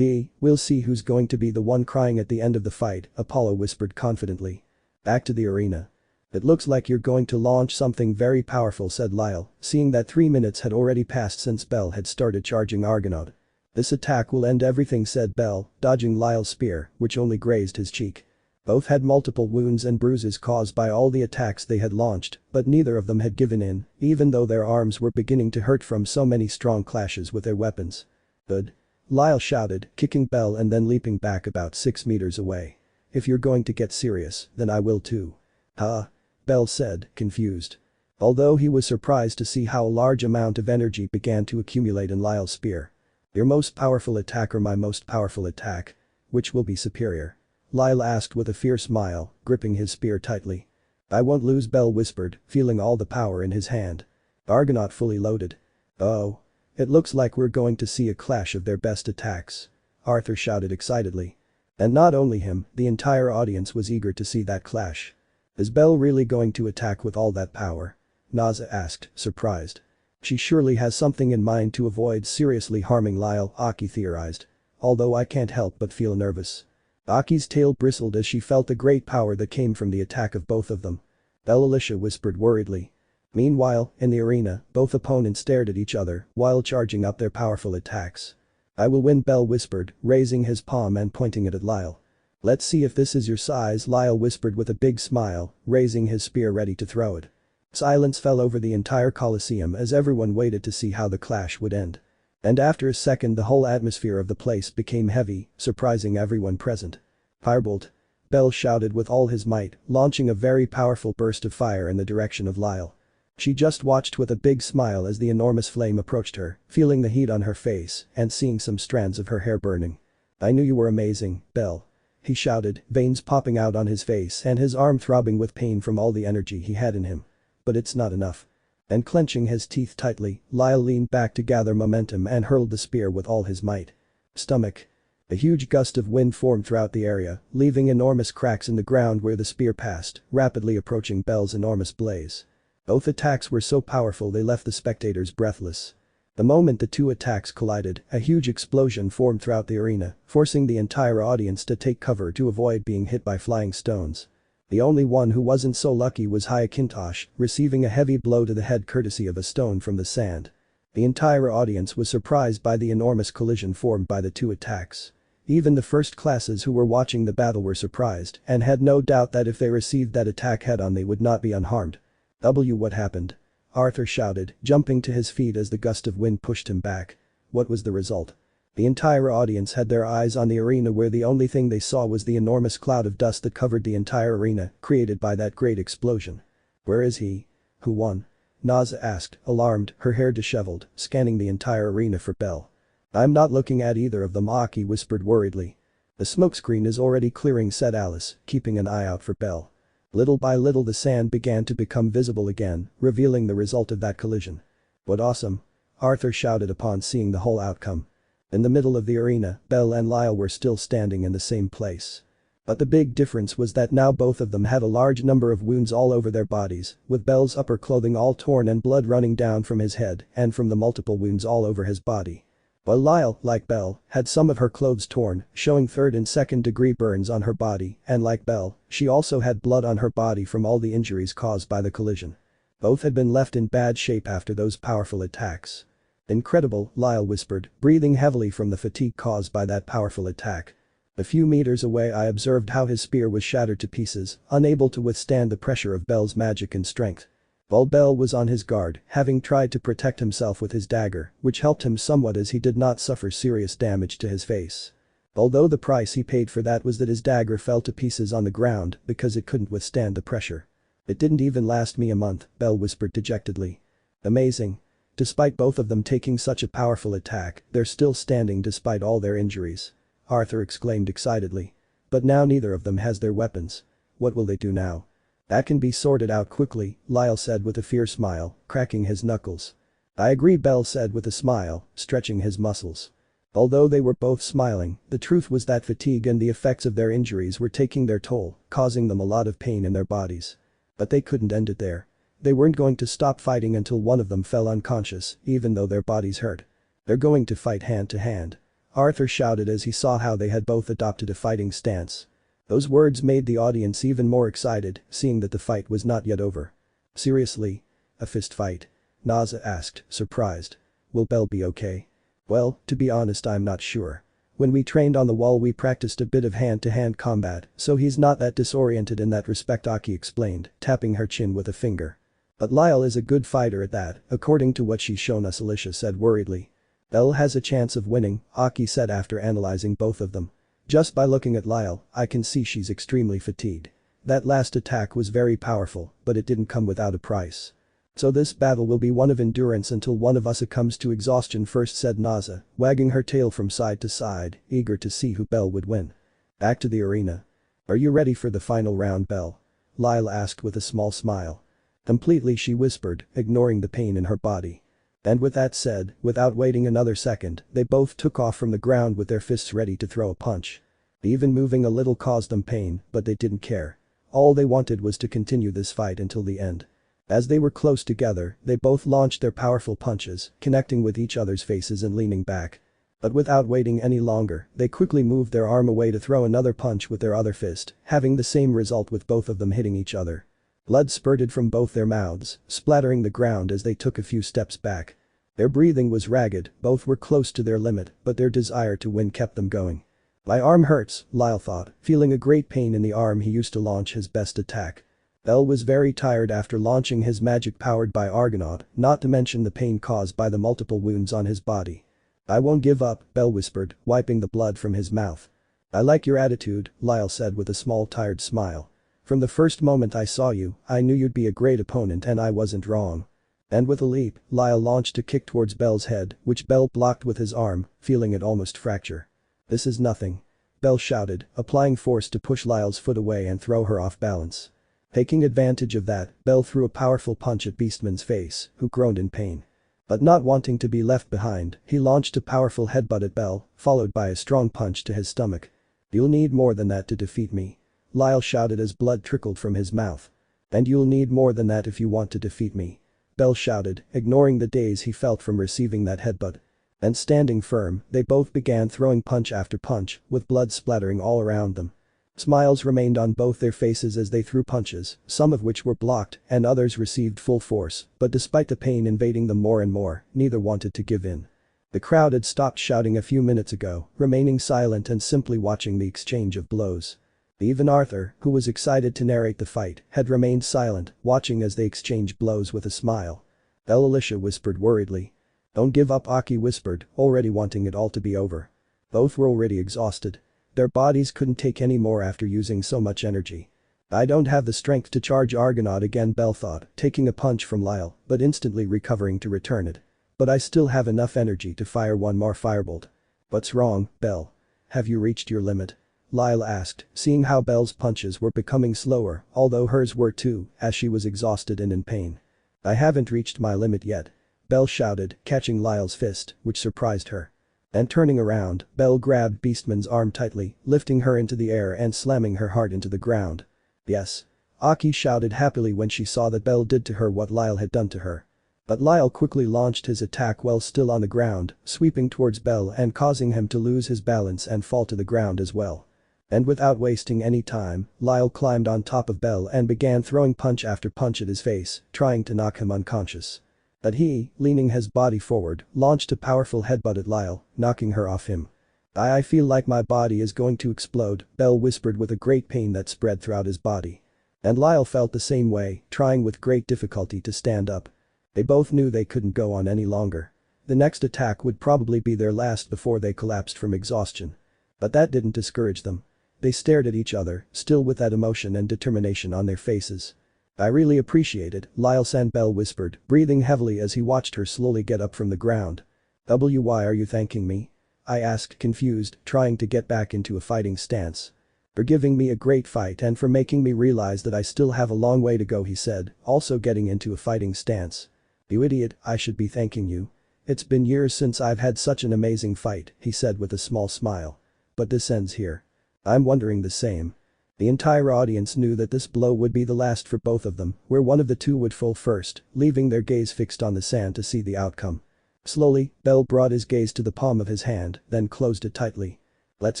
We'll see who's going to be the one crying at the end of the fight," Apollo whispered confidently. Back to the arena. "It looks like you're going to launch something very powerful," said Lyle, seeing that 3 minutes had already passed since Bell had started charging Argonaut. "This attack will end everything," said Bell, dodging Lyle's spear, which only grazed his cheek. Both had multiple wounds and bruises caused by all the attacks they had launched, but neither of them had given in, even though their arms were beginning to hurt from so many strong clashes with their weapons. "Good," Lyle shouted, kicking Bell and then leaping back about 6 meters away. "If you're going to get serious, then I will too." "Huh?" Bell said, confused. Although he was surprised to see how a large amount of energy began to accumulate in Lyle's spear. "Your most powerful attack or my most powerful attack? Which will be superior?" Lyle asked with a fierce smile, gripping his spear tightly. "I won't lose," Bell whispered, feeling all the power in his hand. Argonaut fully loaded. "Oh. It looks like we're going to see a clash of their best attacks," Arthur shouted excitedly. And not only him, the entire audience was eager to see that clash. "Is Bell really going to attack with all that power?" Naza asked, surprised. "She surely has something in mind to avoid seriously harming Lyle," Aki theorized. "Although I can't help but feel nervous." Aki's tail bristled as she felt the great power that came from the attack of both of them. "Bell," Alicia whispered worriedly. Meanwhile, in the arena, both opponents stared at each other while charging up their powerful attacks. "I will win," Bell whispered, raising his palm and pointing it at Lyle. "Let's see if this is your size," Lyle whispered with a big smile, raising his spear ready to throw it. Silence fell over the entire Colosseum as everyone waited to see how the clash would end. And after a second the whole atmosphere of the place became heavy, surprising everyone present. "Firebolt!" Bell shouted with all his might, launching a very powerful burst of fire in the direction of Lyle. She just watched with a big smile as the enormous flame approached her, feeling the heat on her face and seeing some strands of her hair burning. "I knew you were amazing, Bell," he shouted, veins popping out on his face and his arm throbbing with pain from all the energy he had in him. "But it's not enough." And clenching his teeth tightly, Lyle leaned back to gather momentum and hurled the spear with all his might. Stomach. A huge gust of wind formed throughout the area, leaving enormous cracks in the ground where the spear passed, rapidly approaching Bell's enormous blaze. Both attacks were so powerful they left the spectators breathless. The moment the two attacks collided, a huge explosion formed throughout the arena, forcing the entire audience to take cover to avoid being hit by flying stones. The only one who wasn't so lucky was Hyacintosh, receiving a heavy blow to the head courtesy of a stone from the sand. The entire audience was surprised by the enormous collision formed by the two attacks. Even the first classes who were watching the battle were surprised and had no doubt that if they received that attack head-on they would not be unharmed. What happened? Arthur shouted, jumping to his feet as the gust of wind pushed him back. What was the result? The entire audience had their eyes on the arena where the only thing they saw was the enormous cloud of dust that covered the entire arena, created by that great explosion. Where is he? Who won? Naza asked, alarmed, her hair disheveled, scanning the entire arena for Belle. I'm not looking at either of them, Aki whispered worriedly. The smokescreen is already clearing, said Alice, keeping an eye out for Belle. Little by little the sand began to become visible again, revealing the result of that collision. What awesome! Arthur shouted upon seeing the whole outcome. In the middle of the arena, Belle and Lyle were still standing in the same place. But the big difference was that now both of them had a large number of wounds all over their bodies, with Belle's upper clothing all torn and blood running down from his head and from the multiple wounds all over his body. While Lyle, like Belle, had some of her clothes torn, showing third and second degree burns on her body, and like Belle, she also had blood on her body from all the injuries caused by the collision. Both had been left in bad shape after those powerful attacks. Incredible, Lyle whispered, breathing heavily from the fatigue caused by that powerful attack. A few meters away I observed how his spear was shattered to pieces, unable to withstand the pressure of Belle's magic and strength. While Belle was on his guard, having tried to protect himself with his dagger, which helped him somewhat as he did not suffer serious damage to his face. Although the price he paid for that was that his dagger fell to pieces on the ground because it couldn't withstand the pressure. It didn't even last me a month, Belle whispered dejectedly. Amazing. Despite both of them taking such a powerful attack, they're still standing despite all their injuries. Arthur exclaimed excitedly. But now neither of them has their weapons. What will they do now? That can be sorted out quickly, Lyle said with a fierce smile, cracking his knuckles. I agree, Belle said with a smile, stretching his muscles. Although they were both smiling, the truth was that fatigue and the effects of their injuries were taking their toll, causing them a lot of pain in their bodies. But they couldn't end it there. They weren't going to stop fighting until one of them fell unconscious, even though their bodies hurt. They're going to fight hand to hand. Arthur shouted as he saw how they had both adopted a fighting stance. Those words made the audience even more excited, seeing that the fight was not yet over. Seriously? A fist fight? Naza asked, surprised. Will Belle be okay? Well, to be honest, I'm not sure. When we trained on the wall we practiced a bit of hand-to-hand combat, so he's not that disoriented in that respect, Aki explained, tapping her chin with a finger. But Lyle is a good fighter at that, according to what she's shown us, Alicia said worriedly. Belle has a chance of winning, Aki said after analyzing both of them. Just by looking at Lyle, I can see she's extremely fatigued. That last attack was very powerful, but it didn't come without a price. So this battle will be one of endurance until one of us succumbs to exhaustion first, said Naza, wagging her tail from side to side, eager to see who Belle would win. Back to the arena. Are you ready for the final round, Belle? Lyle asked with a small smile. Completely, she whispered, ignoring the pain in her body. And with that said, without waiting another second, they both took off from the ground with their fists ready to throw a punch. Even moving a little caused them pain, but they didn't care. All they wanted was to continue this fight until the end. As they were close together, they both launched their powerful punches, connecting with each other's faces and leaning back. But without waiting any longer, they quickly moved their arm away to throw another punch with their other fist, having the same result with both of them hitting each other. Blood spurted from both their mouths, splattering the ground as they took a few steps back. Their breathing was ragged, both were close to their limit, but their desire to win kept them going. My arm hurts, Lyle thought, feeling a great pain in the arm he used to launch his best attack. Belle was very tired after launching his magic powered by Argonaut, not to mention the pain caused by the multiple wounds on his body. I won't give up, Belle whispered, wiping the blood from his mouth. I like your attitude, Lyle said with a small tired smile. From the first moment I saw you, I knew you'd be a great opponent and I wasn't wrong. And with a leap, Lyle launched a kick towards Belle's head, which Belle blocked with his arm, feeling it almost fracture. This is nothing. Belle shouted, applying force to push Lyle's foot away and throw her off balance. Taking advantage of that, Belle threw a powerful punch at Beastman's face, who groaned in pain. But not wanting to be left behind, he launched a powerful headbutt at Belle, followed by a strong punch to his stomach. You'll need more than that to defeat me. Lyle shouted as blood trickled from his mouth. And you'll need more than that if you want to defeat me. Belle shouted, ignoring the daze he felt from receiving that headbutt. And standing firm, they both began throwing punch after punch, with blood splattering all around them. Smiles remained on both their faces as they threw punches, some of which were blocked and others received full force, but despite the pain invading them more and more, neither wanted to give in. The crowd had stopped shouting a few minutes ago, remaining silent and simply watching the exchange of blows. Even Arthur, who was excited to narrate the fight, had remained silent, watching as they exchanged blows with a smile. Alicia whispered worriedly. "Don't give up," Aki whispered, already wanting it all to be over. Both were already exhausted. Their bodies couldn't take any more after using so much energy. "I don't have the strength to charge Argonaut again," Belle thought, taking a punch from Lyle, but instantly recovering to return it. "But I still have enough energy to fire one more firebolt." "What's wrong, Belle? Have you reached your limit?" Lyle asked, seeing how Belle's punches were becoming slower, although hers were too, as she was exhausted and in pain. "I haven't reached my limit yet," Belle shouted, catching Lyle's fist, which surprised her. And turning around, Belle grabbed Beastman's arm tightly, lifting her into the air and slamming her hard into the ground. "Yes." Aki shouted happily when she saw that Belle did to her what Lyle had done to her. But Lyle quickly launched his attack while still on the ground, sweeping towards Belle and causing him to lose his balance and fall to the ground as well. And without wasting any time, Lyle climbed on top of Belle and began throwing punch after punch at his face, trying to knock him unconscious. But he, leaning his body forward, launched a powerful headbutt at Lyle, knocking her off him. I feel like my body is going to explode," Belle whispered with a great pain that spread throughout his body. And Lyle felt the same way, trying with great difficulty to stand up. They both knew they couldn't go on any longer. The next attack would probably be their last before they collapsed from exhaustion. But that didn't discourage them. They stared at each other, still with that emotion and determination on their faces. "I really appreciate it," Lyle-san, Belle whispered, breathing heavily as he watched her slowly get up from the ground. "Why are you thanking me?" I asked, confused, trying to get back into a fighting stance. "For giving me a great fight and for making me realize that I still have a long way to go," he said, also getting into a fighting stance. "You idiot, I should be thanking you. It's been years since I've had such an amazing fight," he said with a small smile. "But this ends here." "I'm wondering the same." The entire audience knew that this blow would be the last for both of them, where one of the two would fall first, leaving their gaze fixed on the sand to see the outcome. Slowly, Belle brought his gaze to the palm of his hand, then closed it tightly. "Let's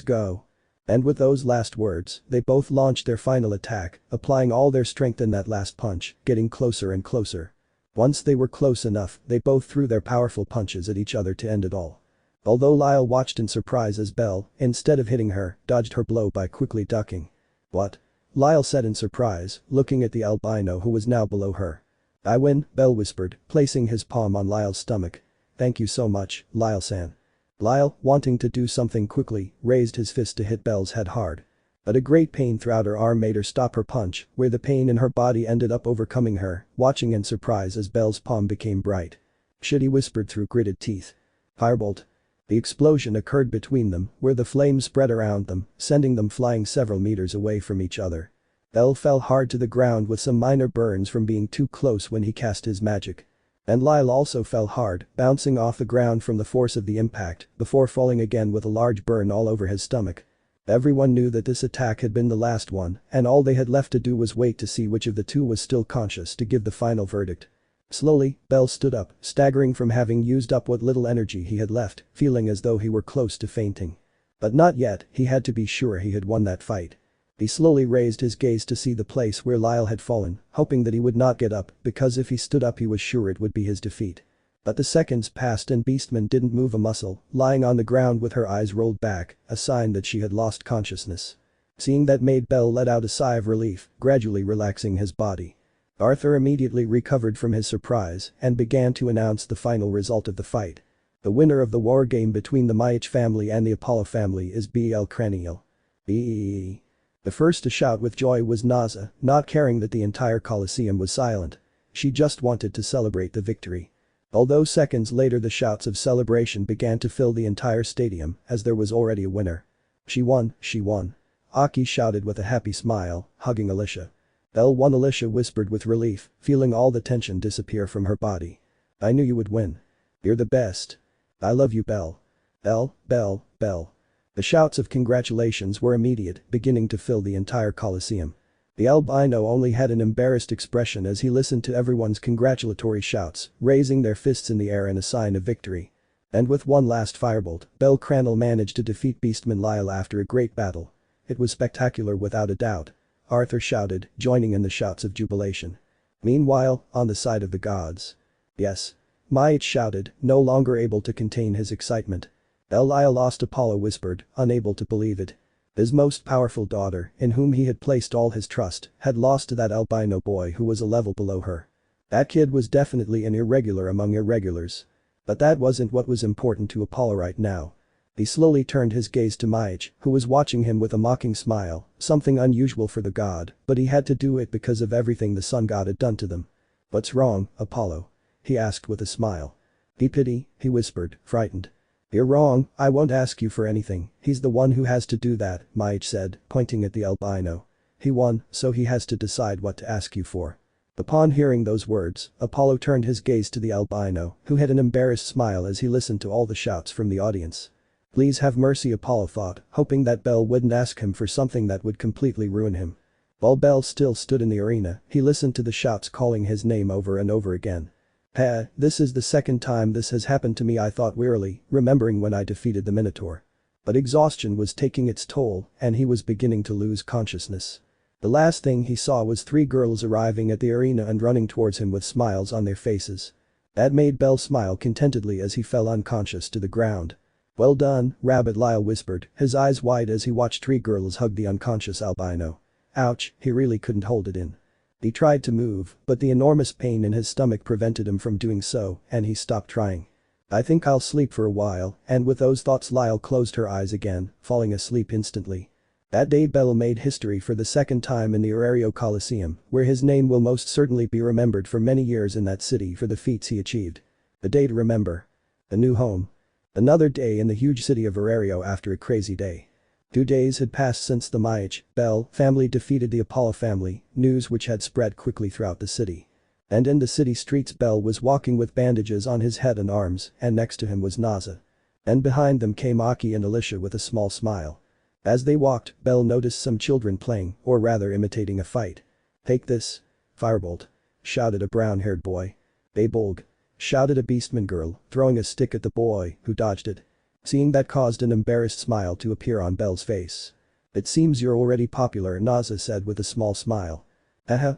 go." And with those last words, they both launched their final attack, applying all their strength in that last punch, getting closer and closer. Once they were close enough, they both threw their powerful punches at each other to end it all. Although Lyle watched in surprise as Belle, instead of hitting her, dodged her blow by quickly ducking. "What?" Lyle said in surprise, looking at the albino who was now below her. "I win," Belle whispered, placing his palm on Lyle's stomach. "Thank you so much, Lyle-san." Lyle, wanting to do something quickly, raised his fist to hit Belle's head hard. But a great pain throughout her arm made her stop her punch, where the pain in her body ended up overcoming her, watching in surprise as Belle's palm became bright. "Shit," he whispered through gritted teeth. "Firebolt." The explosion occurred between them, where the flames spread around them, sending them flying several meters away from each other. Belle fell hard to the ground with some minor burns from being too close when he cast his magic. And Lyle also fell hard, bouncing off the ground from the force of the impact, before falling again with a large burn all over his stomach. Everyone knew that this attack had been the last one, and all they had left to do was wait to see which of the two was still conscious to give the final verdict. Slowly, Belle stood up, staggering from having used up what little energy he had left, feeling as though he were close to fainting. But not yet, he had to be sure he had won that fight. He slowly raised his gaze to see the place where Lyle had fallen, hoping that he would not get up, because if he stood up he was sure it would be his defeat. But the seconds passed and Beastman didn't move a muscle, lying on the ground with her eyes rolled back, a sign that she had lost consciousness. Seeing that made Belle let out a sigh of relief, gradually relaxing his body. Arthur immediately recovered from his surprise and began to announce the final result of the fight. The winner of the war game between the Maich family and the Apollo family is bellcranel. The first to shout with joy was Naza, not caring that the entire Colosseum was silent. She just wanted to celebrate the victory. Although seconds later the shouts of celebration began to fill the entire stadium, as there was already a winner. She won, she won. Aki shouted with a happy smile, hugging Alicia. Belle won, Alicia whispered with relief, feeling all the tension disappear from her body. "I knew you would win. You're the best. I love you, Belle. Belle, Belle, Belle." The shouts of congratulations were immediate, beginning to fill the entire Colosseum. The albino only had an embarrassed expression as he listened to everyone's congratulatory shouts, raising their fists in the air in a sign of victory. And with one last firebolt, bellcranel managed to defeat Beastman Lyle after a great battle. It was spectacular without a doubt. Arthur shouted, joining in the shouts of jubilation. Meanwhile, on the side of the gods. "Yes. Maiich shouted, no longer able to contain his excitement. Belle lost, Apollo whispered, unable to believe it. His most powerful daughter, in whom he had placed all his trust, had lost to that albino boy who was a level below her. That kid was definitely an irregular among irregulars. But that wasn't what was important to Apollo right now. He slowly turned his gaze to Maiich, who was watching him with a mocking smile, something unusual for the god, but he had to do it because of everything the sun god had done to them. "What's wrong, Apollo?" he asked with a smile. "Be pity," he whispered, frightened. "You're wrong, I won't ask you for anything, he's the one who has to do that," Maiich said, pointing at the albino. "He won, so he has to decide what to ask you for." Upon hearing those words, Apollo turned his gaze to the albino, who had an embarrassed smile as he listened to all the shouts from the audience. Please have mercy, Apollo thought, hoping that Belle wouldn't ask him for something that would completely ruin him. While Belle still stood in the arena, he listened to the shouts calling his name over and over again. This is the second time this has happened to me, I thought wearily, remembering when I defeated the Minotaur. But exhaustion was taking its toll, and he was beginning to lose consciousness. The last thing he saw was 3 girls arriving at the arena and running towards him with smiles on their faces. That made Belle smile contentedly as he fell unconscious to the ground. "Well done, Rabbit," Lyle whispered, his eyes wide as he watched 3 girls hug the unconscious albino. Ouch, he really couldn't hold it in. He tried to move, but the enormous pain in his stomach prevented him from doing so, and he stopped trying. "I think I'll sleep for a while," and with those thoughts Lyle closed her eyes again, falling asleep instantly. That day Belle made history for the second time in the Aerario Coliseum, where his name will most certainly be remembered for many years in that city for the feats he achieved. A day to remember. A new home. Another day in the huge city of Aerario after a crazy day. 2 days had passed since the Maiich, Belle family defeated the Apollo family, news which had spread quickly throughout the city. And in the city streets Belle was walking with bandages on his head and arms, and next to him was Naza. And behind them came Aki and Alicia with a small smile. As they walked, Belle noticed some children playing, or rather imitating a fight. "Take this. Firebolt," shouted a brown-haired boy. "Baybolg," shouted a beastman girl, throwing a stick at the boy, who dodged it. Seeing that caused an embarrassed smile to appear on Belle's face. "It seems you're already popular," Naza said with a small smile.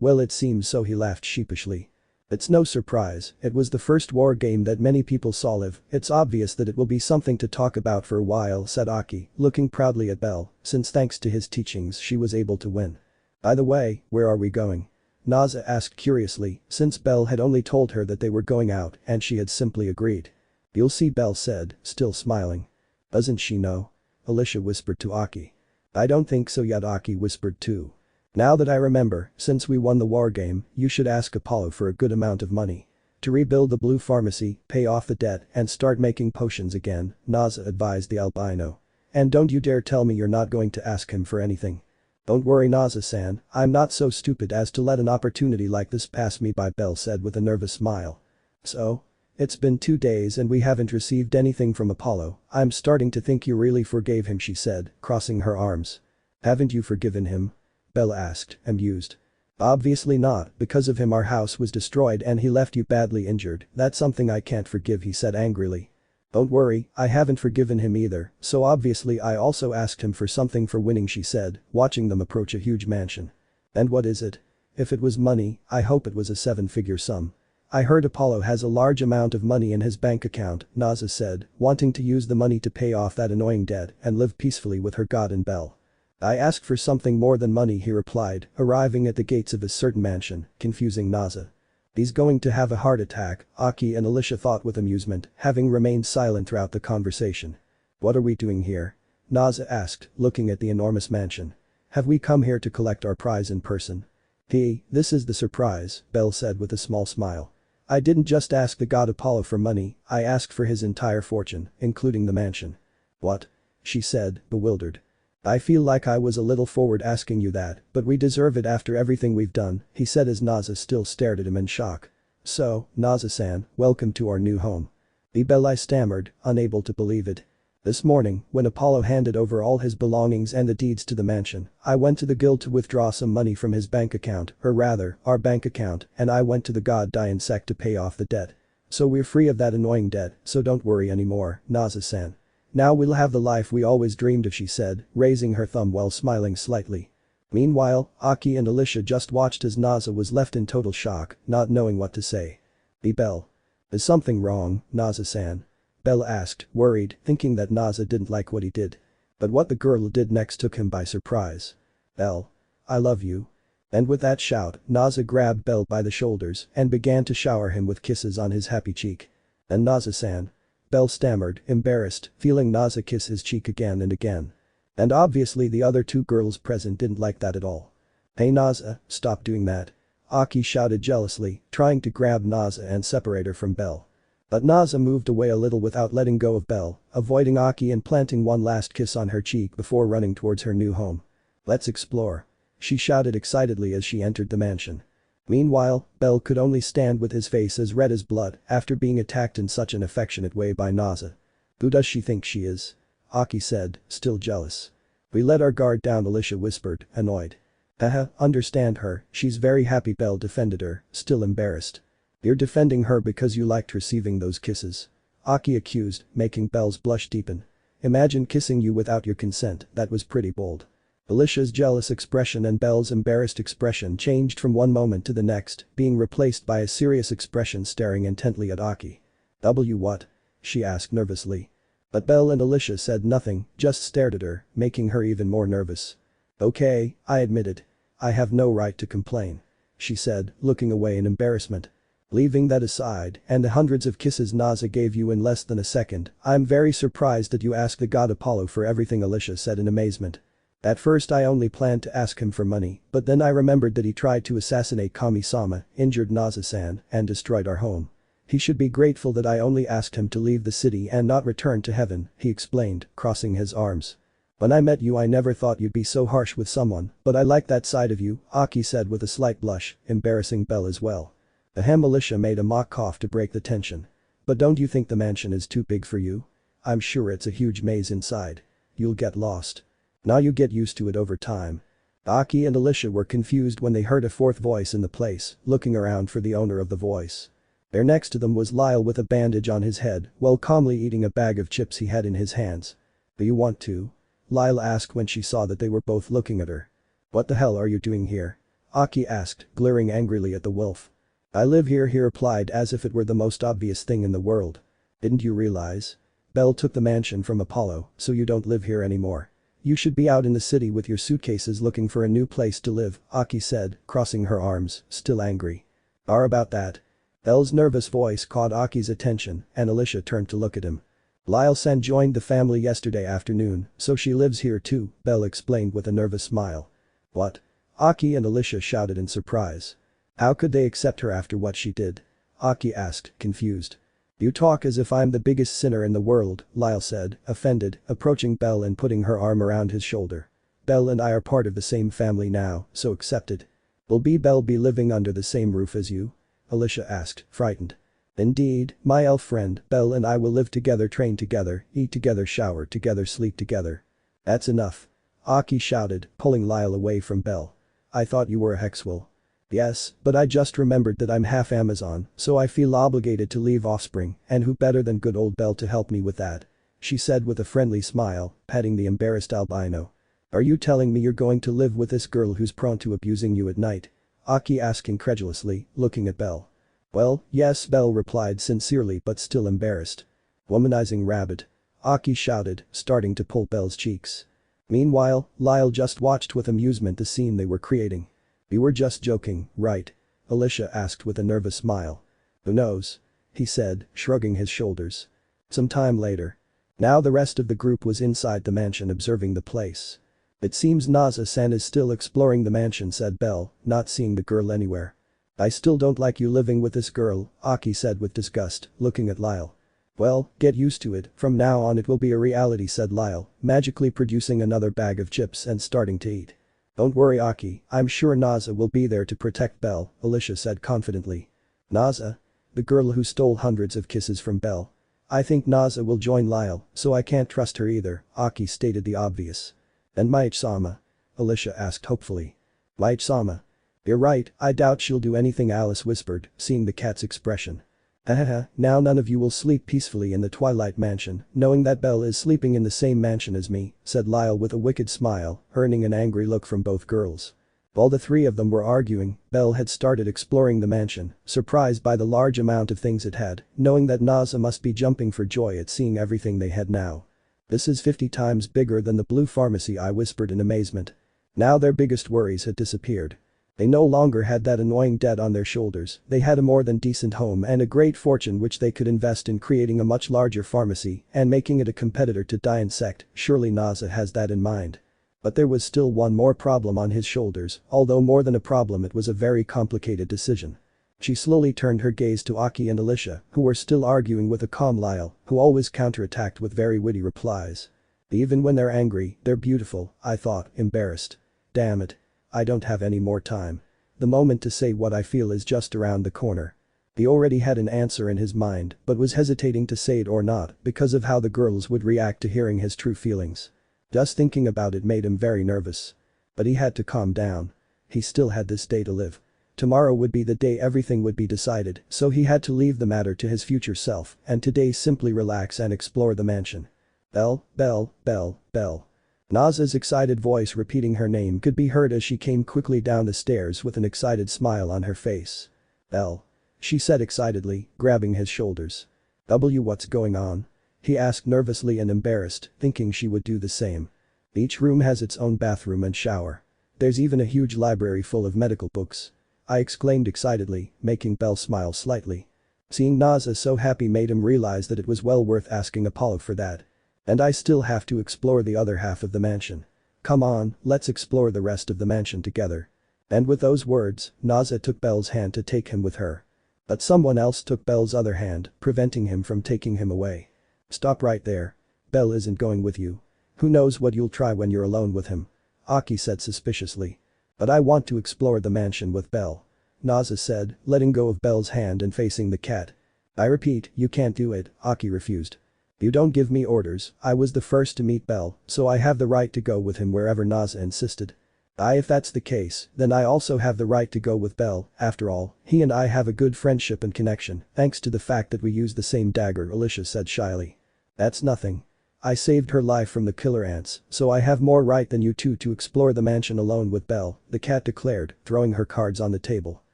Well it seems so," he laughed sheepishly. "It's no surprise, it was the first war game that many people saw live, it's obvious that it will be something to talk about for a while," said Aki, looking proudly at Belle, since thanks to his teachings she was able to win. "By the way, where are we going?" Naza asked curiously, since Belle had only told her that they were going out and she had simply agreed. "You'll see," Belle said, still smiling. "Doesn't she know?" Alicia whispered to Aki. "I don't think so yet," Aki whispered too. "Now that I remember, since we won the war game, you should ask Apollo for a good amount of money. To rebuild the blue pharmacy, pay off the debt, and start making potions again," Naza advised the albino. "And don't you dare tell me you're not going to ask him for anything." "Don't worry, Naza-san, I'm not so stupid as to let an opportunity like this pass me by," Belle said with a nervous smile. "So? It's been 2 days and we haven't received anything from Apollo, I'm starting to think you really forgave him," she said, crossing her arms. "Haven't you forgiven him?" Belle asked, amused. "Obviously not, because of him our house was destroyed and he left you badly injured, that's something I can't forgive," he said angrily. "Don't worry, I haven't forgiven him either, so obviously I also asked him for something for winning," she said, watching them approach a huge mansion. "And what is it? If it was money, I hope it was a 7-figure sum. I heard Apollo has a large amount of money in his bank account," Naza said, wanting to use the money to pay off that annoying debt and live peacefully with her god and Belle. "I asked for something more than money," he replied, arriving at the gates of his certain mansion, confusing Naza. "He's going to have a heart attack," Aki and Alicia thought with amusement, having remained silent throughout the conversation. "What are we doing here?" Naza asked, looking at the enormous mansion. "Have we come here to collect our prize in person?" This is the surprise," Belle said with a small smile. "I didn't just ask the god Apollo for money, I asked for his entire fortune, including the mansion." "What?" she said, bewildered. "I feel like I was a little forward asking you that, but we deserve it after everything we've done," he said as Naza still stared at him in shock. "So, Naza-san, welcome to our new home." Belle stammered, unable to believe it. "This morning, when Apollo handed over all his belongings and the deeds to the mansion, I went to the guild to withdraw some money from his bank account, or rather, our bank account, and I went to the god Diansec to pay off the debt. So we're free of that annoying debt, so don't worry anymore, Naza-san. Now we'll have the life we always dreamed of," she said, raising her thumb while smiling slightly. Meanwhile, Aki and Alicia just watched as Naza was left in total shock, not knowing what to say. Belle. Is something wrong, Naza-san? Belle asked, worried, thinking that Naza didn't like what he did. But what the girl did next took him by surprise. Belle. I love you. And with that shout, Naza grabbed Belle by the shoulders and began to shower him with kisses on his happy cheek. And Naza-san. Belle stammered, embarrassed, feeling Naza kiss his cheek again and again. And obviously the other two girls present didn't like that at all. Hey Naza, stop doing that. Aki shouted jealously, trying to grab Naza and separate her from Belle. But Naza moved away a little without letting go of Belle, avoiding Aki and planting one last kiss on her cheek before running towards her new home. Let's explore. She shouted excitedly as she entered the mansion. Meanwhile, Belle could only stand with his face as red as blood after being attacked in such an affectionate way by Naza. Who does she think she is? Aki said, still jealous. We let our guard down, Alicia whispered, annoyed. Haha, understand her, she's very happy. Belle defended her, still embarrassed. You're defending her because you liked receiving those kisses. Aki accused, making Belle's blush deepen. Imagine kissing you without your consent, that was pretty bold. Alicia's jealous expression and Belle's embarrassed expression changed from one moment to the next, being replaced by a serious expression staring intently at Aki. What? She asked nervously. But Belle and Alicia said nothing, just stared at her, making her even more nervous. Okay, I admit it. I have no right to complain. She said, looking away in embarrassment. Leaving that aside, and the hundreds of kisses Naza gave you in less than a second, I'm very surprised that you asked the god Apollo for everything, Alicia said in amazement. At first I only planned to ask him for money, but then I remembered that he tried to assassinate Kami-sama, injured Naza-san, and destroyed our home. He should be grateful that I only asked him to leave the city and not return to heaven, he explained, crossing his arms. When I met you I never thought you'd be so harsh with someone, but I like that side of you, Aki said with a slight blush, embarrassing Belle as well. Ahem, Alicia made a mock cough to break the tension. But don't you think the mansion is too big for you? I'm sure it's a huge maze inside. You'll get lost. Now you get used to it over time. Aki and Alicia were confused when they heard a fourth voice in the place, looking around for the owner of the voice. There next to them was Lyle with a bandage on his head while calmly eating a bag of chips he had in his hands. Do you want to? Lyle asked when she saw that they were both looking at her. What the hell are you doing here? Aki asked, glaring angrily at the wolf. I live here, he replied as if it were the most obvious thing in the world. Didn't you realize? Belle took the mansion from Apollo, so you don't live here anymore. You should be out in the city with your suitcases looking for a new place to live, Aki said, crossing her arms, still angry. About that. Belle's nervous voice caught Aki's attention and Alicia turned to look at him. Lyle-san joined the family yesterday afternoon, so she lives here too, Belle explained with a nervous smile. What? Aki and Alicia shouted in surprise. How could they accept her after what she did? Aki asked, confused. You talk as if I'm the biggest sinner in the world, Lyle said, offended, approaching Belle and putting her arm around his shoulder. Belle and I are part of the same family now, so accept it. Will Belle be living under the same roof as you? Alicia asked, frightened. Indeed, my elf friend, Belle and I will live together, train together, eat together, shower together, sleep together. That's enough. Aki shouted, pulling Lyle away from Belle. I thought you were a hexwell. Yes, but I just remembered that I'm half Amazon, so I feel obligated to leave offspring, and who better than good old Belle to help me with that? She said with a friendly smile, patting the embarrassed albino. Are you telling me you're going to live with this girl who's prone to abusing you at night? Aki asked incredulously, looking at Belle. Well, yes, Belle replied sincerely but still embarrassed. Womanizing rabbit. Aki shouted, starting to pull Belle's cheeks. Meanwhile, Lyle just watched with amusement the scene they were creating. You were just joking, right? Alicia asked with a nervous smile. Who knows? He said, shrugging his shoulders. Some time later. Now the rest of the group was inside the mansion observing the place. It seems Naza-san is still exploring the mansion, said Belle, not seeing the girl anywhere. I still don't like you living with this girl, Aki said with disgust, looking at Lyle. Well, get used to it, from now on it will be a reality, said Lyle, magically producing another bag of chips and starting to eat. Don't worry, Aki, I'm sure Naza will be there to protect Belle, Alicia said confidently. Naza? The girl who stole hundreds of kisses from Belle. I think Naza will join Lyle, so I can't trust her either, Aki stated the obvious. And Maichi-sama? Alicia asked hopefully. Maichi-sama? You're right, I doubt she'll do anything, Alice whispered, seeing the cat's expression. Hahaha, now none of you will sleep peacefully in the Twilight Mansion, knowing that Belle is sleeping in the same mansion as me, said Lyle with a wicked smile, earning an angry look from both girls. While the three of them were arguing, Belle had started exploring the mansion, surprised by the large amount of things it had, knowing that Naza must be jumping for joy at seeing everything they had now. "This is 50 times bigger than the blue pharmacy," I whispered in amazement. Now their biggest worries had disappeared. They no longer had that annoying debt on their shoulders, they had a more than decent home and a great fortune which they could invest in creating a much larger pharmacy and making it a competitor to Insect. Surely Naza has that in mind. But there was still one more problem on his shoulders, although more than a problem it was a very complicated decision. She slowly turned her gaze to Aki and Alicia, who were still arguing with a calm Lyle, who always counterattacked with very witty replies. Even when they're angry, they're beautiful, I thought, embarrassed. Damn it. I don't have any more time. The moment to say what I feel is just around the corner. He already had an answer in his mind, but was hesitating to say it or not because of how the girls would react to hearing his true feelings. Just thinking about it made him very nervous. But he had to calm down. He still had this day to live. Tomorrow would be the day everything would be decided, so he had to leave the matter to his future self and today simply relax and explore the mansion. Belle, Belle, Belle, Belle. Naza's excited voice repeating her name could be heard as she came quickly down the stairs with an excited smile on her face. Belle. She said excitedly, grabbing his shoulders. What's going on? He asked nervously and embarrassed, thinking she would do the same. Each room has its own bathroom and shower. There's even a huge library full of medical books. I exclaimed excitedly, making Belle smile slightly. Seeing Naza so happy made him realize that it was well worth asking Apollo for that. And I still have to explore the other half of the mansion. Come on, let's explore the rest of the mansion together. And with those words, Naza took Belle's hand to take him with her. But someone else took Belle's other hand, preventing him from taking him away. Stop right there. Belle isn't going with you. Who knows what you'll try when you're alone with him? Aki said suspiciously. But I want to explore the mansion with Belle. Naza said, letting go of Belle's hand and facing the cat. I repeat, you can't do it, Aki refused. You don't give me orders, I was the first to meet Belle, so I have the right to go with him wherever Naza insisted. If that's the case, then I also have the right to go with Belle, after all, he and I have a good friendship and connection, thanks to the fact that we use the same dagger, Alicia said shyly. That's nothing. I saved her life from the killer ants, so I have more right than you two to explore the mansion alone with Belle, the cat declared, throwing her cards on the table.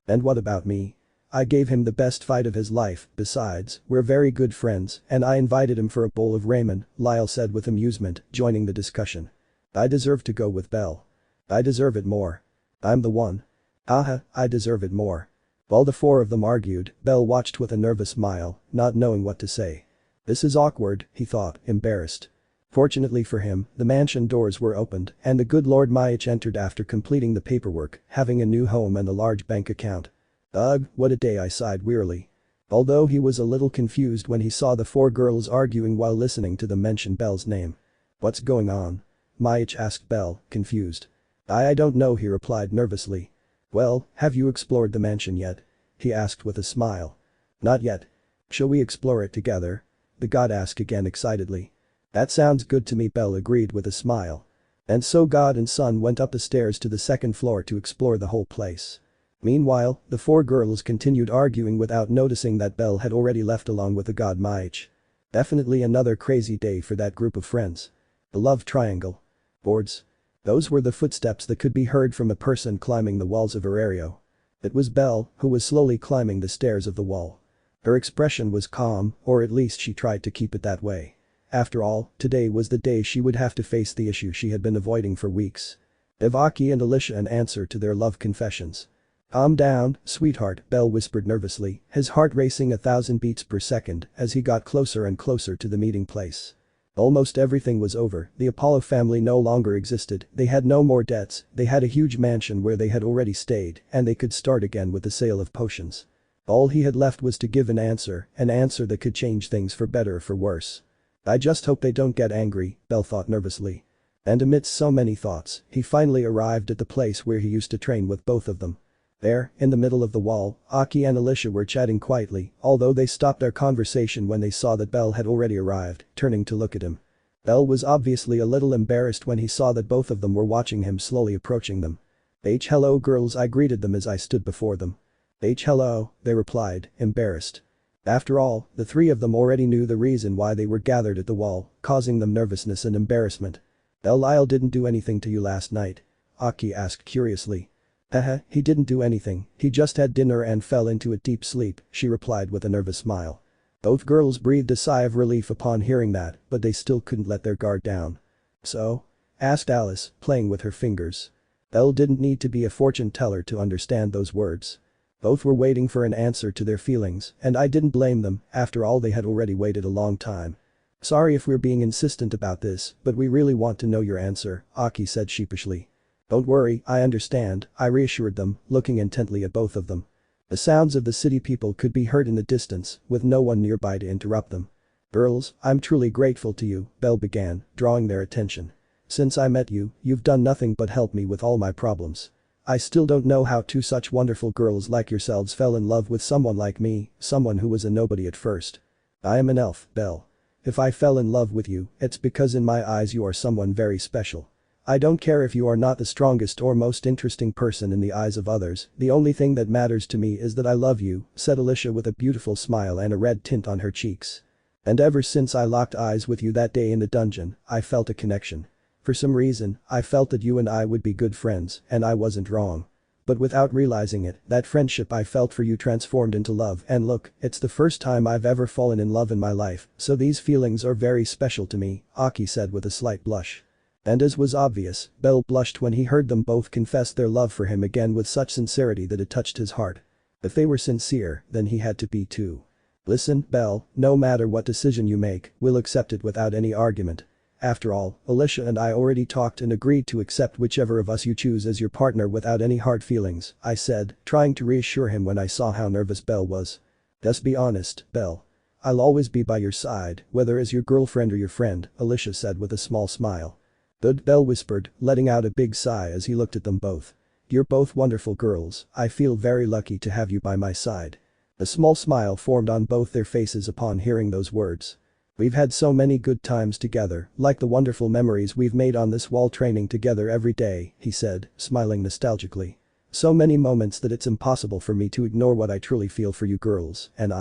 And what about me? I gave him the best fight of his life, besides, we're very good friends, and I invited him for a bowl of ramen, Lyle said with amusement, joining the discussion. I deserve to go with Belle. I deserve it more. I'm the one. I deserve it more. While the four of them argued, Belle watched with a nervous smile, not knowing what to say. This is awkward, he thought, embarrassed. Fortunately for him, the mansion doors were opened and the good Lord Mayich entered after completing the paperwork, having a new home and a large bank account. Ugh, what a day, I sighed wearily. Although he was a little confused when he saw the four girls arguing while listening to them mention Belle's name. What's going on? Mayich asked Belle, confused. I don't know, he replied nervously. Well, have you explored the mansion yet? He asked with a smile. Not yet. Shall we explore it together? The god asked again excitedly. That sounds good to me, Belle agreed with a smile. And so God and son went up the stairs to the second floor to explore the whole place. Meanwhile, the four girls continued arguing without noticing that Belle had already left along with the god Mayich. Definitely another crazy day for that group of friends. The love triangle. Boards. Those were the footsteps that could be heard from a person climbing the walls of Aurario. It was Belle, who was slowly climbing the stairs of the wall. Her expression was calm, or at least she tried to keep it that way. After all, today was the day she would have to face the issue she had been avoiding for weeks. Aki and Alicia in answer to their love confessions. Calm down, sweetheart, Belle whispered nervously, his heart racing 1,000 beats per second as he got closer and closer to the meeting place. Almost everything was over, the Apollo family no longer existed, they had no more debts, they had a huge mansion where they had already stayed, and they could start again with the sale of potions. All he had left was to give an answer that could change things for better or for worse. I just hope they don't get angry, Belle thought nervously. And amidst so many thoughts, he finally arrived at the place where he used to train with both of them. There, in the middle of the wall, Aki and Alicia were chatting quietly, although they stopped their conversation when they saw that Belle had already arrived, turning to look at him. Belle was obviously a little embarrassed when he saw that both of them were watching him slowly approaching them. Hello girls, I greeted them as I stood before them. Hello, they replied, embarrassed. After all, the three of them already knew the reason why they were gathered at the wall, causing them nervousnise and embarrassment. Lyle didn't do anything to you last night. Aki asked curiously. Haha, he didn't do anything, he just had dinner and fell into a deep sleep, she replied with a nervous smile. Both girls breathed a sigh of relief upon hearing that, but they still couldn't let their guard down. So? Asked Alice, playing with her fingers. Elle didn't need to be a fortune teller to understand those words. Both were waiting for an answer to their feelings, and I didn't blame them, after all they had already waited a long time. Sorry if we're being insistent about this, but we really want to know your answer, Aki said sheepishly. Don't worry, I understand, I reassured them, looking intently at both of them. The sounds of the city people could be heard in the distance, with no one nearby to interrupt them. Girls, I'm truly grateful to you, Belle began, drawing their attention. Since I met you, you've done nothing but help me with all my problems. I still don't know how two such wonderful girls like yourselves fell in love with someone like me, someone who was a nobody at first. I am an elf, Belle. If I fell in love with you, it's because in my eyes you are someone very special. I don't care if you are not the strongest or most interesting person in the eyes of others, the only thing that matters to me is that I love you, said Alicia with a beautiful smile and a red tint on her cheeks. And ever since I locked eyes with you that day in the dungeon, I felt a connection. For some reason, I felt that you and I would be good friends, and I wasn't wrong. But without realizing it, that friendship I felt for you transformed into love, and look, it's the first time I've ever fallen in love in my life, so these feelings are very special to me, Aki said with a slight blush. And as was obvious, Belle blushed when he heard them both confess their love for him again with such sincerity that it touched his heart. If they were sincere, then he had to be too. Listen, Belle, no matter what decision you make, we'll accept it without any argument. After all, Alicia and I already talked and agreed to accept whichever of us you choose as your partner without any hard feelings, I said, trying to reassure him when I saw how nervous Belle was. Just be honest, Belle. I'll always be by your side, whether as your girlfriend or your friend, Alicia said with a small smile. Good, Belle whispered, letting out a big sigh as he looked at them both. You're both wonderful girls, I feel very lucky to have you by my side. A small smile formed on both their faces upon hearing those words. We've had so many good times together, like the wonderful memories we've made on this wall training together every day, he said, smiling nostalgically. So many moments that it's impossible for me to ignore what I truly feel for you girls, and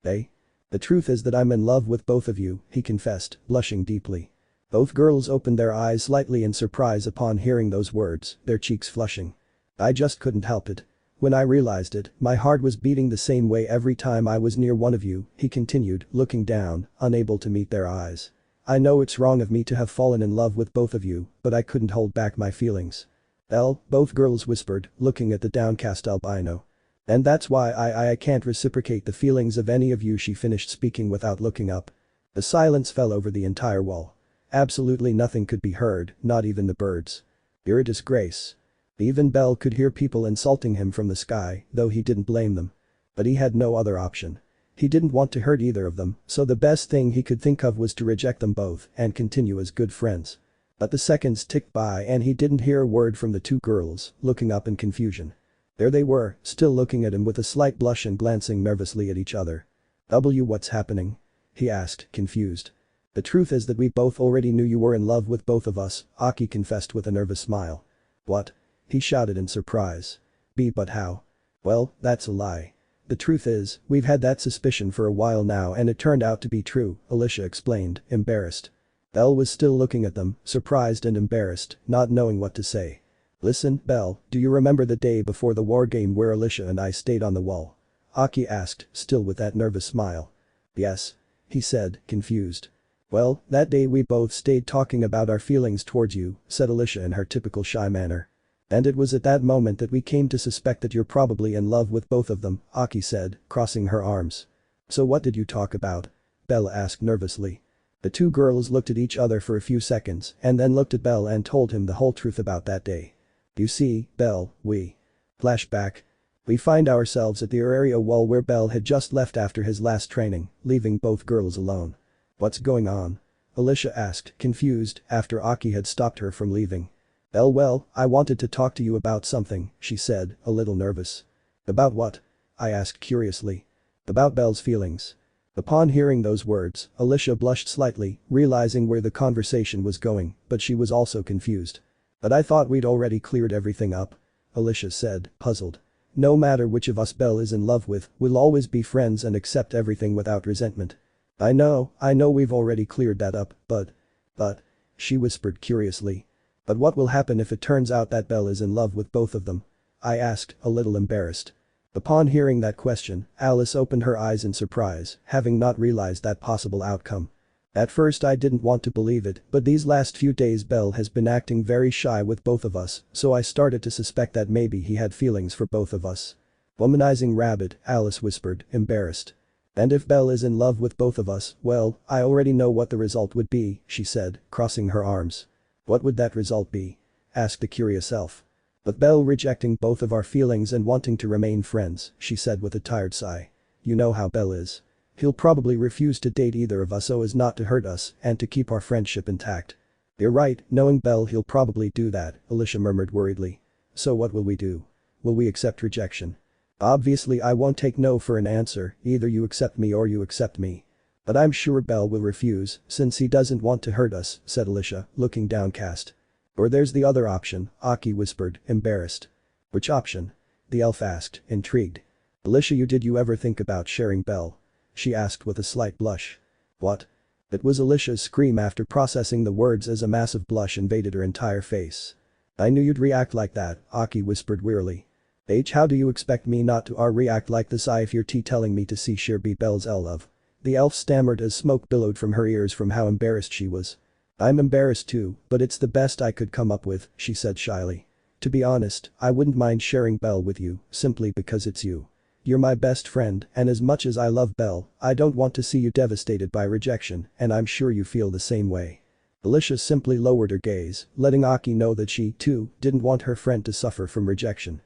The truth is that I'm in love with both of you, he confessed, blushing deeply. Both girls opened their eyes slightly in surprise upon hearing those words, their cheeks flushing. I just couldn't help it. When I realized it, my heart was beating the same way every time I was near one of you, he continued, looking down, unable to meet their eyes. I know it's wrong of me to have fallen in love with both of you, but I couldn't hold back my feelings. Elle, both girls whispered, looking at the downcast albino. And that's why I can't reciprocate the feelings of any of you, she finished speaking without looking up. The silence fell over the entire wall. Absolutely nothing could be heard, not even the birds. You're a disgrace. Even Belle could hear people insulting him from the sky, though he didn't blame them. But he had no other option. He didn't want to hurt either of them, so the best thing he could think of was to reject them both and continue as good friends. But the seconds ticked by and he didn't hear a word from the two girls, looking up in confusion. There they were, still looking at him with a slight blush and glancing nervously at each other. What's happening? He asked, confused. The truth is that we both already knew you were in love with both of us, Aki confessed with a nervous smile. What? He shouted in surprise. But how? Well, that's a lie. The truth is, we've had that suspicion for a while now and it turned out to be true, Alicia explained, embarrassed. Belle was still looking at them, surprised and embarrassed, not knowing what to say. Listen, Belle, do you remember the day before the war game where Alicia and I stayed on the wall? Aki asked, still with that nervous smile. Yes. He said, confused. Well, that day we both stayed talking about our feelings towards you, said Alicia in her typical shy manner. And it was at that moment that we came to suspect that you're probably in love with both of them, Aki said, crossing her arms. So what did you talk about? Belle asked nervously. The two girls looked at each other for a few seconds and then looked at Belle and told him the whole truth about that day. You see, Belle, Flashback. We find ourselves at the area wall where Belle had just left after his last training, leaving both girls alone. What's going on? Alicia asked, confused, after Aki had stopped her from leaving. Well, I wanted to talk to you about something, she said, a little nervous. About what? I asked curiously. About Belle's feelings. Upon hearing those words, Alicia blushed slightly, realizing where the conversation was going, but she was also confused. But I thought we'd already cleared everything up, Alicia said, puzzled. No matter which of us Belle is in love with, we'll always be friends and accept everything without resentment. I know we've already cleared that up, but, she whispered curiously. But what will happen if it turns out that Belle is in love with both of them? I asked, a little embarrassed. Upon hearing that question, Alice opened her eyes in surprise, having not realized that possible outcome. At first I didn't want to believe it, but these last few days Belle has been acting very shy with both of us, so I started to suspect that maybe he had feelings for both of us. Womanizing rabbit, Alice whispered, embarrassed. And if Belle is in love with both of us, well, I already know what the result would be, she said, crossing her arms. What would that result be? Asked the curious elf. With Belle rejecting both of our feelings and wanting to remain friends, she said with a tired sigh. You know how Belle is. He'll probably refuse to date either of us so as not to hurt us and to keep our friendship intact. You're right, knowing Belle he'll probably do that, Alicia murmured worriedly. So what will we do? Will we accept rejection? Obviously I won't take no for an answer, either you accept me or you accept me. But I'm sure Belle will refuse, since he doesn't want to hurt us, said Alicia, looking downcast. Or there's the other option, Aki whispered, embarrassed. Which option? The elf asked, intrigued. Alicia, did you ever think about sharing Belle? She asked with a slight blush. What? It was Alicia's scream after processing the words as a massive blush invaded her entire face. I knew you'd react like that, Aki whispered wearily. How do you expect me not to react like this if you're telling me to see share be Belle's love? The elf stammered as smoke billowed from her ears from how embarrassed she was. I'm embarrassed too, but it's the best I could come up with, she said shyly. To be honest, I wouldn't mind sharing Belle with you, simply because it's you. You're my best friend, and as much as I love Belle, I don't want to see you devastated by rejection, and I'm sure you feel the same way. Alicia simply lowered her gaze, letting Aki know that she, too, didn't want her friend to suffer from rejection.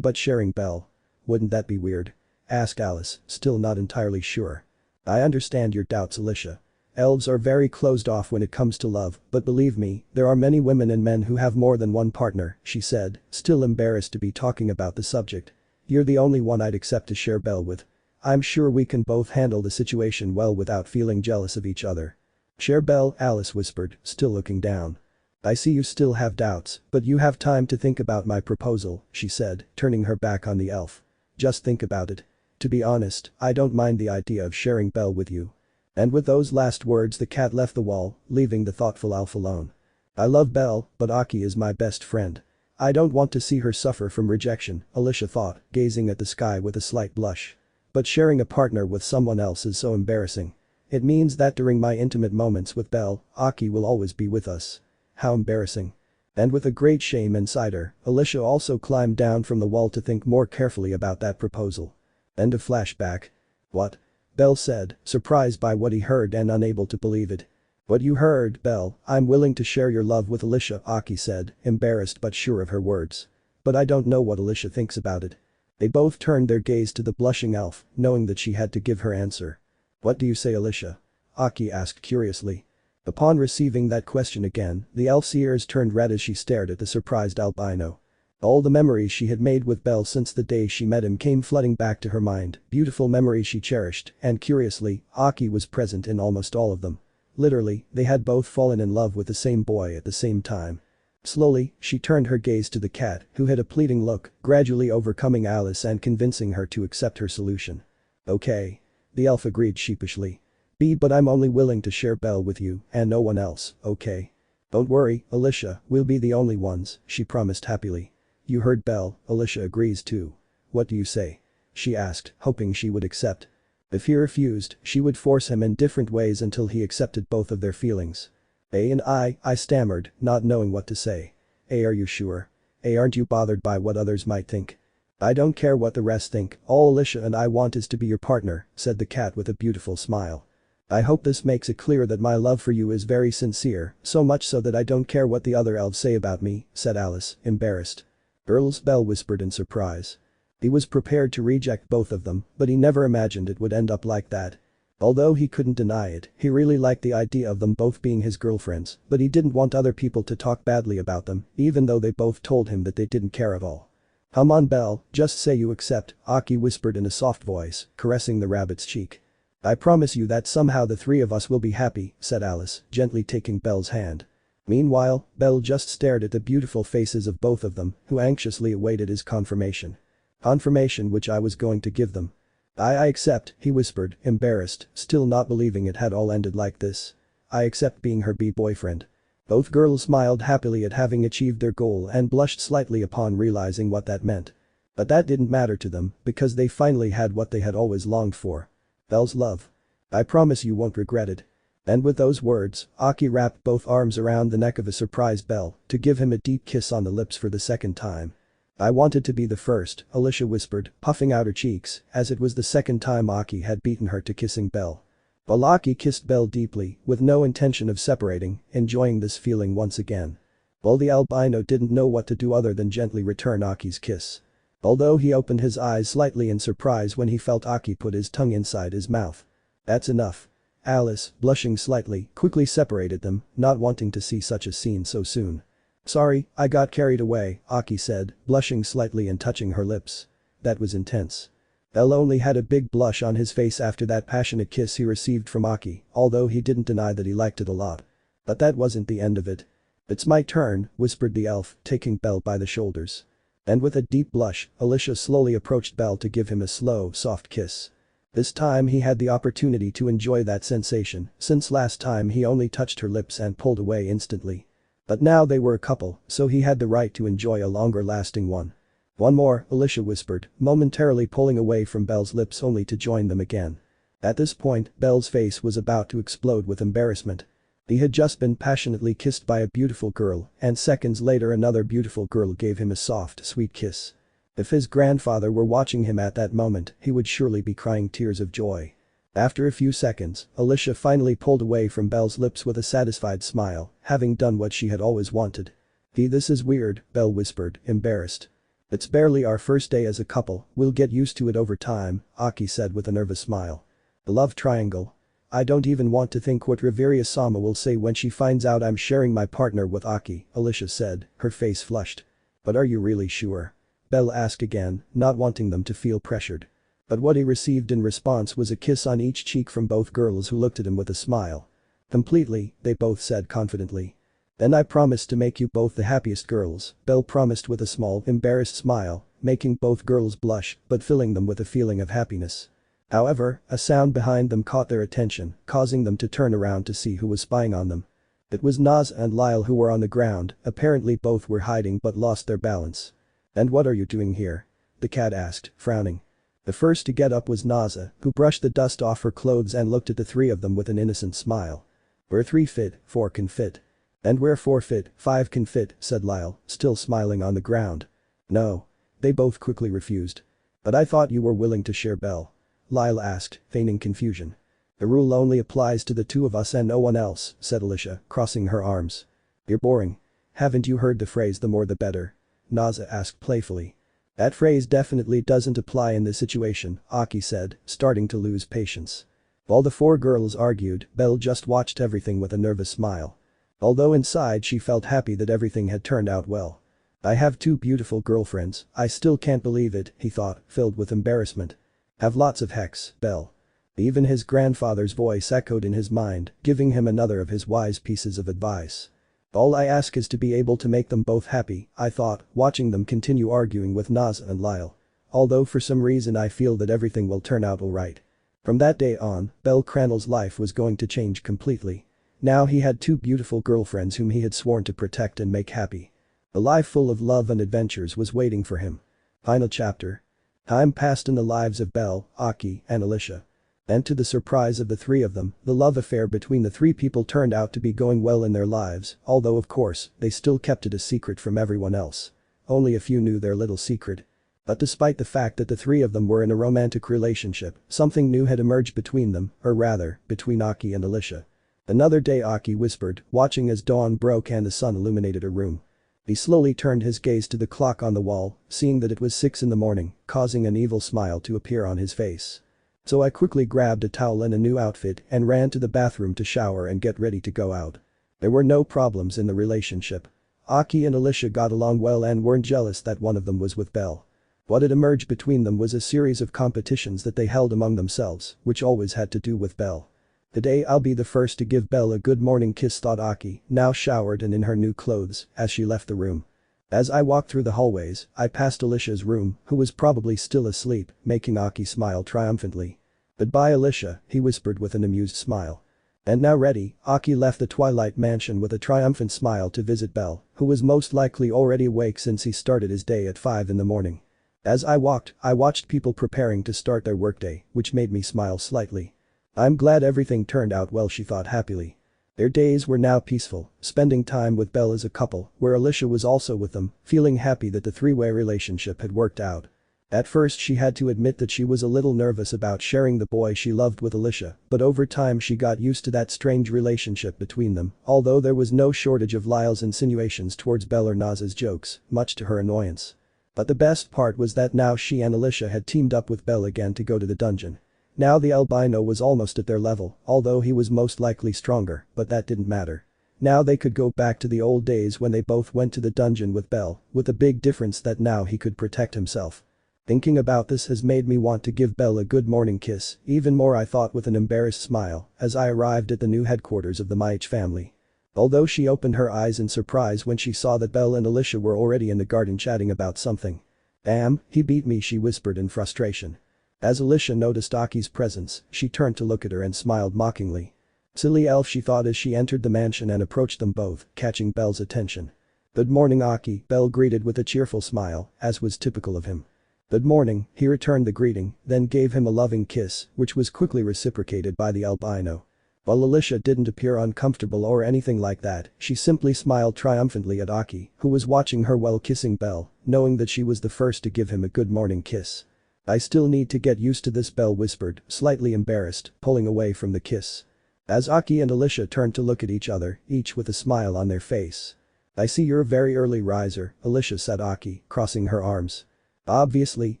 But sharing Belle? Wouldn't that be weird? Asked Alice, still not entirely sure. I understand your doubts, Alicia. Elves are very closed off when it comes to love, but believe me, there are many women and men who have more than one partner, she said, still embarrassed to be talking about the subject. You're the only one I'd accept to share Belle with. I'm sure we can both handle the situation well without feeling jealous of each other. Share Belle, Alice whispered, still looking down. I see you still have doubts, but you have time to think about my proposal, she said, turning her back on the elf. Just think about it. To be honest, I don't mind the idea of sharing Belle with you. And with those last words the cat left the wall, leaving the thoughtful elf alone. I love Belle, but Aki is my best friend. I don't want to see her suffer from rejection, Alicia thought, gazing at the sky with a slight blush. But sharing a partner with someone else is so embarrassing. It means that during my intimate moments with Belle, Aki will always be with us. How embarrassing. And with a great shame inside her, Alicia also climbed down from the wall to think more carefully about that proposal. End of flashback. What? Belle said, surprised by what he heard and unable to believe it. What you heard, Belle, I'm willing to share your love with Alicia, Aki said, embarrassed but sure of her words. But I don't know what Alicia thinks about it. They both turned their gaze to the blushing elf, knowing that she had to give her answer. What do you say, Alicia? Aki asked curiously. Upon receiving that question again, the elf's ears turned red as she stared at the surprised albino. All the memories she had made with Belle since the day she met him came flooding back to her mind, beautiful memories she cherished, and curiously, Aki was present in almost all of them. Literally, they had both fallen in love with the same boy at the same time. Slowly, she turned her gaze to the cat, who had a pleading look, gradually overcoming Alice and convincing her to accept her solution. Okay. The elf agreed sheepishly. But I'm only willing to share Belle with you, and no one else, okay? Don't worry, Alicia, we'll be the only ones, she promised happily. You heard Belle, Alicia agrees too. What do you say? She asked, hoping she would accept. If he refused, she would force him in different ways until he accepted both of their feelings. And I stammered, not knowing what to say. Are you sure? Aren't you bothered by what others might think? I don't care what the rest think, all Alicia and I want is to be your partner, said the cat with a beautiful smile. I hope this makes it clear that my love for you is very sincere, so much so that I don't care what the other elves say about me, said Alice, embarrassed. Earl's Belle whispered in surprise. He was prepared to reject both of them, but he never imagined it would end up like that. Although he couldn't deny it, he really liked the idea of them both being his girlfriends, but he didn't want other people to talk badly about them, even though they both told him that they didn't care at all. Come on, Belle, just say you accept, Aki whispered in a soft voice, caressing the rabbit's cheek. I promise you that somehow the three of us will be happy, said Alice, gently taking Belle's hand. Meanwhile, Belle just stared at the beautiful faces of both of them, who anxiously awaited his confirmation. Confirmation which I was going to give them. I accept, he whispered, embarrassed, still not believing it had all ended like this. I accept being her boyfriend. Both girls smiled happily at having achieved their goal and blushed slightly upon realizing what that meant. But that didn't matter to them because they finally had what they had always longed for. Belle's love. I promise you won't regret it. And with those words, Aki wrapped both arms around the neck of a surprised Belle to give him a deep kiss on the lips for the second time. I wanted to be the first, Alicia whispered, puffing out her cheeks, as it was the second time Aki had beaten her to kissing Belle. While Aki kissed Belle deeply, with no intention of separating, enjoying this feeling once again. While the albino didn't know what to do other than gently return Aki's kiss. Although he opened his eyes slightly in surprise when he felt Aki put his tongue inside his mouth. That's enough. Alice, blushing slightly, quickly separated them, not wanting to see such a scene so soon. Sorry, I got carried away, Aki said, blushing slightly and touching her lips. That was intense. Belle only had a big blush on his face after that passionate kiss he received from Aki, although he didn't deny that he liked it a lot. But that wasn't the end of it. It's my turn, whispered the elf, taking Belle by the shoulders. And with a deep blush, Alicia slowly approached Belle to give him a slow, soft kiss. This time he had the opportunity to enjoy that sensation, since last time he only touched her lips and pulled away instantly. But now they were a couple, so he had the right to enjoy a longer-lasting one. One more, Alicia whispered, momentarily pulling away from Belle's lips only to join them again. At this point, Belle's face was about to explode with embarrassment. He had just been passionately kissed by a beautiful girl, and seconds later another beautiful girl gave him a soft, sweet kiss. If his grandfather were watching him at that moment, he would surely be crying tears of joy. After a few seconds, Alicia finally pulled away from Belle's lips with a satisfied smile, having done what she had always wanted. This is weird, Belle whispered, embarrassed. It's barely our first day as a couple, we'll get used to it over time, Aki said with a nervous smile. The love triangle. I don't even want to think what Riveria-sama will say when she finds out I'm sharing my partner with Aki, Alicia said, her face flushed. But are you really sure? Belle asked again, not wanting them to feel pressured. But what he received in response was a kiss on each cheek from both girls who looked at him with a smile. Completely, they both said confidently. Then I promise to make you both the happiest girls, Belle promised with a small, embarrassed smile, making both girls blush but filling them with a feeling of happiness. However, a sound behind them caught their attention, causing them to turn around to see who was spying on them. It was Naza and Lyle who were on the ground, apparently both were hiding but lost their balance. And what are you doing here? The cat asked, frowning. The first to get up was Naza, who brushed the dust off her clothes and looked at the three of them with an innocent smile. Where 3 fit, 4 can fit. And where 4 fit, 5 can fit, said Lyle, still smiling on the ground. No. They both quickly refused. But I thought you were willing to share Belle. Lyle asked, feigning confusion. The rule only applies to the two of us and no one else, said Alicia, crossing her arms. You're boring. Haven't you heard the phrase the more the better? Naza asked playfully. That phrase definitely doesn't apply in this situation, Aki said, starting to lose patience. While the four girls argued, Belle just watched everything with a nervous smile. Although inside she felt happy that everything had turned out well. I have 2 beautiful girlfriends, I still can't believe it, he thought, filled with embarrassment. Have lots of hex, Belle. Even his grandfather's voice echoed in his mind, giving him another of his wise pieces of advice. All I ask is to be able to make them both happy, I thought, watching them continue arguing with Naza and Lyle. Although for some reason I feel that everything will turn out alright. From that day on, bellcranel's life was going to change completely. Now he had 2 beautiful girlfriends whom he had sworn to protect and make happy. A life full of love and adventures was waiting for him. Final chapter. Time passed in the lives of Belle, Aki, and Alicia. And to the surprise of the 3 of them, the love affair between the 3 people turned out to be going well in their lives, although of course, they still kept it a secret from everyone else. Only a few knew their little secret. But despite the fact that the 3 of them were in a romantic relationship, something new had emerged between them, or rather, between Aki and Alicia. Another day, Aki whispered, watching as dawn broke and the sun illuminated her room. He slowly turned his gaze to the clock on the wall, seeing that it was 6 in the morning, causing an evil smile to appear on his face. So I quickly grabbed a towel and a new outfit and ran to the bathroom to shower and get ready to go out. There were no problems in the relationship. Aki and Alicia got along well and weren't jealous that one of them was with Belle. What had emerged between them was a series of competitions that they held among themselves, which always had to do with Belle. Today I'll be the first to give Belle a good morning kiss, thought Aki, now showered and in her new clothes, as she left the room. As I walked through the hallways, I passed Alicia's room, who was probably still asleep, making Aki smile triumphantly. Goodbye, Alicia, he whispered with an amused smile. And now ready, Aki left the Twilight Mansion with a triumphant smile to visit Belle, who was most likely already awake since he started his day at 5 in the morning. As I walked, I watched people preparing to start their workday, which made me smile slightly. I'm glad everything turned out well, she thought happily. Their days were now peaceful, spending time with Belle as a couple, where Alicia was also with them, feeling happy that the three-way relationship had worked out. At first she had to admit that she was a little nervous about sharing the boy she loved with Alicia, but over time she got used to that strange relationship between them, although there was no shortage of Lyle's insinuations towards Belle or Naz's jokes, much to her annoyance. But the best part was that now she and Alicia had teamed up with Belle again to go to the dungeon. Now the albino was almost at their level, although he was most likely stronger, but that didn't matter. Now they could go back to the old days when they both went to the dungeon with Belle, with the big difference that now he could protect himself. Thinking about this has made me want to give Belle a good morning kiss, even more, I thought with an embarrassed smile, as I arrived at the new headquarters of the Maich family. Although she opened her eyes in surprise when she saw that Belle and Alicia were already in the garden chatting about something. Damn, he beat me, she whispered in frustration. As Alicia noticed Aki's presence, she turned to look at her and smiled mockingly. Silly elf, she thought as she entered the mansion and approached them both, catching Belle's attention. Good morning, Aki, Belle greeted with a cheerful smile, as was typical of him. Good morning, he returned the greeting, then gave him a loving kiss, which was quickly reciprocated by the albino. While Alicia didn't appear uncomfortable or anything like that, she simply smiled triumphantly at Aki, who was watching her while kissing Belle, knowing that she was the first to give him a good morning kiss. I still need to get used to this, Belle whispered, slightly embarrassed, pulling away from the kiss. As Aki and Alicia turned to look at each other, each with a smile on their face. I see you're a very early riser, Alicia said, Aki, crossing her arms. Obviously,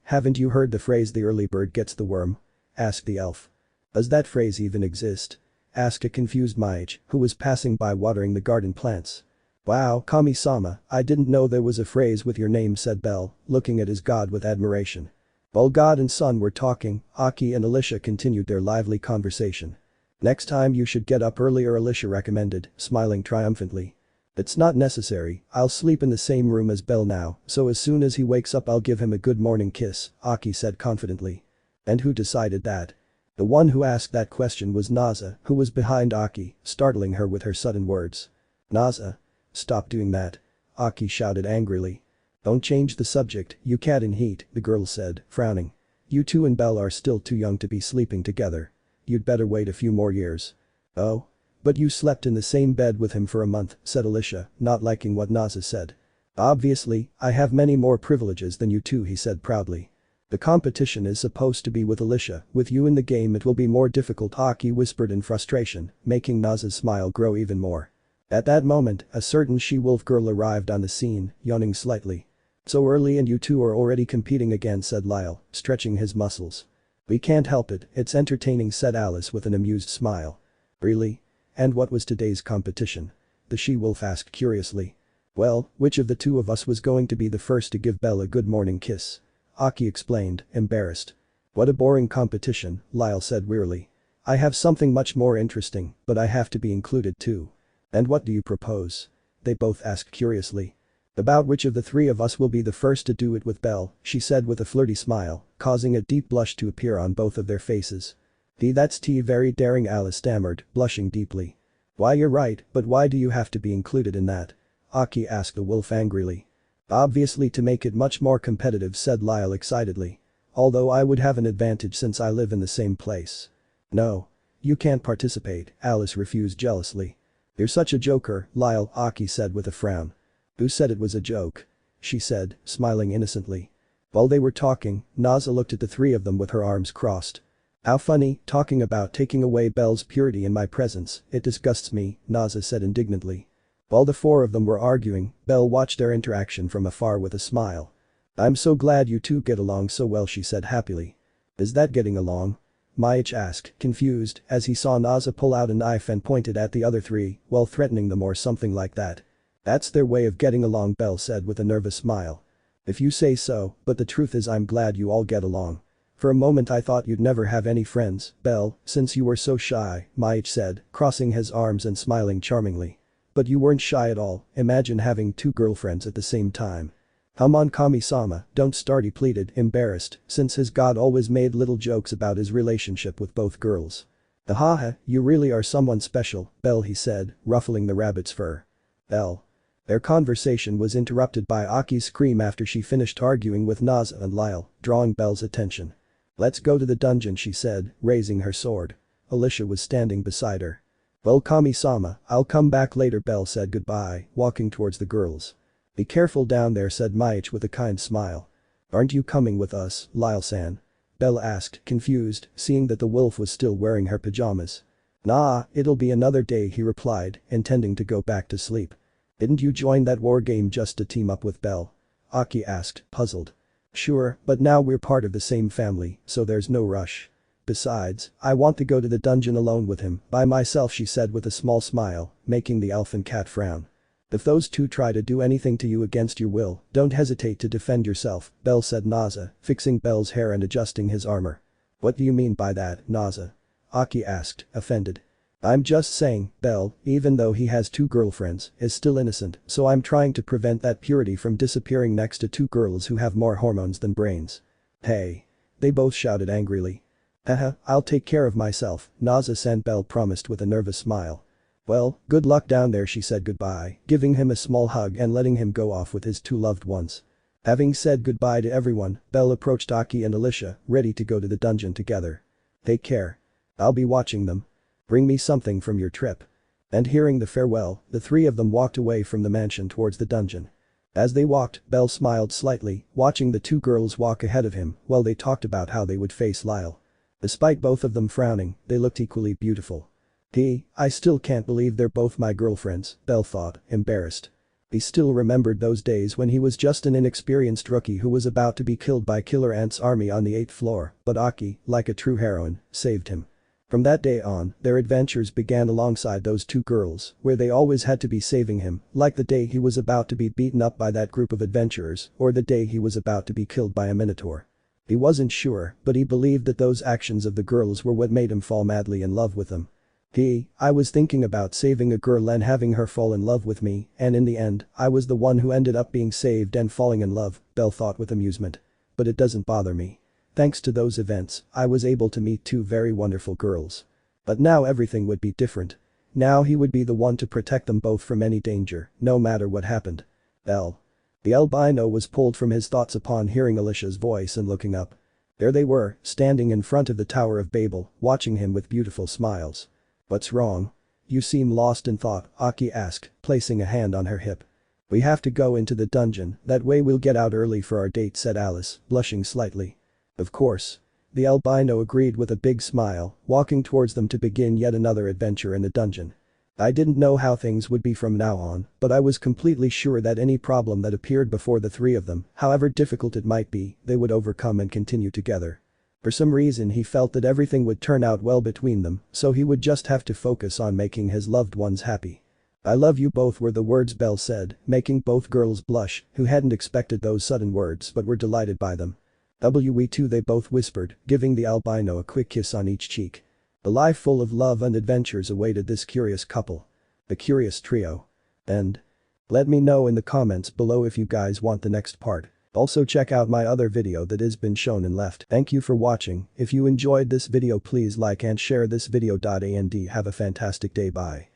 haven't you heard the phrase the early bird gets the worm? Asked the elf. Does that phrase even exist? Asked a confused Maich, who was passing by watering the garden plants. Wow, Kami-sama, I didn't know there was a phrase with your name, said Belle, looking at his god with admiration. While God and son were talking, Aki and Alicia continued their lively conversation. Next time you should get up earlier, Alicia recommended, smiling triumphantly. It's not necessary, I'll sleep in the same room as Belle now, so as soon as he wakes up I'll give him a good morning kiss, Aki said confidently. And who decided that? The one who asked that question was Naza, who was behind Aki, startling her with her sudden words. Naza? Stop doing that. Aki shouted angrily. Don't change the subject, you cat in heat, the girl said, frowning. You two and Belle are still too young to be sleeping together. You'd better wait a few more years. Oh? But you slept in the same bed with him for a month, said Alicia, not liking what Naza said. Obviously, I have many more privileges than you two, he said proudly. The competition is supposed to be with Alicia, with you in the game it will be more difficult, Aki whispered in frustration, making Naza's smile grow even more. At that moment, a certain she-wolf girl arrived on the scene, yawning slightly. So early and you two are already competing again, said Lyle, stretching his muscles. We can't help it, it's entertaining, said Alice with an amused smile. Really? And what was today's competition? The she-wolf asked curiously. Well, which of the two of us was going to be the first to give Belle a good morning kiss? Aki explained, embarrassed. What a boring competition, Lyle said wearily. I have something much more interesting, but I have to be included too. And what do you propose? They both asked curiously. About which of the three of us will be the first to do it with Belle, she said with a flirty smile, causing a deep blush to appear on both of their faces. That's very daring, Alice stammered, blushing deeply. Why, you're right, but why do you have to be included in that? Aki asked the wolf angrily. Obviously to make it much more competitive, said Lyle excitedly. Although I would have an advantage since I live in the same place. No. You can't participate, Alice refused jealously. You're such a joker, Lyle, Aki said with a frown. Who said it was a joke? She said, smiling innocently. While they were talking, Naza looked at the three of them with her arms crossed. How funny, talking about taking away Belle's purity in my presence, it disgusts me, Naza said indignantly. While the four of them were arguing, Belle watched their interaction from afar with a smile. I'm so glad you two get along so well, she said happily. Is that getting along? Maich asked, confused, as he saw Naza pull out a knife and point it at the other three, while threatening them or something like that. That's their way of getting along, Belle said with a nervous smile. If you say so, but the truth is I'm glad you all get along. For a moment I thought you'd never have any friends, Belle, since you were so shy, Maich said, crossing his arms and smiling charmingly. But you weren't shy at all, imagine having two girlfriends at the same time. Come on, Kami-sama, don't start, he pleaded, embarrassed, since his god always made little jokes about his relationship with both girls. Ahaha, you really are someone special, Belle, he said, ruffling the rabbit's fur. Belle. Their conversation was interrupted by Aki's scream after she finished arguing with Naza and Lyle, drawing Belle's attention. Let's go to the dungeon, she said, raising her sword. Alicia was standing beside her. Well, Kami-sama, I'll come back later, Belle said goodbye, walking towards the girls. Be careful down there, said Maich with a kind smile. Aren't you coming with us, Lyle-san? Belle asked, confused, seeing that the wolf was still wearing her pajamas. Nah, it'll be another day, he replied, intending to go back to sleep. Didn't you join that war game just to team up with Belle? Aki asked, puzzled. Sure, but now we're part of the same family, so there's no rush. Besides, I want to go to the dungeon alone with him, by myself, she said with a small smile, making the elfin cat frown. If those two try to do anything to you against your will, don't hesitate to defend yourself, Belle said Naza, fixing Belle's hair and adjusting his armor. What do you mean by that, Naza? Aki asked, offended. I'm just saying, Belle, even though he has 2 girlfriends, is still innocent, so I'm trying to prevent that purity from disappearing next to 2 girls who have more hormones than brains. Hey. They both shouted angrily. Haha, I'll take care of myself, Naza-san, Belle promised with a nervous smile. Well, good luck down there, she said goodbye, giving him a small hug and letting him go off with his 2 loved ones. Having said goodbye to everyone, Belle approached Aki and Alicia, ready to go to the dungeon together. Take care. I'll be watching them. Bring me something from your trip. And hearing the farewell, the 3 of them walked away from the mansion towards the dungeon. As they walked, Belle smiled slightly, watching the 2 girls walk ahead of him while they talked about how they would face Lyle. Despite both of them frowning, they looked equally beautiful. I still can't believe they're both my girlfriends, Belle thought, embarrassed. He still remembered those days when he was just an inexperienced rookie who was about to be killed by Killer Ant's army on the 8th floor, but Aki, like a true heroine, saved him. From that day on, their adventures began alongside those 2 girls, where they always had to be saving him, like the day he was about to be beaten up by that group of adventurers, or the day he was about to be killed by a minotaur. He wasn't sure, but he believed that those actions of the girls were what made him fall madly in love with them. I was thinking about saving a girl and having her fall in love with me, and in the end, I was the one who ended up being saved and falling in love, Belle thought with amusement. But it doesn't bother me. Thanks to those events, I was able to meet 2 very wonderful girls. But now everything would be different. Now he would be the one to protect them both from any danger, no matter what happened. Belle. The albino was pulled from his thoughts upon hearing Alicia's voice and looking up. There they were, standing in front of the Tower of Babel, watching him with beautiful smiles. What's wrong? You seem lost in thought, Aki asked, placing a hand on her hip. We have to go into the dungeon, that way we'll get out early for our date, said Alice, blushing slightly. Of course. The albino agreed with a big smile, walking towards them to begin yet another adventure in the dungeon. I didn't know how things would be from now on, but I was completely sure that any problem that appeared before the 3 of them, however difficult it might be, they would overcome and continue together. For some reason he felt that everything would turn out well between them, so he would just have to focus on making his loved ones happy. I love you both were the words Belle said, making both girls blush, who hadn't expected those sudden words but were delighted by them. We too, they both whispered, giving the albino a quick kiss on each cheek. A life full of love and adventures awaited this curious couple. The curious trio. And let me know in the comments below if you guys want the next part. Also check out my other video that has been shown and left. Thank you for watching. If you enjoyed this video, please like and share this video. And have a fantastic day. Bye.